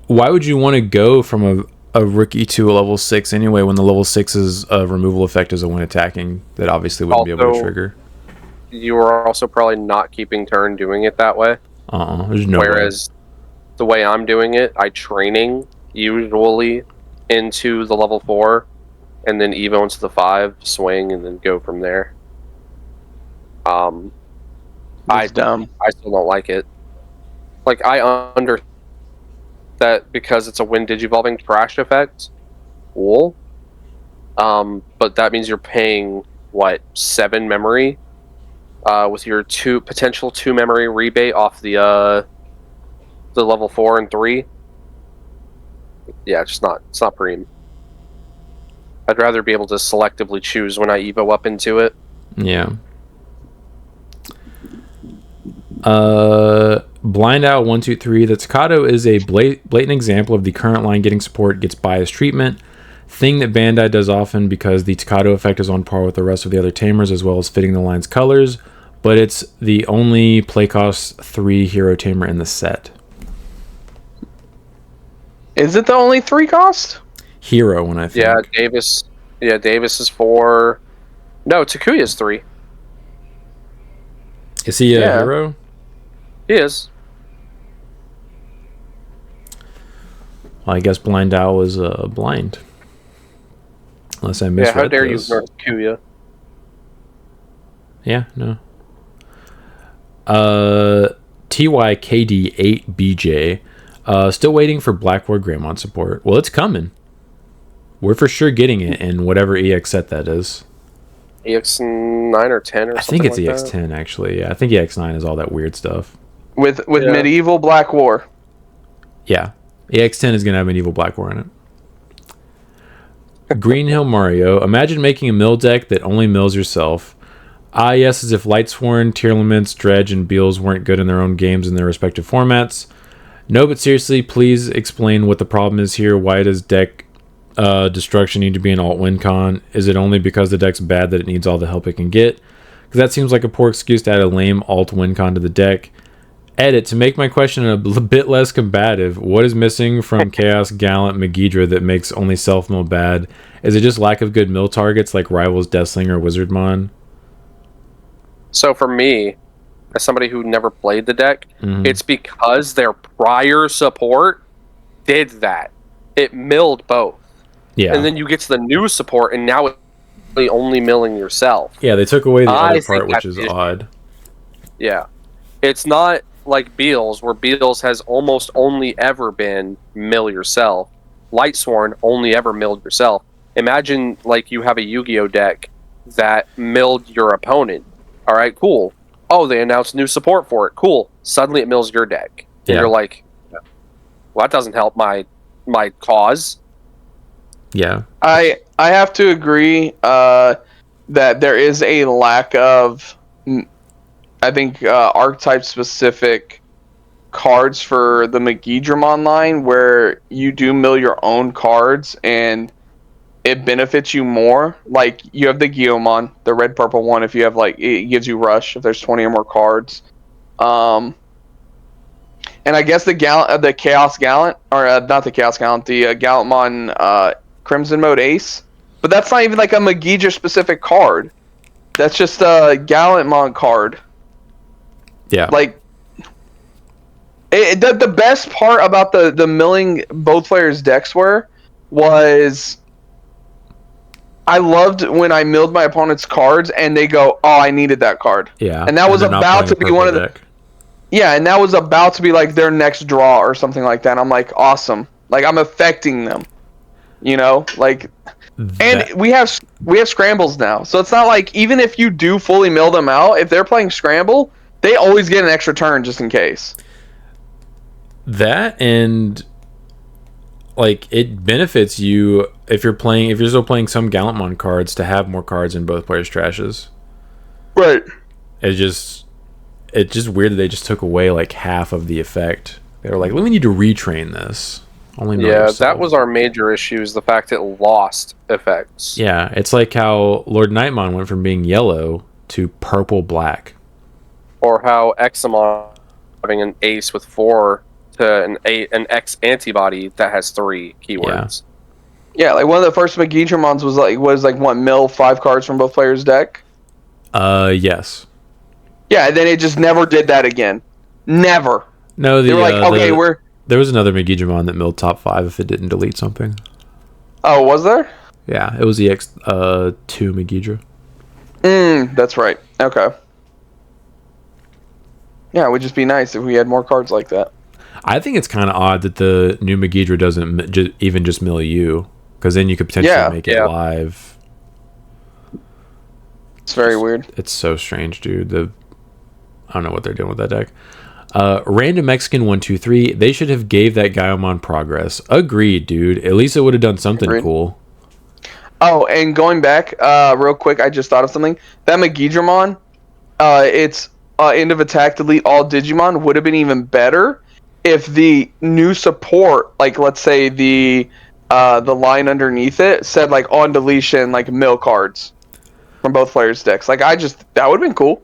Why would you want to go from a rookie to a level 6 anyway when the level 6's removal effect is a when attacking that obviously wouldn't be able to trigger? You are also probably not keeping turn doing it that way. There's no Whereas the way I'm doing it, I training usually into the level 4 and then Evo into the 5, swing, and then go from there. That's dumb. I still don't like it. Like, I understand that because it's a when digivolving trash effect. Cool. But that means you're paying, 7 memory? With your potential 2 memory rebate off the level 4 and 3. Yeah, it's not preem. I'd rather be able to selectively choose when I Evo up into it. Yeah. Blind Out 123. The Takato is a blatant example of the current line getting support gets biased treatment. Thing that Bandai does often because the Takato effect is on par with the rest of the other tamers as well as fitting the line's colors, but it's the only play cost 3 hero tamer in the set. Is it the only 3 cost? Hero, when I think. Yeah, Davis. Yeah, Davis is 4. No, Takuya's 3. Is he a hero? He is. Well, I guess Blind Owl is blind. Unless I misread how dare this. you ignore Takuya? Yeah, no. TYKD8BJ. Still waiting for Blackboard Greymon support. Well, it's coming. We're for sure getting it in whatever EX set that is. EX9 or 10 or something. I think it's like EX10 actually. Yeah, I think EX9 is all that weird stuff. With Medieval Black War. Yeah. EX10 is going to have Medieval Black War in it. Green Hill Mario. Imagine making a mill deck that only mills yourself. Ah, yes, as if Lightsworn, Tearlaments, Dredge, and Beals weren't good in their own games in their respective formats. No, but seriously, please explain what the problem is here. Why does deck destruction need to be an alt-win con? Is it only because the deck's bad that it needs all the help it can get? Because that seems like a poor excuse to add a lame alt-win con to the deck. Edit, to make my question a bit less combative, what is missing from Chaos Gallant Megidra that makes only self-mill bad? Is it just lack of good mill targets like Rivals, Deathslinger, or Wizardmon? So for me, as somebody who never played the deck, it's because their prior support did that. It milled both. Yeah. And then you get to the new support, and now it's only milling yourself. Yeah, they took away the other part, which is odd. Yeah. It's not like Beals, where Beals has almost only ever been mill yourself. Lightsworn only ever milled yourself. Imagine like you have a Yu-Gi-Oh deck that milled your opponent. All right, cool. Oh, they announced new support for it. Cool. Suddenly it mills your deck. And you're like, well, that doesn't help my cause. Yeah. I have to agree that there is a lack of, I think, archetype specific cards for the Megidramon line where you do mill your own cards and it benefits you more. Like, you have the Guillaumon, the red-purple one, if you have, like, it gives you Rush if there's 20 or more cards. And I guess the Chaos Gallant, or not the Chaos Gallant, the Gallantmon Crimson Mode Ace. But that's not even, like, a Megidra-specific card. That's just a Gallantmon card. Yeah. Like, the best part about the milling both players' decks was I loved when I milled my opponent's cards and they go, "Oh, I needed that card." Yeah. And that was about to be one of the. Yeah, and that was about to be like their next draw or something like that. And I'm like, awesome. Like, I'm affecting them. You know, like, and we have scrambles now, so it's not like even if you do fully mill them out, if they're playing scramble, they always get an extra turn just in case. That, and like, it benefits you if you're still playing some Gallantmon cards to have more cards in both players' trashes. Right. It's just weird that they just took away like half of the effect. They were like, we need to retrain this. That was our major issue, is the fact it lost effects. Yeah, it's like how Lord Nightmon went from being yellow to purple-black. Or how Examon having an ace with 4 to an X antibody that has 3 keywords. Yeah, like one of the first Megidramons was like what, mill 5 cards from both players' deck? Yes. Yeah, and then it just never did that again. Never. No, they were like, okay, there was another Megidramon that milled top 5 if it didn't delete something. Oh, was there? Yeah, it was the X2 Megidra. That's right. Okay. Yeah, it would just be nice if we had more cards like that. I think it's kind of odd that the new Megidra doesn't even just mill you, because then you could potentially make it live. It's very weird. It's so strange, dude. I don't know what they're doing with that deck. Random Mexican 123. They should have gave that Gaiomon progress. Agreed, dude. At least it would have done something cool. Oh, and going back, real quick, I just thought of something. That Megidramon, its end of attack delete all Digimon would have been even better if the new support, like let's say the line underneath it said like on deletion like mill cards from both players' decks. Like that would have been cool.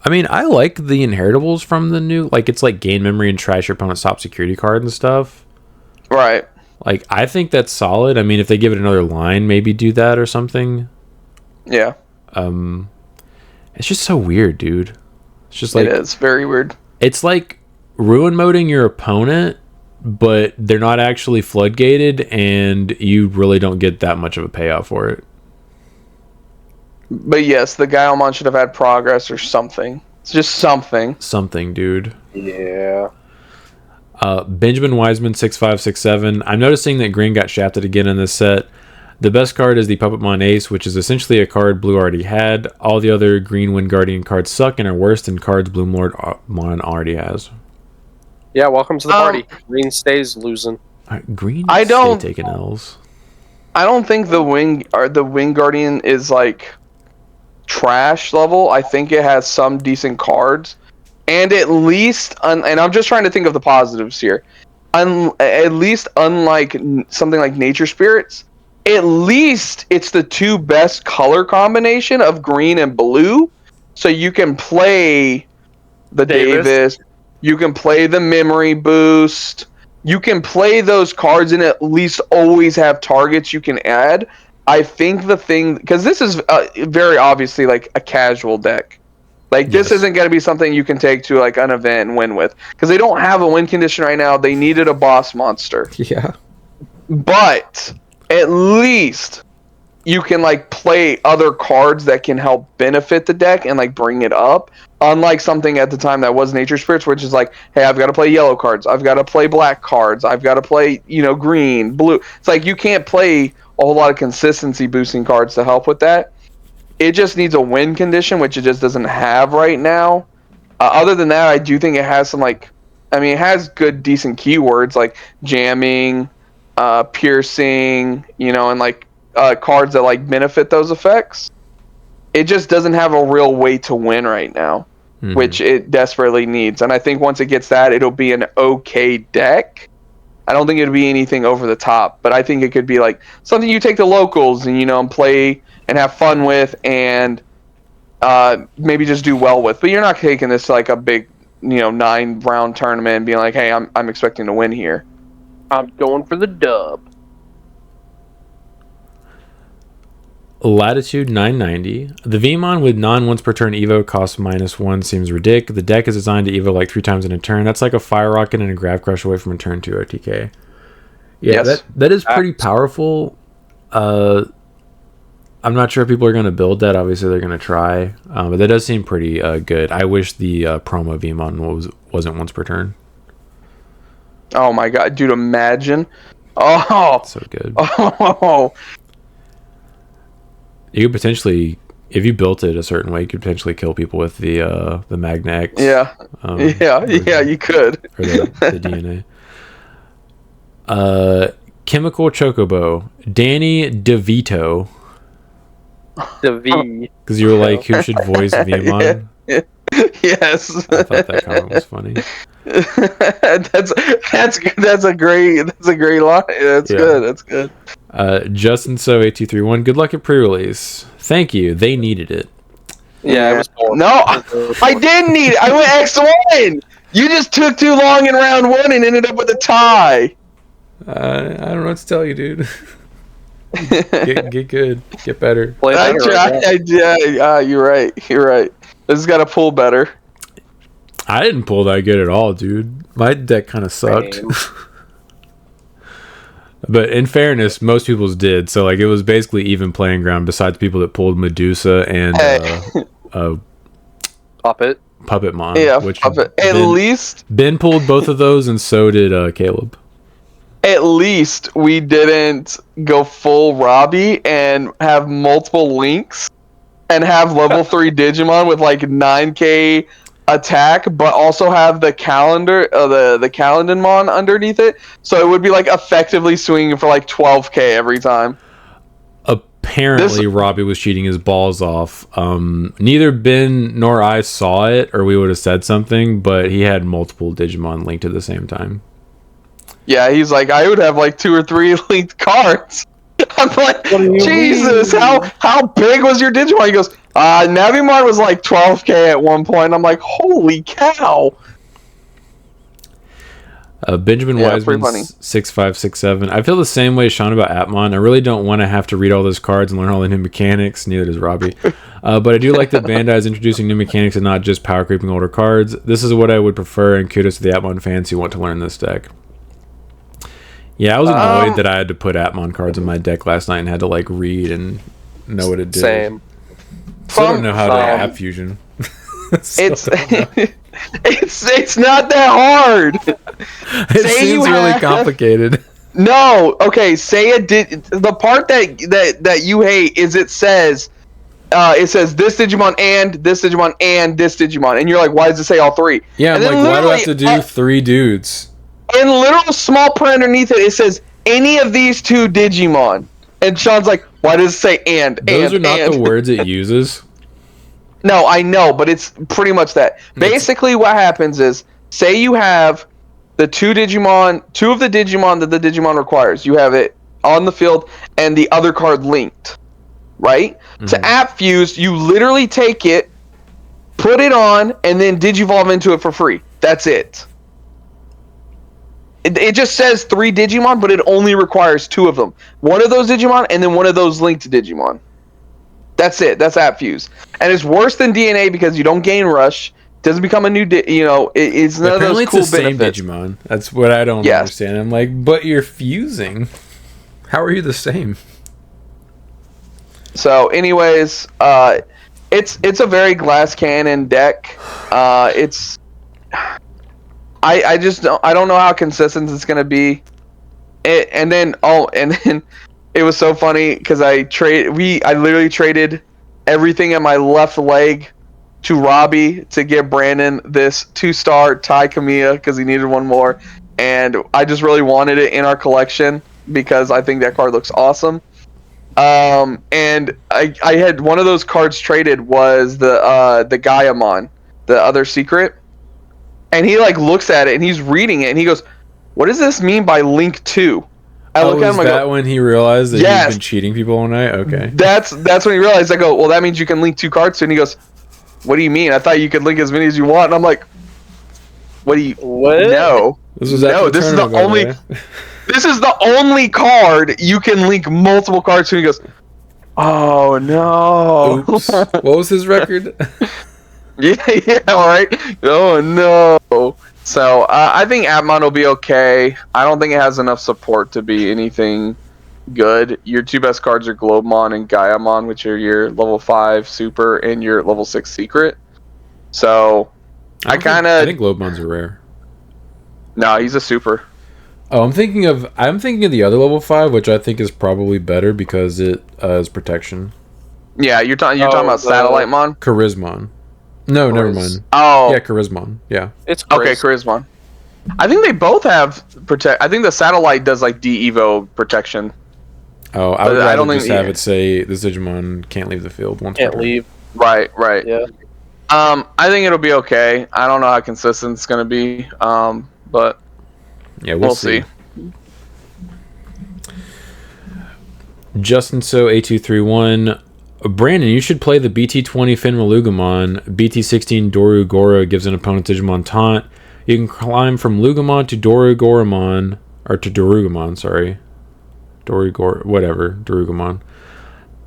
I mean, I like the inheritables from the new, like, it's like gain memory and trash your opponent's top security card and stuff. Right. Like, I think that's solid. I mean, if they give it another line, maybe do that or something. Yeah. It's just so weird, dude. It's just like, it is very weird. It's like ruin moding your opponent, but they're not actually floodgated, and you really don't get that much of a payoff for it. But yes, the Gaiomon should have had progress or something. It's just something. Something, dude. Yeah. Benjamin Wiseman 6567. I'm noticing that green got shafted again in this set. The best card is the Puppetmon Ace, which is essentially a card blue already had. All the other green Wind Guardian cards suck and are worse than cards Blue Mon already has. Yeah, welcome to the party. Green stays losing. Green stay taking L's. I don't think the Wing Guardian is like trash level. I think it has some decent cards, and at least, and I'm just trying to think of the positives here. At least, unlike something like Nature Spirits, at least it's the two best color combination of green and blue, so you can play the Davis, you can play the Memory Boost, you can play those cards and at least always have targets you can add. I think the thing, because this is very obviously like a casual deck. Like, this isn't going to be something you can take to, like, an event and win with. Because they don't have a win condition right now. They needed a boss monster. Yeah. But, at least, you can, like, play other cards that can help benefit the deck and, like, bring it up. Unlike something at the time that was Nature Spirits, which is like, hey, I've got to play yellow cards. I've got to play black cards. I've got to play, green, blue. It's like, you can't play a whole lot of consistency boosting cards to help with that. It just needs a win condition, which it just doesn't have right now. Other than that, I do think it has some, it has good, decent keywords like jamming, piercing, and cards that benefit those effects. It just doesn't have a real way to win right now, which it desperately needs. And I think once it gets that, it'll be an okay deck. I don't think it'll be anything over the top, but I think it could be like something you take to locals and and play and have fun with, and maybe just do well with. But you're not taking this to like a big, 9-round tournament and being like, hey, I'm expecting to win here. I'm going for the dub. Latitude 990. The Vmon with non-once per turn Evo costs -1 seems ridiculous. The deck is designed to Evo like 3 times in a turn. That's like a Fire Rocket and a Grab Crush away from a turn 2 OTK. Yeah, yes. that is pretty powerful. I'm not sure if people are going to build that. Obviously, they're going to try. But that does seem pretty good. I wish the promo Vmon wasn't once per turn. Oh my god, dude, imagine. Oh! So good. Oh! You could potentially, if you built it a certain way, you could potentially kill people with the Magna X. Yeah. You could. Or the DNA. Chemical Chocobo. Danny DeVito. Because you were like, who should voice Vmon? Yes. I thought that comment was funny. that's a great line. That's good. Justin So 8231. Good luck at pre-release. Thank you. They needed it. Yeah, it was horrible. No, I didn't need it. I went X1. You just took too long in round 1 and ended up with a tie. I don't know what to tell you, dude. Get good. Get better. Play better, you're right. This has got to pull better. I didn't pull that good at all, dude. My deck kind of sucked. But in fairness, most people's did. So it was basically even playing ground besides people that pulled Medusa and Puppetmon. Yeah, which Puppet. Ben pulled both of those, and so did Caleb. At least we didn't go full Robbie and have multiple links and have level 3 Digimon with 9k attack, but also have the calendar, the Calendarmon underneath it, so it would be effectively swinging for 12k every time. Apparently, Robbie was cheating his balls off. Neither Ben nor I saw it, or we would have said something, but he had multiple Digimon linked at the same time. Yeah, he's like, I would have 2 or 3 linked cards. I'm like, Jesus, how big was your Digimon? He goes, Navimon was 12k at one point. I'm like, holy cow. Benjamin Wiseman 6567. I feel the same way Sean about Atmon. I really don't want to have to read all those cards and learn all the new mechanics. Neither does Robbie. But I do like that Bandai is introducing new mechanics and not just power creeping older cards. This is what I would prefer, and kudos to the Atmon fans who want to learn this deck. Yeah, I was annoyed that I had to put Atmon cards in my deck last night and had to read and know what it did. Same. So I don't know how to app fusion. It's not that hard. It seems really complicated. No, okay. The part that you hate is it says this Digimon and this Digimon and this Digimon, and you're like, why does it say all 3? Yeah, I'm like, why do I have to do 3 dudes? In literal small print underneath it, it says any of these 2 Digimon. And Sean's like, why does it say and? Those are not the words it uses. No, I know, but it's pretty much that. Basically, what happens is, say you have the two of the Digimon that the Digimon requires. You have it on the field and the other card linked, right? To app fuse, you literally take it, put it on, and then digivolve into it for free. That's it. It just says 3 Digimon, but it only requires 2 of them. One of those Digimon, and then one of those linked Digimon. That's it. That's app fuse. And it's worse than DNA because you don't gain rush. Doesn't become a new, it's none Apparently of those cool it's the benefits. same Digimon. That's what I don't understand. I'm like, but you're fusing. How are you the same? So, anyways, it's a very glass cannon deck. I don't know how consistent it's gonna be. And then it was so funny because I literally traded everything in my left leg to Robbie to give Brandon this 2-star Tai Kamiya because he needed one more, and I just really wanted it in our collection because I think that card looks awesome. And I had one of those cards traded was the Gaiamon, the other secret, and he like looks at it and he's reading it and he goes, "What does this mean by Link 2?" I look at him. I go, when he realized that he's been cheating people all night? Okay. That's when he realized. I go, well, that means you can link 2 cards to. And he goes, what do you mean? I thought you could link as many as you want. And I'm like, what? No. This is the only. This is the only card you can link multiple cards to. And he goes, oh no. Oops. What was his record? yeah, all right. Oh no. So I think Appmon will be okay. I don't think it has enough support to be anything good. Your 2 best cards are Globemon and Gaiamon, which are your level 5 super and your level 6 secret. So I think Globemon's a rare. No, he's a super. Oh, I'm thinking of the other level 5, which I think is probably better because it has protection. Yeah, you're talking about Satellite Mon? Charismon. No, never mind. Oh. Yeah, Charismon. Yeah. It's okay, Charismon. I think they both have protect. I think the Satellite does like D-Evo protection. Oh, I would rather just have it say this Digimon can't leave the field once. Can't leave. Right. Yeah. I think it'll be okay. I don't know how consistent it's gonna be. But yeah, we'll see. Justin So A231. Brandon, you should play the BT20 Finra-Lugamon. BT16 Doru Goro gives an opponent Digimon taunt. You can climb from Lugamon to Dorugamon, or to Dorugamon, sorry. Dorugamon.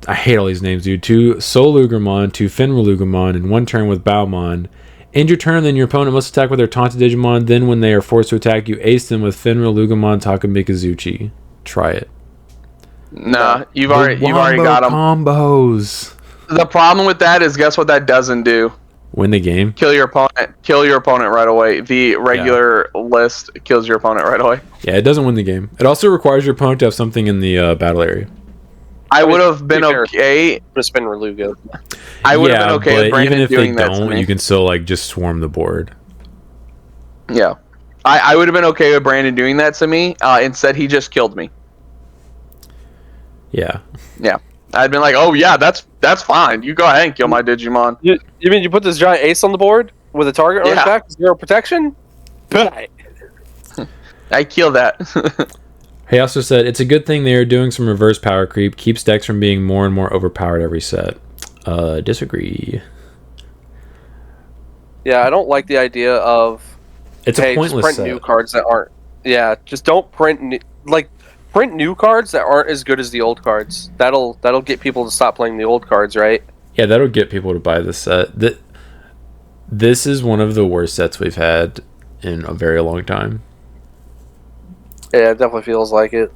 I hate all these names, dude. To Solugamon, to Finra-Lugamon in 1 turn with Baumon. End your turn, then your opponent must attack with their taunted Digimon. Then when they are forced to attack, you ace them with Finra-Lugamon Takamikazuchi. Try it. Nah, you've already got them. Combos. The problem with that is, guess what that doesn't do? Win the game. Kill your opponent right away. The regular list kills your opponent right away. Yeah, it doesn't win the game. It also requires your opponent to have something in the battle area. I would have been okay. Just been Relugo. I would have been okay with Brandon even if doing they that to don't, me. you can still like just swarm the board. Yeah, I would have been okay with Brandon doing that to me. Instead, he just killed me. Yeah. Yeah. I'd been like, oh yeah, that's fine. You go ahead and kill my Digimon. You mean you put this giant ace on the board with a target on his back, 0 protection? I kill that. He also said, it's a good thing they are doing some reverse power creep. Keeps decks from being more and more overpowered every set. Disagree. Yeah, I don't like the idea of it's a pointless print set. new cards that aren't. Yeah, just don't print print new cards that aren't as good as the old cards. That'll get people to stop playing the old cards, right? Yeah, that'll get people to buy this set. This is one of the worst sets we've had in a very long time. Yeah, it definitely feels like it.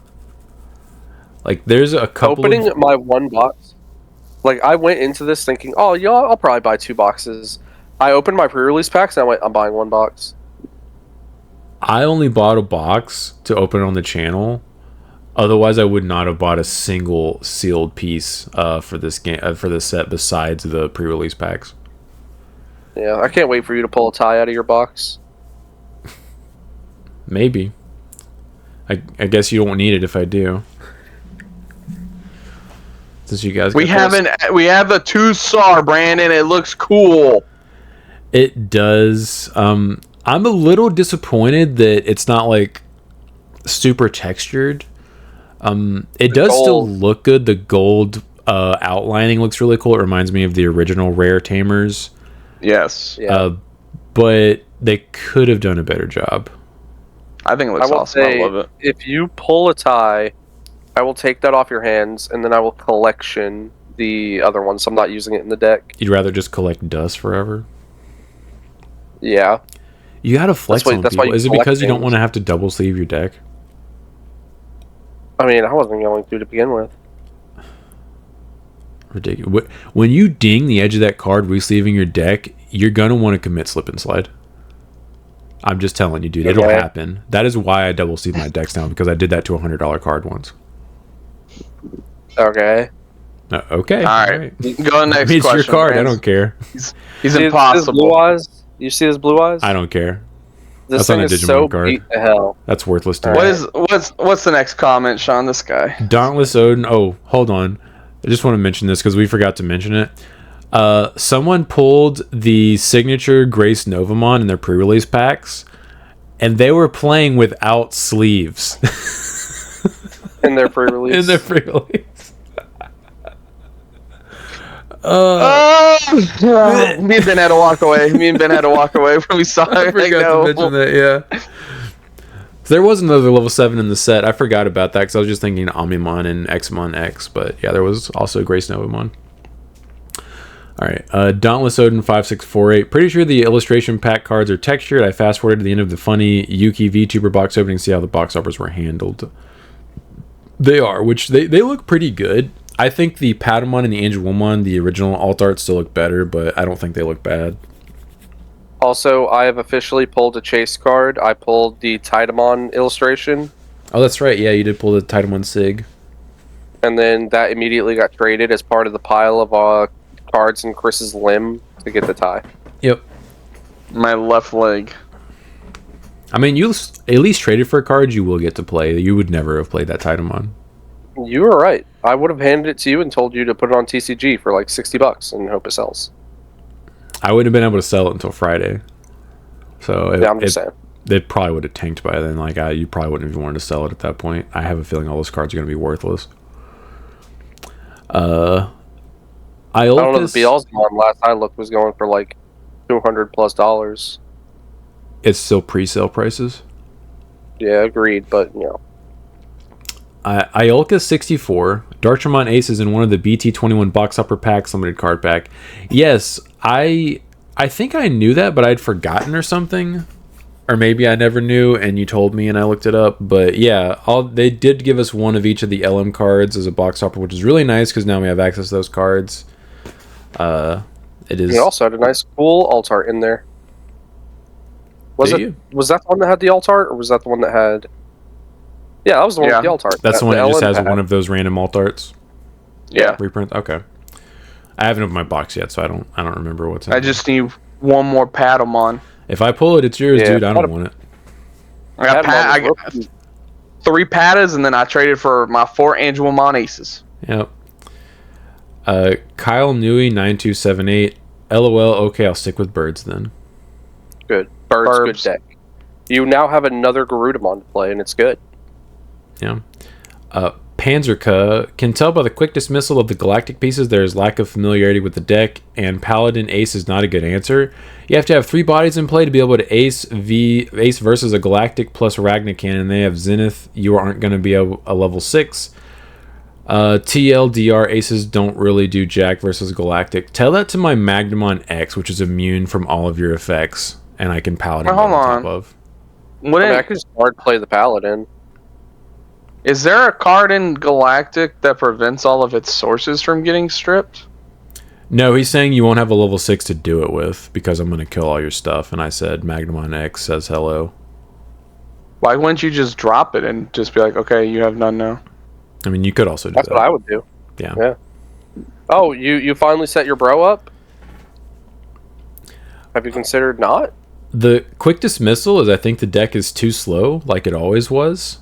Like, there's a couple Opening my 1 box, like, I went into this thinking, oh, yeah, I'll probably buy 2 boxes. I opened my pre-release packs, and I went, I'm buying 1 box. I only bought a box to open on the channel. Otherwise, I would not have bought a single sealed piece for this game for this set besides the pre-release packs. Yeah, I can't wait for you to pull a tie out of your box. Maybe. I guess you don't need it if I do. since you guys We got this. we have a 2-star, Brandon. It looks cool. It does. I'm a little disappointed that it's not like super textured. It does still look good. The gold outlining looks really cool. It reminds me of the original Rare Tamers. Yes. But they could have done a better job. I think it looks awesome. I love it. If you pull a tie, I will take that off your hands, and then I will collection the other one, so I'm not using it in the deck. You'd rather just collect dust forever? Yeah. You gotta flex on people. Is it because you don't want to have to double sleeve your deck? I mean, I wasn't going to begin with. Ridiculous. When you ding the edge of that card re-sleeving your deck, you're gonna want to commit slip and slide. I'm just telling you, dude. It'll happen. That is why I double sleeve my decks now, because I did that to a $100 card once. Okay. All Okay. right. Go on next question. It's your card. I don't care. He's impossible. Blue eyes? You see his blue eyes? I don't care. This That's on thing a is Digimon so card. beat to hell. That's worthless to me. What's the next comment, Sean? This guy. Dauntless Odin. Oh, hold on. I just want to mention this because we forgot to mention it. Someone pulled the signature Grace Novamon in their pre-release packs, and they were playing without sleeves. In their pre-release? In their pre-release. Me and Ben had to walk away. When we saw it. I forgot to mention that, yeah. There was another level 7 in the set. I forgot about that because I was just thinking Omnimon and Xmon X, but yeah, there was also Grace Novamon. Alright, Dauntless Odin 5648. Pretty sure the illustration pack cards are textured. I fast forwarded to the end of the funny Yuki VTuber box opening to see how the box offers were handled. They are, which they look pretty good. I think the Patamon and the Angelomon, the original alt art, still look better, but I don't think they look bad. Also, I have officially pulled a chase card. I pulled the Titamon illustration. Oh, that's right. Yeah, you did pull the Titamon Sig. And then that immediately got traded as part of the pile of cards in Chris's limb to get the tie. Yep. My left leg. I mean, you at least traded for a card you will get to play. You would never have played that Titamon. You were right. I would have handed it to you and told you to put it on TCG for like $60 and hope it sells. I wouldn't have been able to sell it until Friday. So I'm just saying. It probably would have tanked by then. Like you probably wouldn't have wanted to sell it at that point. I have a feeling all those cards are going to be worthless. I don't know. The Beelzebub last I looked was going for like $200+. It's still pre-sale prices. Yeah, agreed. But you know. Iolka 64, Dartramon Ace is in one of the BT21 box upper packs limited card pack. Yes, I think I knew that, but I'd forgotten or something, or maybe I never knew and you told me and I looked it up. But yeah, they did give us one of each of the LM cards as a box upper, which is really nice because now we have access to those cards. It is. We also had a nice cool alt art in there. Was that the one that had the alt art, or was that the one that had? Yeah, that was the one with the alt art. That's the one that just has pack. one of those random alt arts. Yeah. Reprint. Okay. I haven't opened my box yet, so I don't remember what's in I just need one more Patamon. If I pull it, it's yours, dude. I don't want it. I got 3 Patas, and then I traded for my 4 Angelomon Aces. Yep. Kyle Newey 9278. LOL. Okay, I'll stick with birds then. Good. Birds. Good deck. You now have another Garudamon to play, and it's good. Yeah. Panzerka can tell by the quick dismissal of the galactic pieces there is lack of familiarity with the deck, and Paladin Ace is not a good answer. You have to have 3 bodies in play to be able to ace versus a galactic plus Ragnacan, and they have Zenith. You aren't going to be a level 6. TLDR aces don't really do jack versus galactic. Tell that to my Magnamon X, which is immune from all of your effects, and I can Paladin on top of. I could just hard play the Paladin. Is there a card in Galactic that prevents all of its sources from getting stripped? No, he's saying you won't have a level 6 to do it with because I'm going to kill all your stuff. And I said Magnamon X says hello. Why wouldn't you just drop it and just be like, okay, you have none now? I mean, you could also do That's that. what I would do. Yeah. Oh, you finally set your bro up? Have you considered not? The quick dismissal is I think the deck is too slow, like it always was.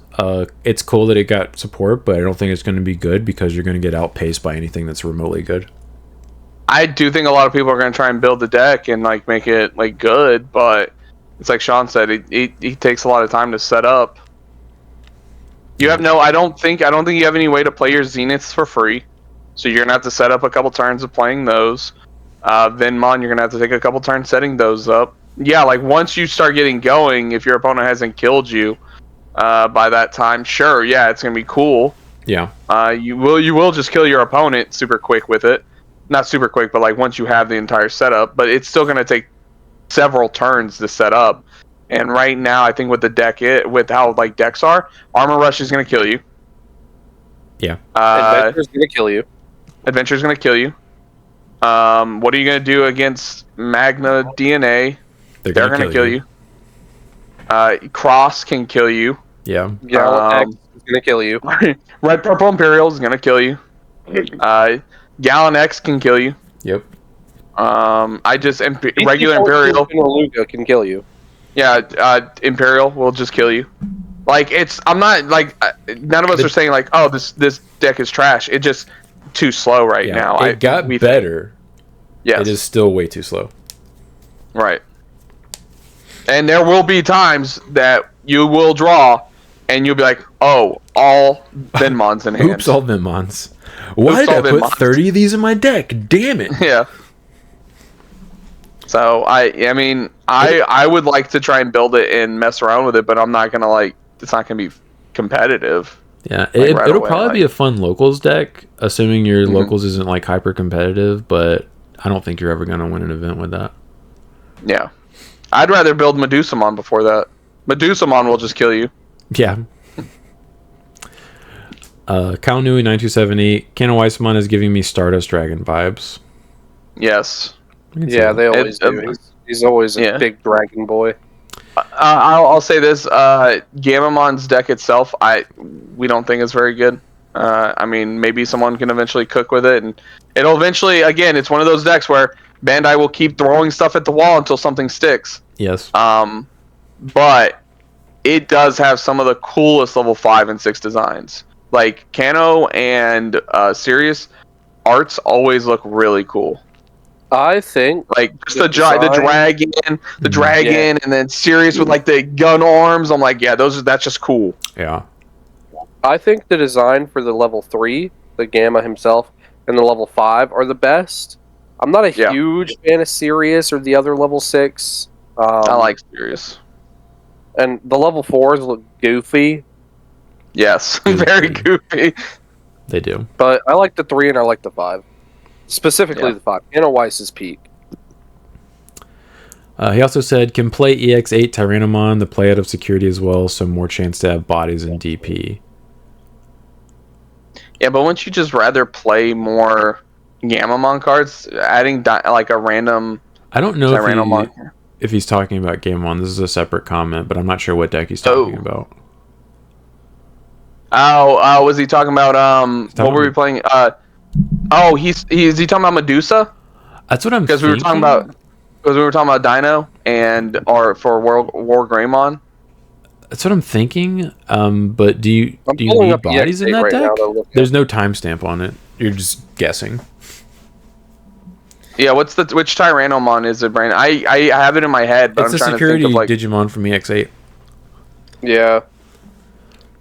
It's cool that it got support, but I don't think it's going to be good because you're going to get outpaced by anything that's remotely good. I do think a lot of people are going to try and build the deck and like make it like good, but it's like Sean said, it takes a lot of time to set up. You have I don't think you have any way to play your Zeniths for free, so you're gonna have to set up a couple turns of playing those. Venmon, you're gonna have to take a couple turns setting those up. Yeah, like once you start getting going, if your opponent hasn't killed you by that time, sure, yeah, it's gonna be cool. Yeah. You will just kill your opponent super quick with it. Not super quick, but like once you have the entire setup, but it's still gonna take several turns to set up. And right now, I think with the deck, with how like decks are, Armor Rush is gonna kill you. Yeah. Adventure's gonna kill you. Adventure's gonna kill you. What are you gonna do against Magna DNA? They're gonna kill you. Cross can kill you. Yeah. Gallon X is gonna kill you. Red Purple Imperial is gonna kill you. Gallon X can kill you. Yep. Regular Imperial Luga can kill you. Yeah, Imperial will just kill you. Like I'm not like none of us are saying like, oh, this deck is trash. It's just too slow right now. It got better. Yes. It is still way too slow. Right. And there will be times that you will draw, and you'll be like, oh, all Venmons in hand. Oops, all Venmons. Why did I put 30 of these in my deck? Damn it. Yeah. So I mean I would like to try and build it and mess around with it, but I'm not gonna like it's not gonna be competitive. Yeah, it'll probably be a fun locals deck, assuming your locals isn't like hyper competitive, but I don't think you're ever gonna win an event with that. Yeah. I'd rather build Medusamon before that. Medusamon will just kill you. Yeah. Cal Nui 9278, Canon Weissman is giving me Stardust Dragon vibes. Yes. Yeah, they always do. He's always a big dragon boy. I'll say this: Gamamon's deck itself, we don't think is very good. I mean, maybe someone can eventually cook with it, and it'll eventually. Again, it's one of those decks where Bandai will keep throwing stuff at the wall until something sticks. Yes. But it does have some of the coolest level 5 and 6 designs. Like Kano and Sirius arts always look really cool. I think like just the dragon, and then Sirius with like the gun arms. I'm like, yeah, that's just cool. Yeah. I think the design for the level 3, the Gamma himself, and the level 5 are the best. I'm not a huge fan of Sirius or the other level 6. I like Sirius. And the level 4s look goofy. Yes, very goofy. They do. But I like the 3 and I like the 5. Specifically the 5. Anna Weiss's peak. He also said, can play EX8 Tyrannomon, the play out of security as well, so more chance to have bodies in DP. Yeah, but wouldn't you just rather play more Gamamon cards? Adding like a random I don't know if he's talking about Gamamon. This is a separate comment, but I'm not sure what deck he's talking about. Oh, was he talking about what were we playing? Is he talking about Medusa? That's what I'm thinking. Because we were talking about Dino for War Greymon. That's what I'm thinking. But do you need bodies in that deck? There's no timestamp on it. You're just guessing. Yeah, which Tyrannomon is it, Brandon? I have it in my head, but I'm trying to think of like Digimon from EX8. Yeah.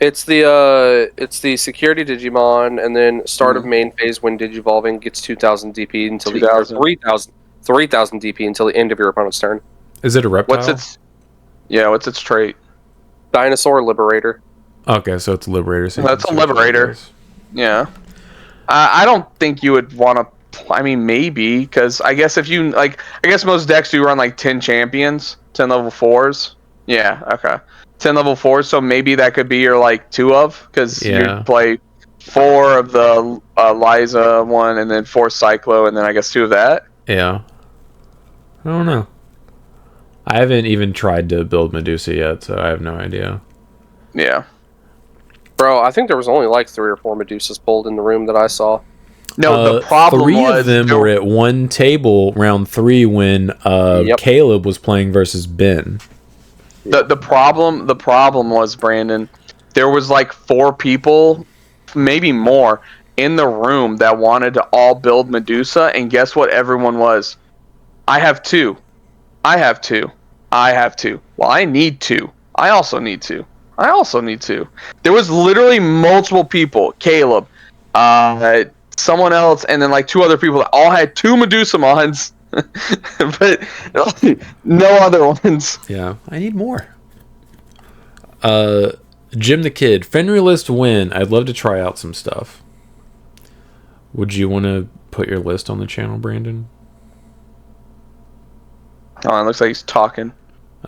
It's the security Digimon, and then start of main phase when Digivolving gets 2,000 DP until 3,000 DP until the end of your opponent's turn. Is it a reptile? What's its trait? Dinosaur Liberator. Okay, so it's Liberator. So that's a Liberator. Yeah. I don't think you would want to. I mean, maybe because I guess if you I guess most decks do run like 10 champions, 10 level 4s. Yeah. Okay. 10 level 4s, so maybe that could be your like 2 of, because you play 4 of the Liza one and then 4 Cyclo and then I guess 2 of that. Yeah. I don't know. I haven't even tried to build Medusa yet, so I have no idea. Yeah. Bro, I think there was only like 3 or 4 Medusas pulled in the room that I saw. No, the problem three was of them there- were at one table round 3 when Caleb was playing versus Ben. the problem was, Brandon, there was like 4 people, maybe more, in the room that wanted to all build Medusa, and guess what everyone was? I have 2. I have 2. I have 2. Well, I need 2. I also need 2. I also need 2. There was literally multiple people. Caleb, someone else, and then like 2 other people that all had 2 Medusa mons, but no other ones. Yeah, I need more. Jim the Kid, Fenrir list win. I'd love to try out some stuff. Would you want to put your list on the channel, Brandon? Oh, it looks like he's talking.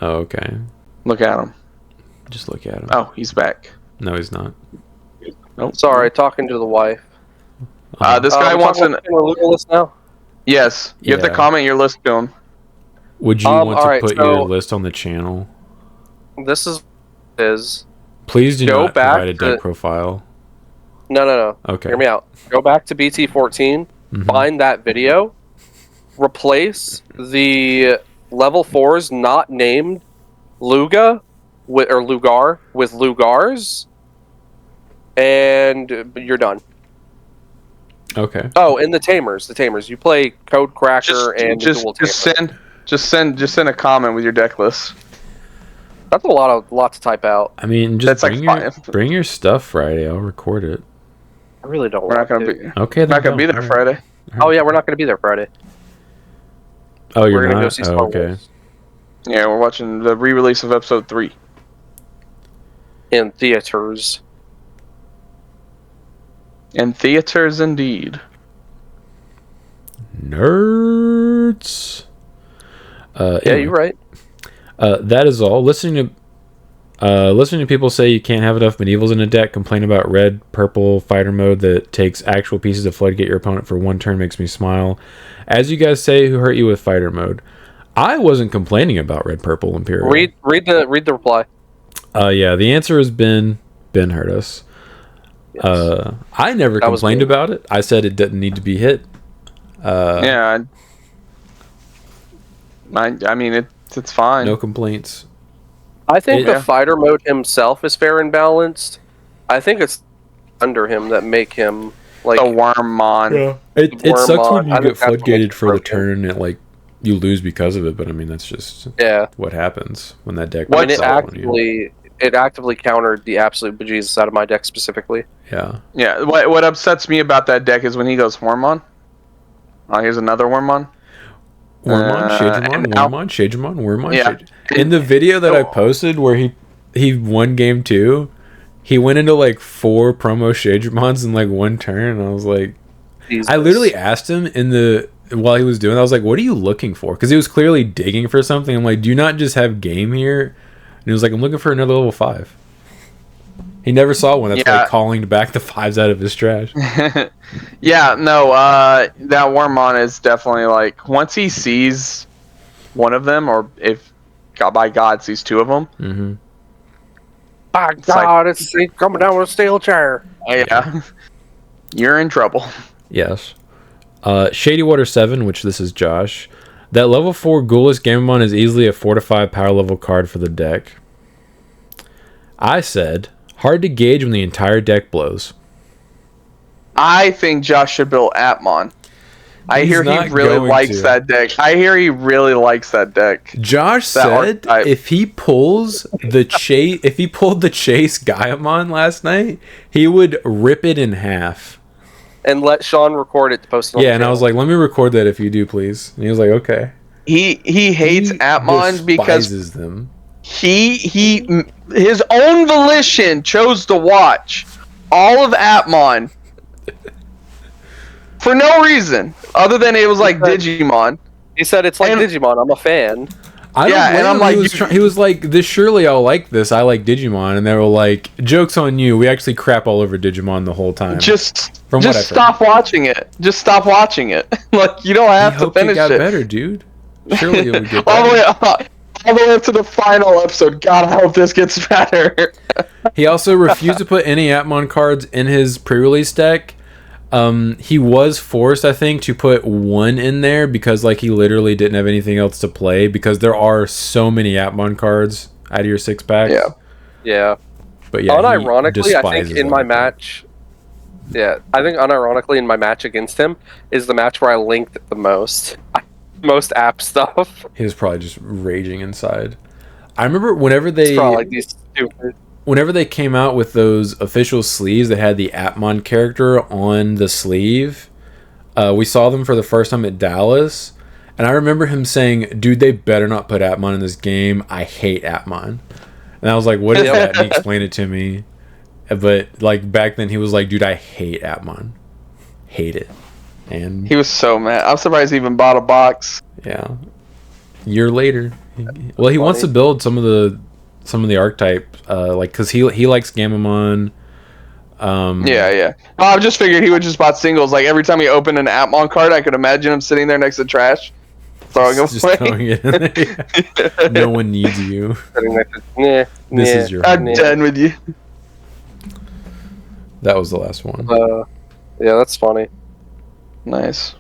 Oh, okay. Look at him. Just look at him. Oh, he's back. No, he's not. Nope. Sorry, talking to the wife. This guy wants an. list now. Yes, you have to Yeah. comment your list to him. Would you want to alright, put so- your list on the channel? This is Please do Go not back provide a deck to- profile. no. Okay. Hear me out. Go back to BT14. Mhm. Find that video. Replace the level 4s not named Lugar with Lugars, and you're done. Okay. Oh, and the Tamers. You play Code Cracker and the Dual Tamer. Just send a comment with your deck list. That's a lot to type out. I mean, just That's like bring your stuff Friday. I'll record it. I really don't. We're not want gonna to. be. Okay. We're not gonna be there Friday. Oh yeah, we're not going to be there Friday. Oh, you're We're gonna not? go see Star Oh, okay. Wars Yeah, we're watching the re-release of episode 3 in theaters. in theaters, indeed. Nerds. Yeah, Anyway, you're right. that is all. Listening to people say you can't have enough medievals in a deck, complain about red, purple fighter mode that takes actual pieces of flood to get your opponent for 1 turn makes me smile. As you guys say, who hurt you with fighter mode? I wasn't complaining about red, purple Imperial. Read the reply. Yeah, the answer has been Ben hurt us. Yes. I never That was complained me. about it. I said it didn't need to be hit. Yeah. I mean it's fine. No complaints. I think Yeah. the fighter mode himself is fair and balanced. I think it's under him that make him like A Wormmon. It Worm sucks on. when you I think get that's what floodgated makes it for the broken. turn and like you lose because of it. But I mean that's just yeah. what happens when that deck. I mean, runs out on you. it actively countered the absolute bejesus out of my deck specifically. Yeah. Yeah. What upsets me about that deck is when he goes Wormmon. Oh, here's another Wormmon. Wormmon, Shademon, and now- Wormmon, Shademon, Wormmon. Yeah. In the video that I posted where he won game 2, he went into like 4 promo Shademons in like 1 turn, and I was like, Jesus. I literally asked him while he was doing it, I was like, what are you looking for? Because he was clearly digging for something. I'm like, do you not just have game here? And he was like, I'm looking for another level 5. He never saw one. That's Yeah. like calling back the 5s out of his trash. Yeah, no, that Wormmon is definitely like once he sees one of them, or if by God sees 2 of them. Mm-hmm. By God, it's coming down with a steel chair. Yeah, you're in trouble. Yes. Shady Water 7, which this is Josh. That level 4 Ghoulish Gamamon is easily a 4 to 5 power level card for the deck. I said, hard to gauge when the entire deck blows. I think Josh should build Atmon. I He's hear he not really going likes to. that deck. I hear he really likes that deck. Josh That said archetype. if he pulls the chase, if he pulled the Chase Gaiamon last night, he would rip it in half. And let Sean record it to post it on Yeah, the and I was channel. like, let me record that if you do, please. And he was like, okay. He hates He Atmon because despises them. he his own volition chose to watch all of Atmon for no reason other than it was like Digimon. He said it's like And- Digimon. I'm a fan. I don't Yeah, blame and I'm him. like, He was like, this surely I'll like this. I like Digimon. And they were like, joke's on you. We actually crap all over Digimon the whole time. Just From what I've heard. stop watching it. Just stop watching it. Like you don't I have to hope it finish got it. better, dude. Surely it would get all the better. way up. All the way up to the final episode. God, I hope this gets better. He also refused to put any Atmon cards in his pre-release deck. He was forced, I think, to put 1 in there because like he literally didn't have anything else to play because there are so many Atmon cards out of your 6-packs. Yeah. But yeah, unironically, I think in my match, I think unironically in my match against him is the match where I linked the most app stuff. He was probably just raging inside. I remember whenever they like these stupid. Whenever they came out with those official sleeves that had the Atmon character on the sleeve, we saw them for the first time at Dallas, and I remember him saying, "Dude, they better not put Atmon in this game. I hate Atmon." And I was like, "What is that?" And he explained it to me. But like back then, he was like, "Dude, I hate Atmon, hate it." And he was so mad. I'm surprised he even bought a box. Yeah. Year later, well, he wants to build some of the archetype, like because he likes Gamamon. Yeah. Well, I just figured he would just bought singles. Like every time he opened an Atmon card, I could imagine him sitting there next to trash, throwing them away. Throwing it in there. No one needs you. This is your. I'm done with you. That was the last one. Yeah, that's funny. Nice.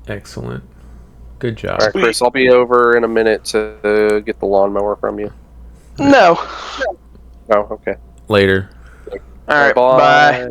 Excellent. Good job. All right, Chris, I'll be over in a minute to get the lawnmower from you. No. Oh, okay. Later. All right. Bye.